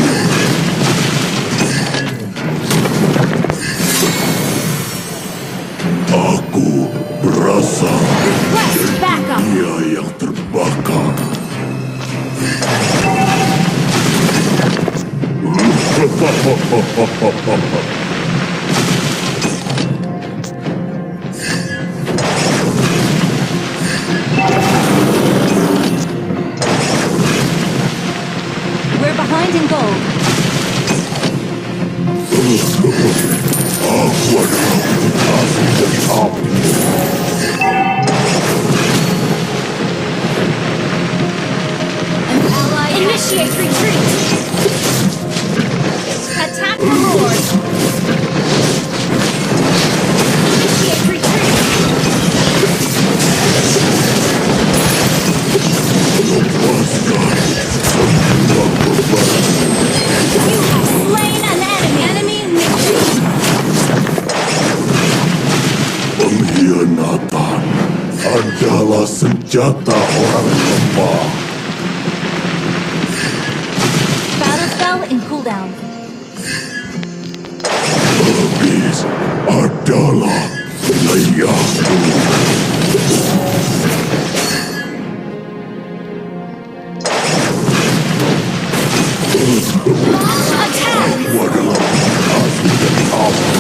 Aku berasa Request backup. dia yang terbaik. We're behind in gold. Aku adalah asli dari api. Initiate retreat! Attack the Lord! Initiate retreat! You have slain an enemy! Enemy retreat! Pengkhianatan adalah senjata orang lemah. Battle spell in cooldown. Habis adalah wilayahku. Aku adalah asli dari api.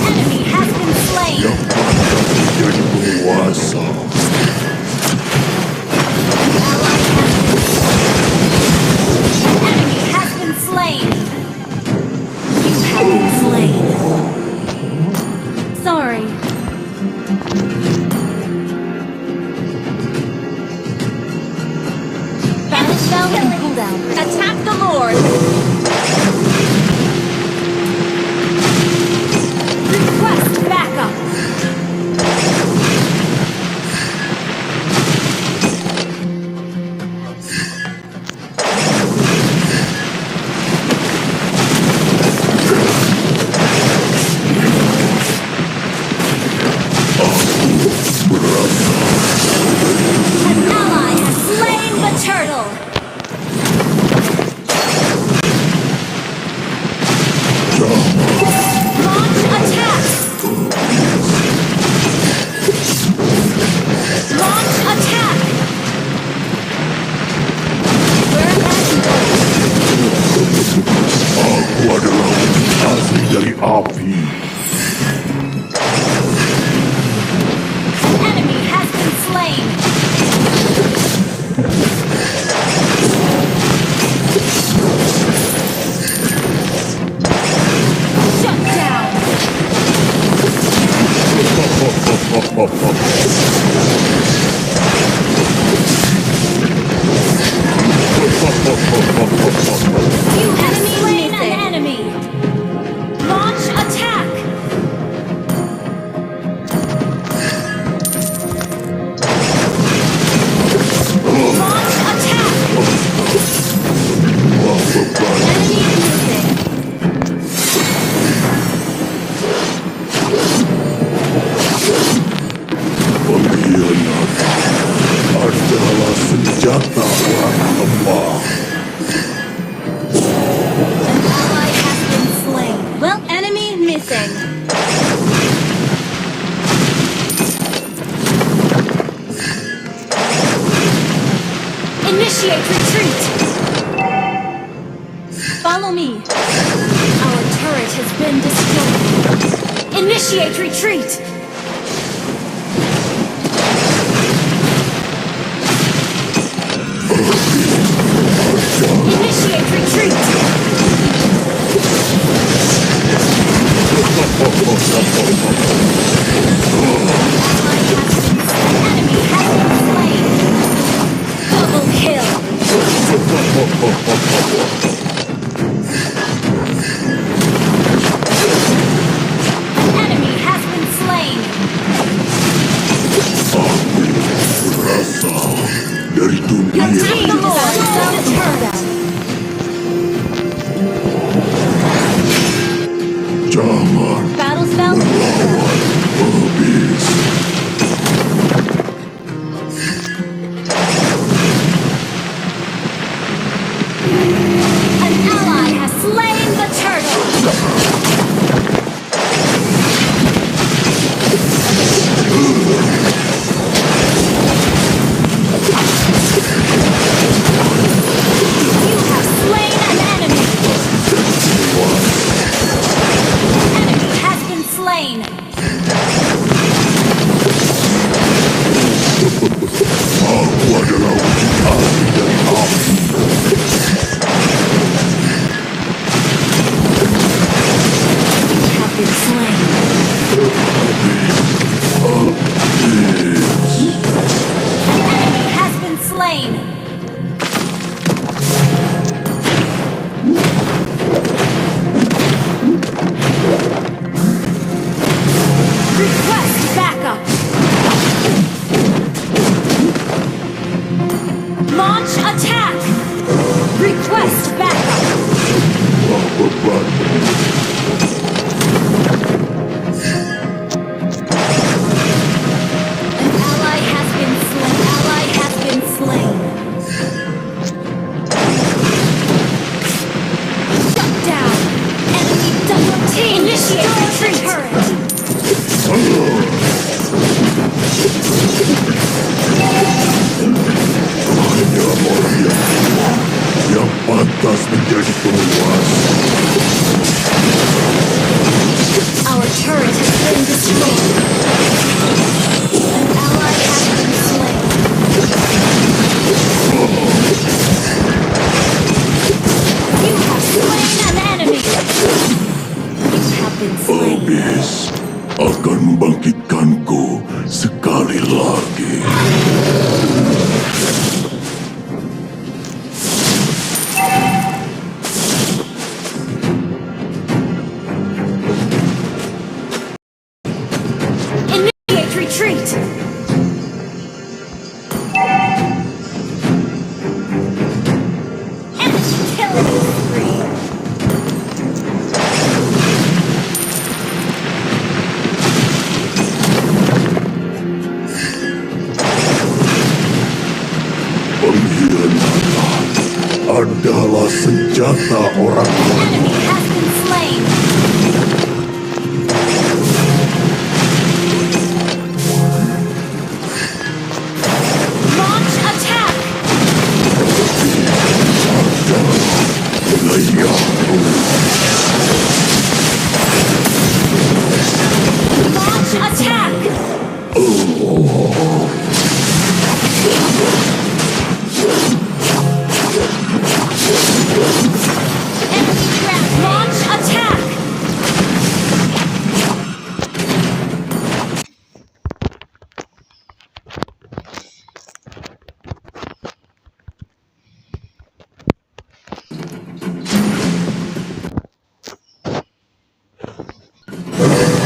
Enemy has been slain! Yang pantas menjadi penguasa. Enemy has been slain! You have been slain. Sorry. Battle spell in cooldown. Attack the Lord! Request backup! An ally has slain the turtle! Launch attack! Launch attack! We're Aku adalah asli dari api. enemy has been slain! Shut down! You have slain an enemy! Launch attack! Launch attack! Enemy missing! Pengkhianatan adalah senjata orang lemah. An ally has been slain. Well, enemy missing. Initiate retreat! Follow me. Our turret has been destroyed. Initiate retreat! Initiate retreat! Enemy has been slain! Double kill! Enemy has been slain! Berasal dari dunia. Attack the Lord! The turret! Jangan Battle spell? melawan habis. An ally has slain the turtle! Initiate retreat. Hanya Moria yang pantas menjadi penguasa. Our turret has been destroyed. An ally has been slain. You have slain an enemy. You have been slain. Abyss akan membangkitkanku sekali lagi. Initiate retreat. Enemy killing spree. Pengkhianatan adalah senjata orang Enemy has been slain. Launch attack. Launch attack. Enemy ground. Launch attack.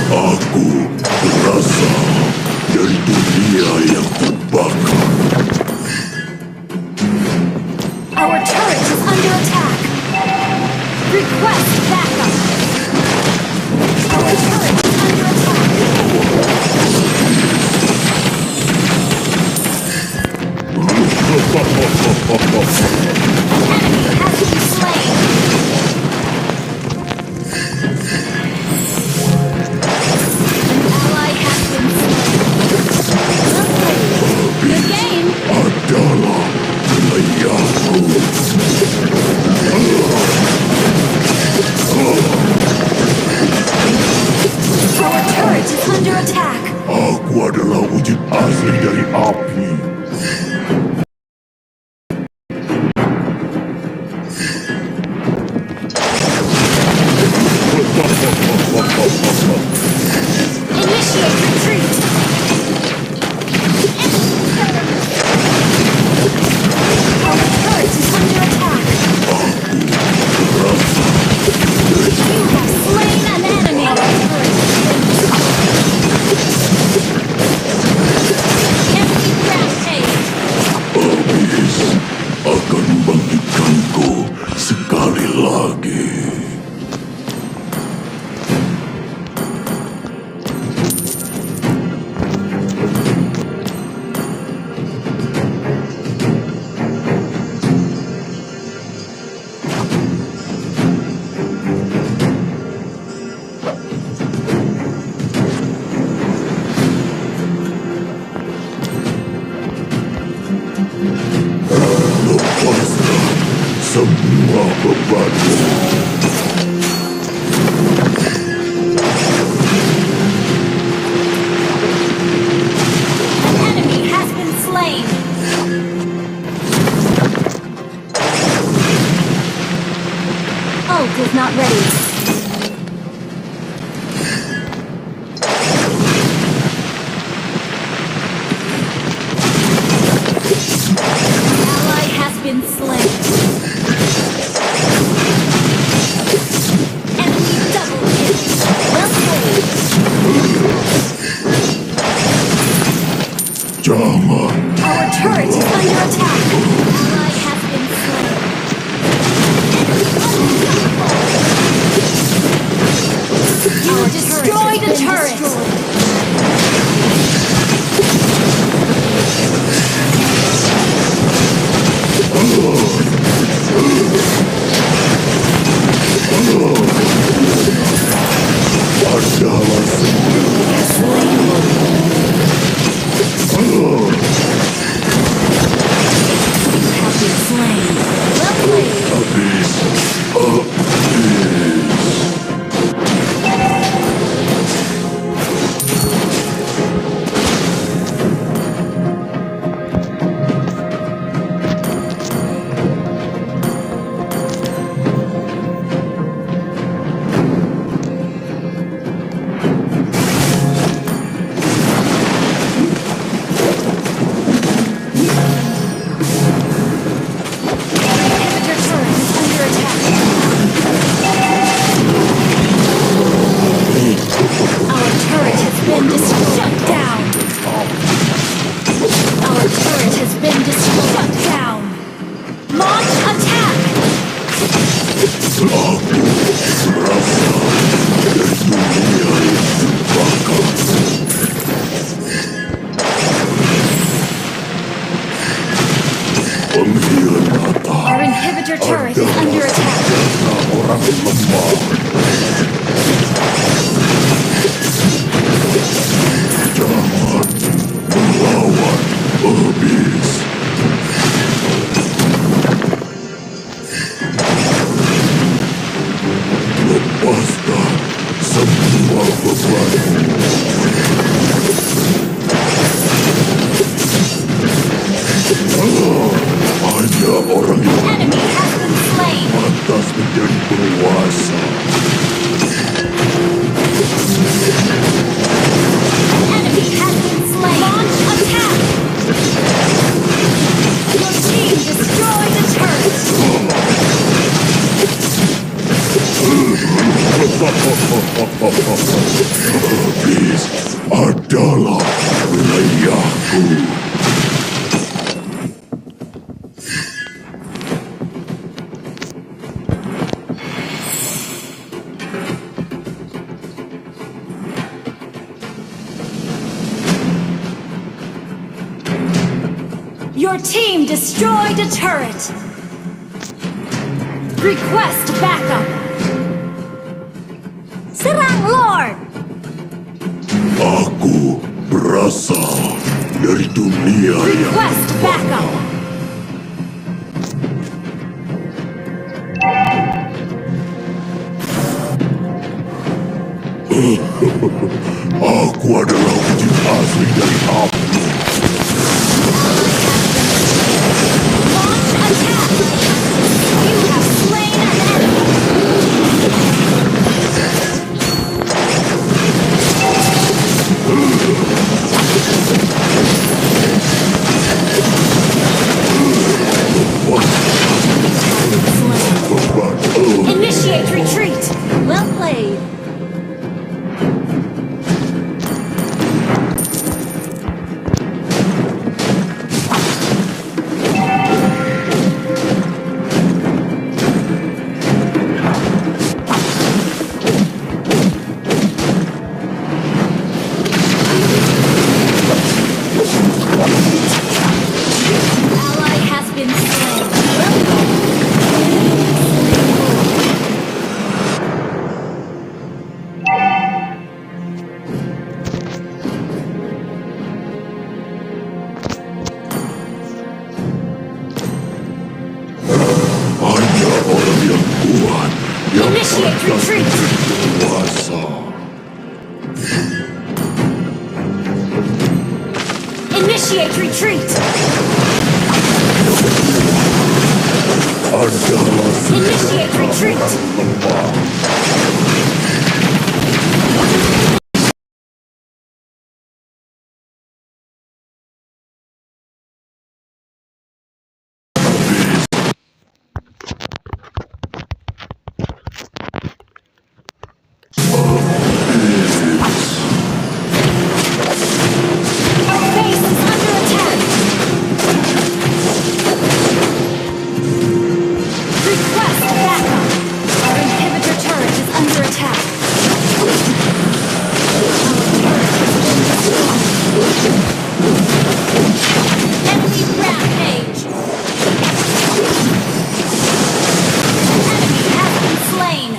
Aku berasal dari dunia yang terbakar. Our turret is under attack. Request backup. Our turret is under attack. Enemy has been slain. An ally has been slain. The game. Adalah wilayahku. Our turret is under attack. Aku adalah wujud asli dari api. Initiate retreat. Our turret is under attack. You have slain an enemy. Enemy rampage. Abyss akan membangkitkanku sekali lagi. Lepaskan semua bebanmu. An enemy has been slain. Ult is not ready. Ally has been slain. Enemy double kill. Well played. Jangan. Our turret is under attack. Ally has been slain. Enemy unstoppable. You destroyed a turret. Habis adalah wilayahku. Your team destroyed a turret. Request backup. Serang Lord. Aku berasal dari dunia yang Request backup. Aku adalah wujud asli dari api. Launch attack. You have slain an enemy. Initiate retreat. Well played. Ally has been slain. Hanya orang yang kuat yang Initiate retreat. kuasa. Initiate retreat. Adalah Initiate retreat. lemah. Our base is under attack. Request backup. Our inhibitor turret is under attack. Enemy rampage. Enemy has been slain.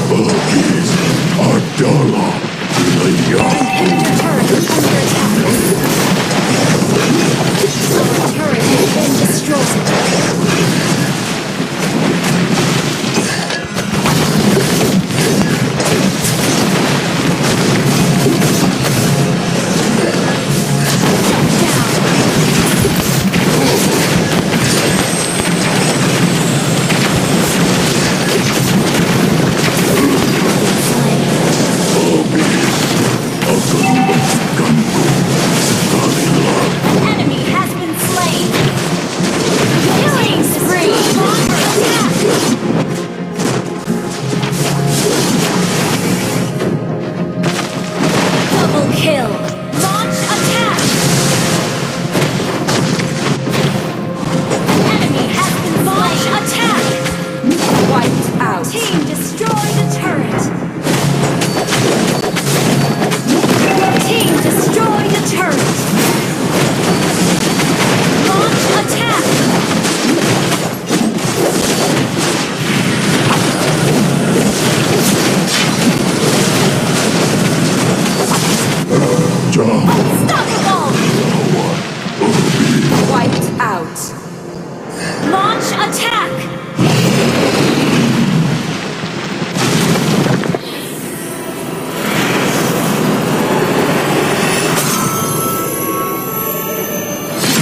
Habis adalah wilayahku. Inhibitor turret is under attack. Turret has been destroyed. An enemy has been slain. Killing spree. Attack. Double kill. Launch attack. Enemy has been launch attack. Wiped out. Team destroyed a turret. Team destroyed a turret. Launch attack. Unstoppable. Wiped out. Launch attack.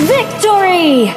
Victory!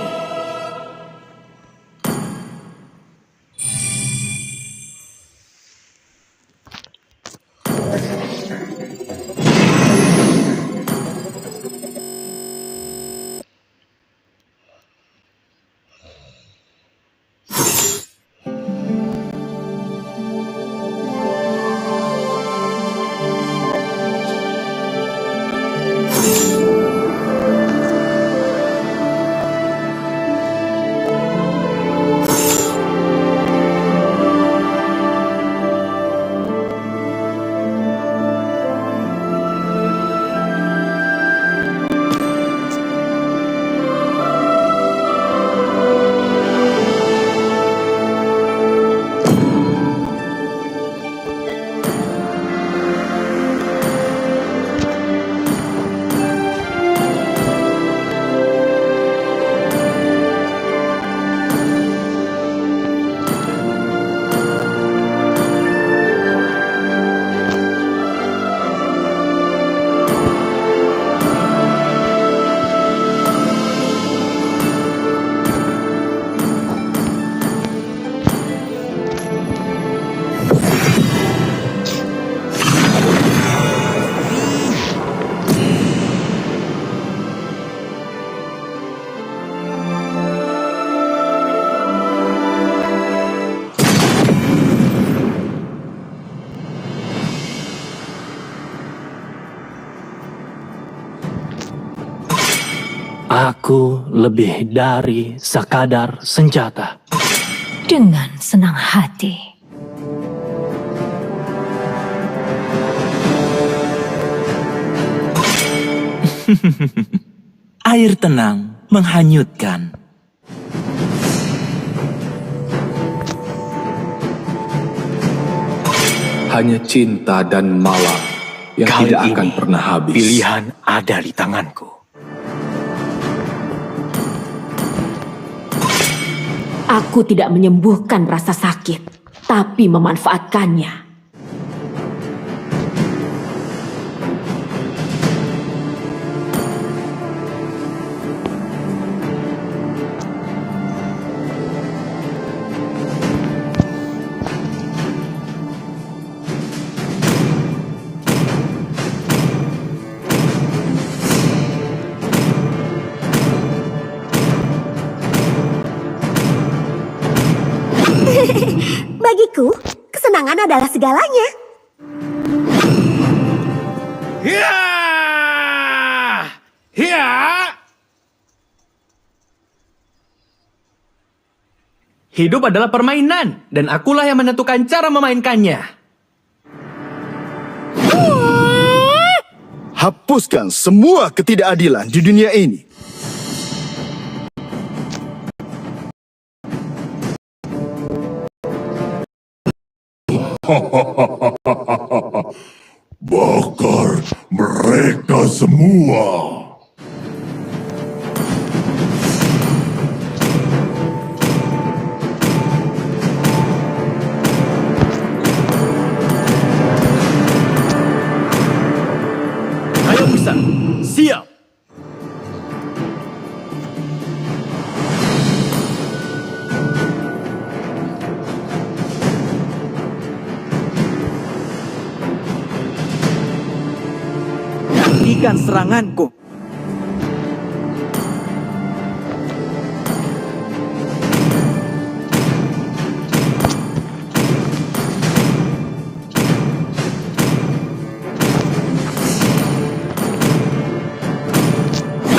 Aku lebih dari sekadar senjata. Dengan senang hati. Air tenang menghanyutkan. Hanya cinta dan malam yang Kali tidak akan ini, pernah habis. Pilihan ada di tanganku. Aku tidak menyembuhkan rasa sakit, tapi memanfaatkannya. Bagiku, kesenangan adalah segalanya. Ya! Ya! Hidup adalah permainan, dan akulah yang menentukan cara memainkannya. Hapuskan semua ketidakadilan di dunia ini. Bakar mereka semua. Ayo bisa, siap. Hentikan seranganku.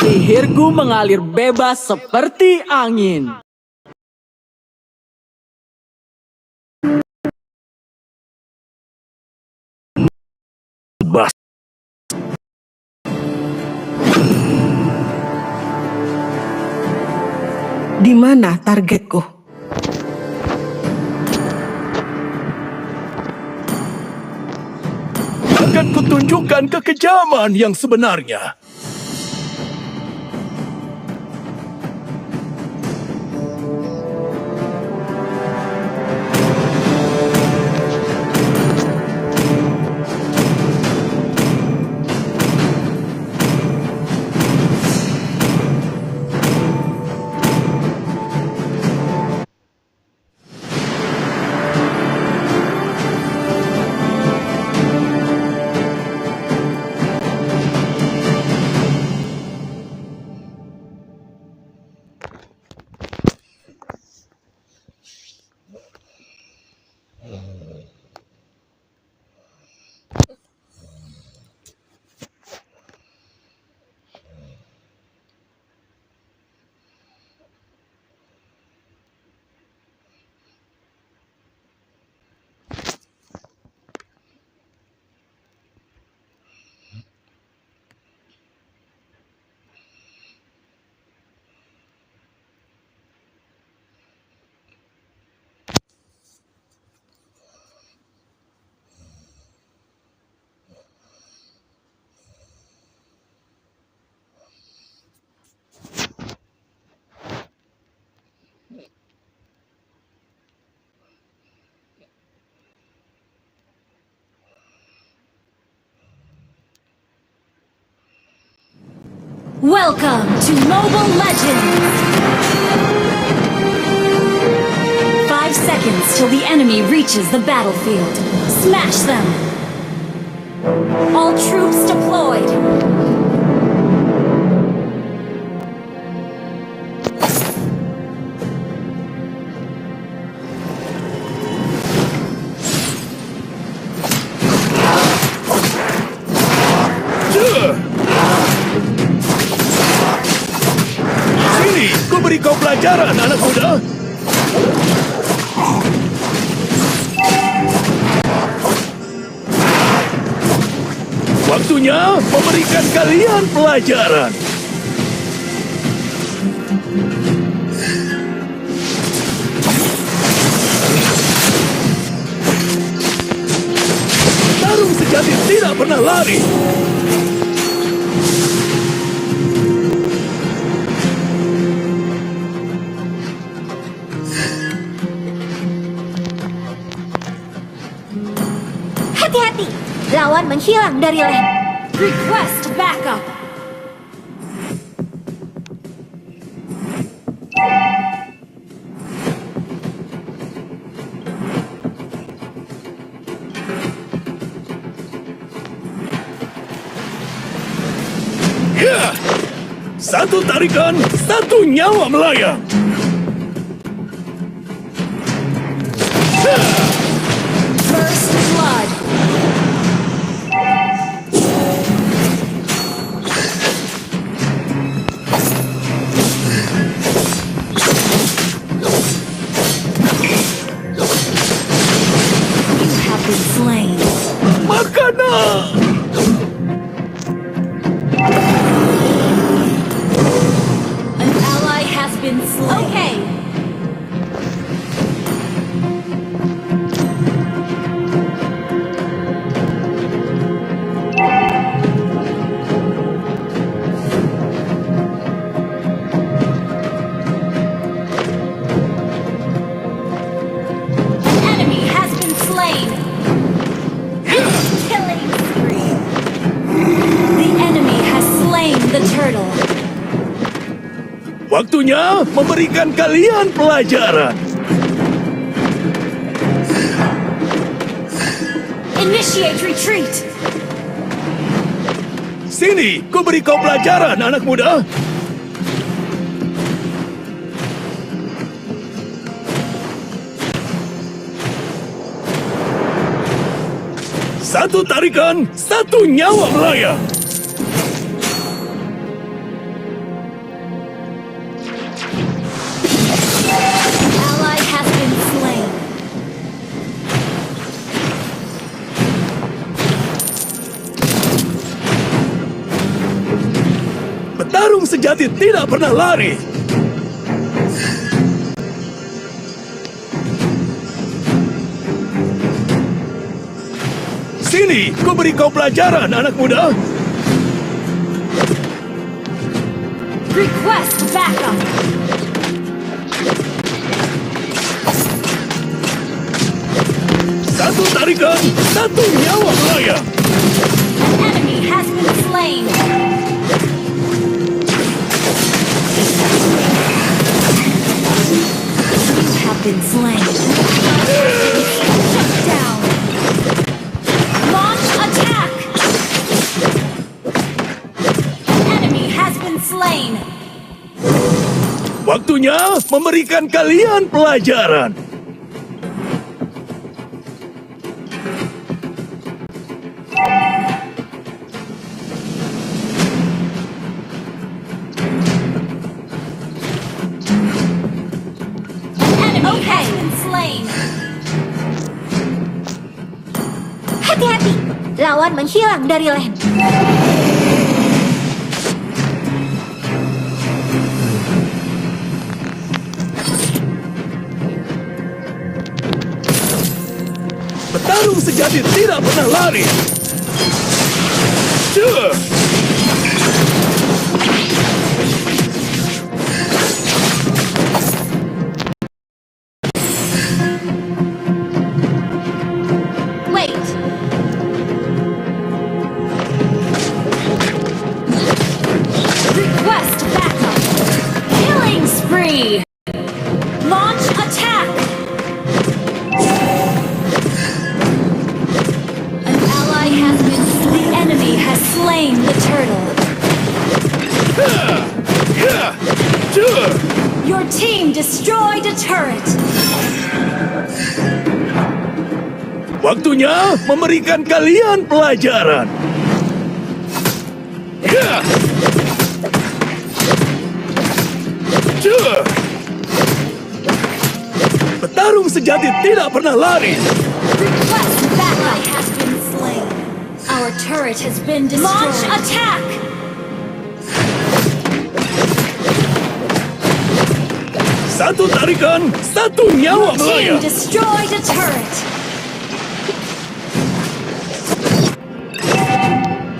Sihirku mengalir bebas seperti angin. Di mana targetku? Akan kutunjukkan kekejaman yang sebenarnya. Welcome to Mobile Legends! 5 seconds till the enemy reaches the battlefield. Smash them! All troops deployed! kuberi kau pelajaran, anak muda. Waktunya memberikan kalian pelajaran. Tarung sejati tidak pernah lari. Hati-hati, lawan menghilang dari lane. Request backup. Ya, satu tarikan, satu nyawa melayang. First blood. You have been slain. Makanan! An ally has been slain. Okay. An enemy has been slain. Killing spree. The enemy has slain the turtle. Waktunya memberikan kalian pelajaran. Initiate retreat. Sini, ku beri kau pelajaran, anak muda. Satu tarikan, satu nyawa melayang. Ally has been slain. Petarung sejati tidak pernah lari. Sini, ku beri kau pelajaran, anak muda. Request backup. Satu tarikan, satu nyawa melayang. An enemy has been slain. You have been slain. Shut down. Launch attack. An enemy has been slain. Waktunya memberikan kalian pelajaran. Enemy has been slain. Hati-hati, lawan menghilang dari lane. Petarung sejati tidak pernah lari. Duh. Wait. Request backup. Killing spree. Launch attack. An ally has been slain. The enemy has slain the turtle. Your team destroyed a turret. Waktunya memberikan kalian pelajaran. Tarung sejati tidak pernah lari. Request backup has been slain. Our turret has been destroyed. Launch attack! Satu tarikan, satu nyawa Team melayang. destroyed a turret.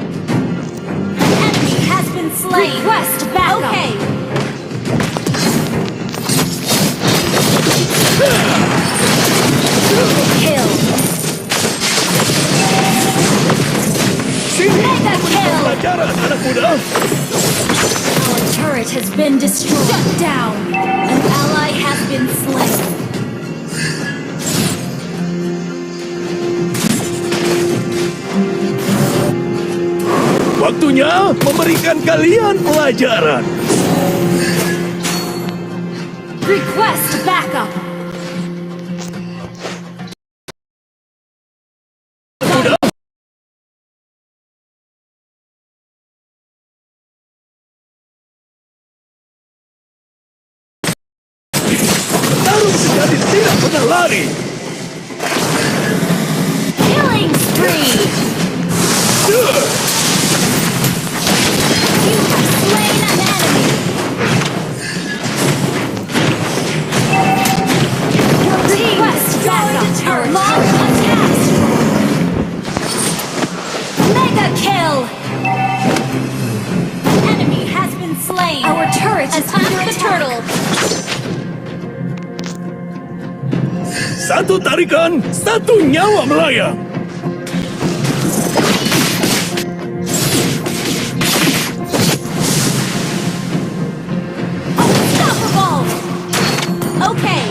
An enemy has been slain. Request backup. Okay. Kill. Sini, Mega kill. pelajaran anak muda. Our turret has been destroyed. Shut down. An ally has been slain. Waktunya memberikan kalian pelajaran. Request backup. Tarung sejati tidak pernah lari. Killing spree. You have slain an enemy. Your team destroyed a turret. Launch attack. Mega kill. An enemy has been slain. Our turret is under the turtle. Satu tarikan, satu nyawa melayang. Unstoppable. Okay.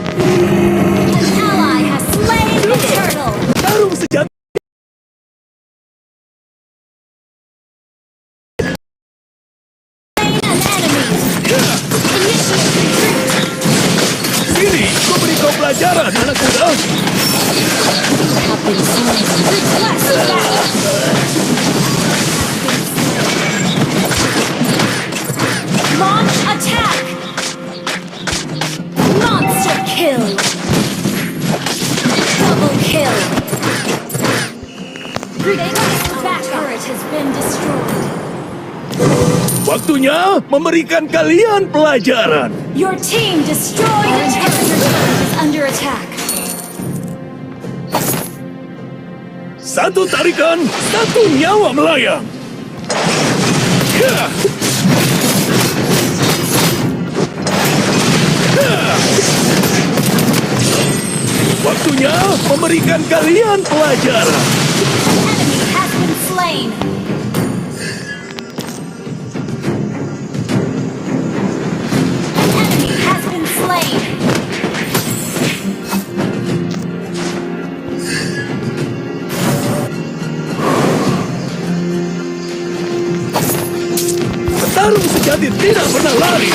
An ally has slain the turtle. Tarung sejati. Slain an enemy. Initiate retreat. Sini, ku beri kau pelajaran anak muda. Request backup. Launch attack. Monster kill. Double kill. Request backup. Turret has been destroyed. Waktunya memberikan kalian pelajaran. Your team destroyed a turret. Your turret is under attack. Satu tarikan, satu nyawa melayang. Waktunya memberikan kalian pelajaran. An enemy has been slain. An enemy has been slain. Tarung sejati tidak pernah lari.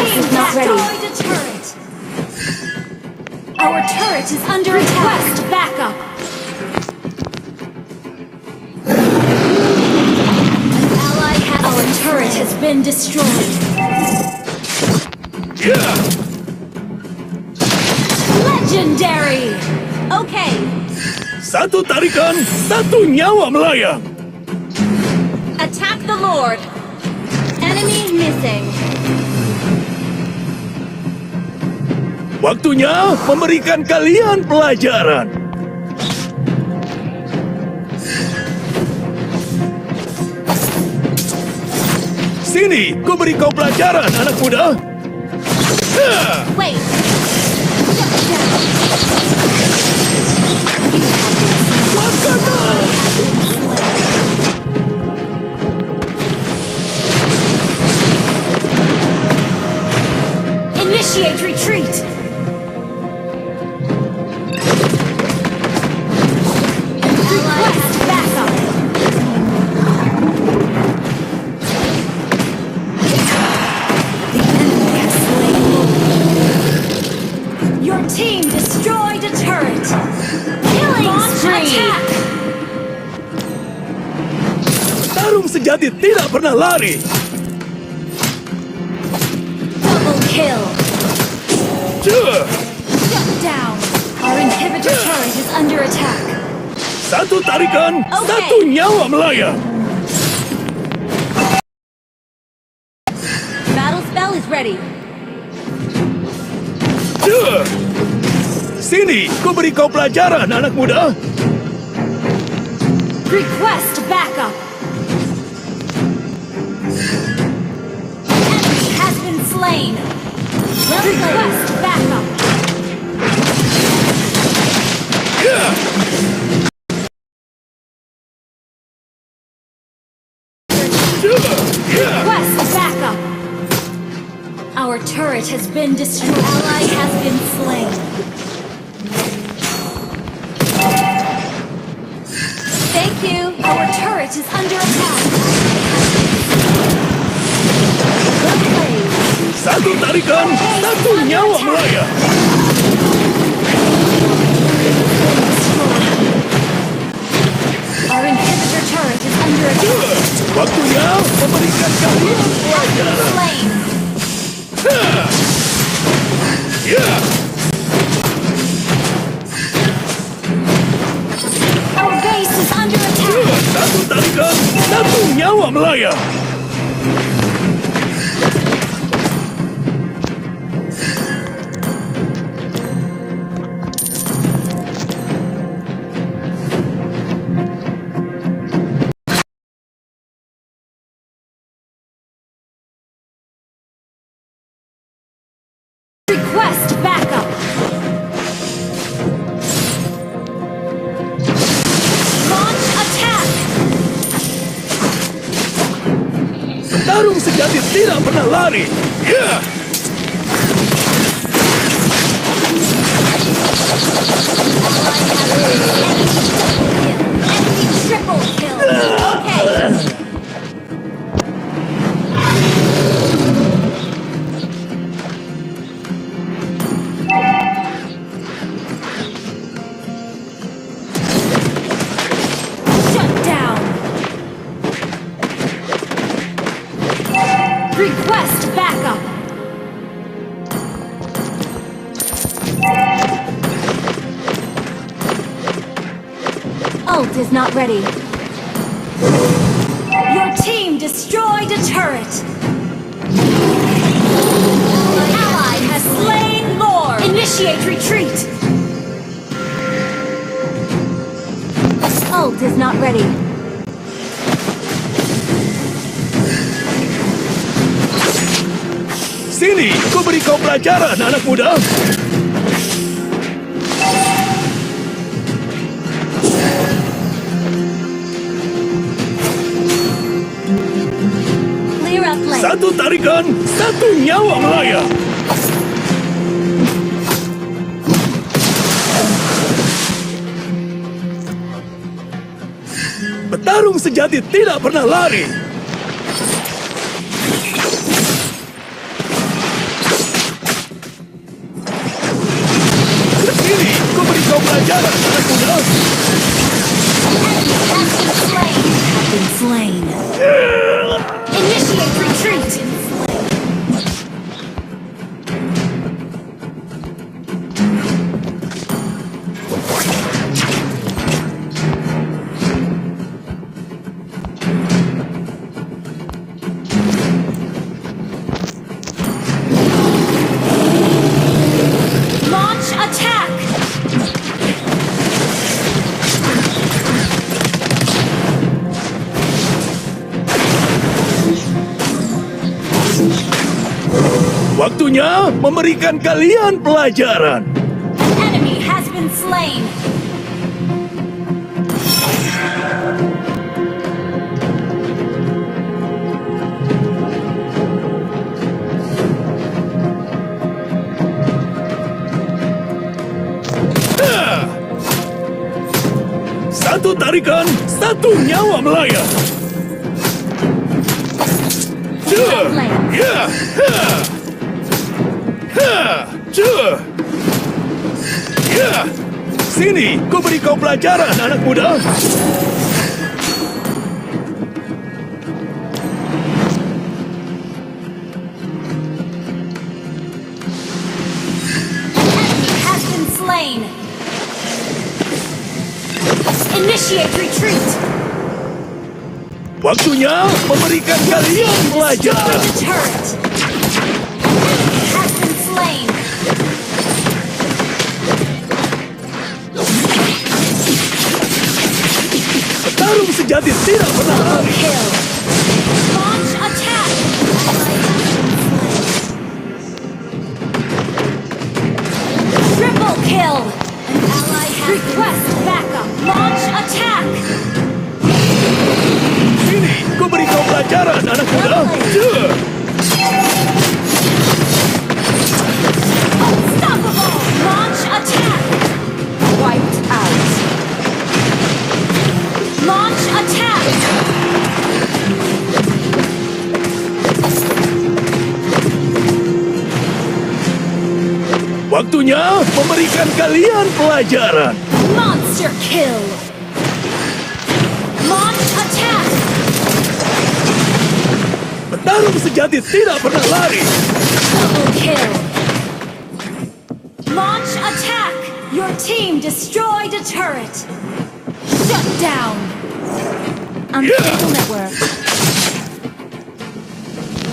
Is not ready. Turret. Our turret is under attack. Request backup. An ally has. Our turret has been destroyed. Legendary. Okay. Satu tarikan, satu nyawa melayang. Attack the Lord. Enemy missing. Waktunya memberikan kalian pelajaran. Sini, ku beri kau pelajaran, anak muda. Wait. Initiate retreat. Request attack! Tarung sejati tidak pernah lari. Double kill! Duh. Shut down! Our inhibitor turret is under attack. Satu tarikan, satu nyawa melayang. Battle spell is ready. Duh. Sini, ku beri kau pelajaran, anak muda. Request backup. Enemy has been slain. Request backup. Request backup. Our turret has been destroyed. Ally has been slain. Thank you. Our turret is under attack. Well played. Satu tarikan, satu nyawa melayang. Our inhibitor turret is under attack. Waktunya memberikan kalian pelajaran. Slain. Our base is under attack. Satu tarikan, satu nyawa melayang. Request backup. Launch attack. Tarung sejati tidak pernah lari. Enemy triple kill. Okay. Request backup! Ult is not ready. Your team destroyed a turret! Ally has slain Lord! Initiate retreat! Ult is not ready. Sini, ku beri kau pelajaran, anak muda. Clear up lane. Satu tarikan, satu nyawa melayang. Petarung sejati tidak pernah lari. Sini, ku beri kau pelajaran, anak muda. Have been slain. Initiate retreat. Launch attack. Waktunya memberikan kalian pelajaran. An enemy has been slain. Satu tarikan, satu nyawa melayang. Sini, ku beri kau pelajaran, anak muda. Has been slain. Initiate retreat. Waktunya memberikan kalian pelajaran. Destroy the turret. Has been slain. Petarung sejati tidak pernah lari. Kill. Launch attack. Triple kill. An ally has request backup. Launch attack. Sini, ku beri kau pelajaran, anak muda. Unstoppable. Launch attack. Wiped out. Launch attack. Waktunya memberikan kalian pelajaran. Monster kill. Launch attack. Petarung sejati tidak pernah lari. Double kill. Launch attack. Your team destroyed a turret. Shut down. Unstable network.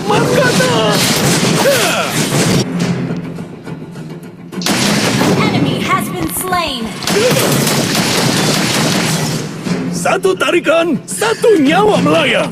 Makata! An enemy has been slain. Satu tarikan, satu nyawa melayang.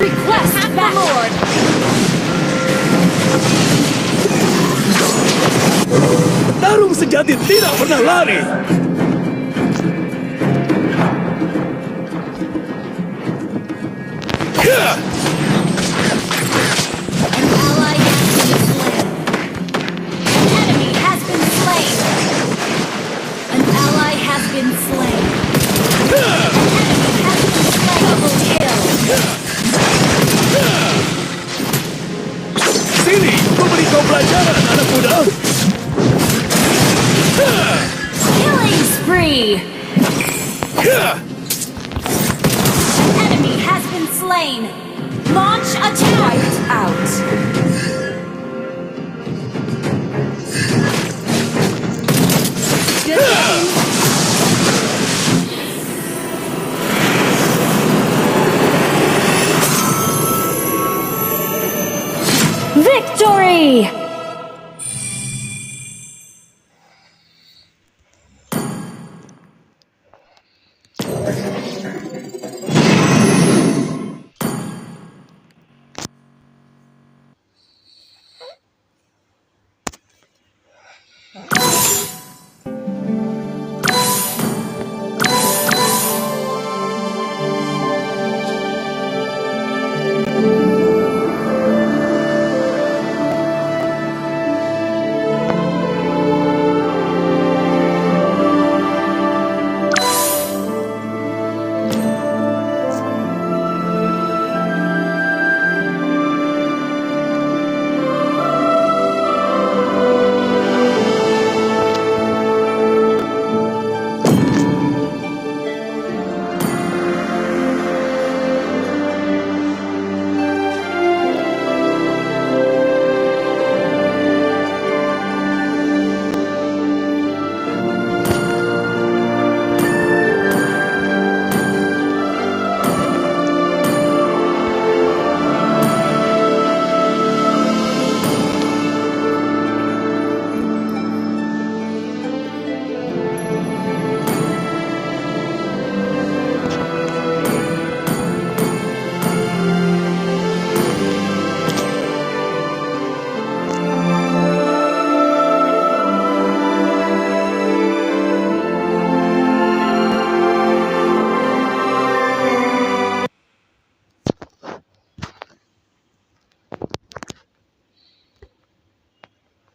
Request back. Lord. Petarung sejati tidak pernah lari. An ally has been slain. An enemy has been slain. An ally has been slain. An enemy has been slain. Double kill. Sini, ku beri kau pelajaran, anak muda. Killing spree. An enemy has been slain. Launch attack. Wiped out. Good game. Victory!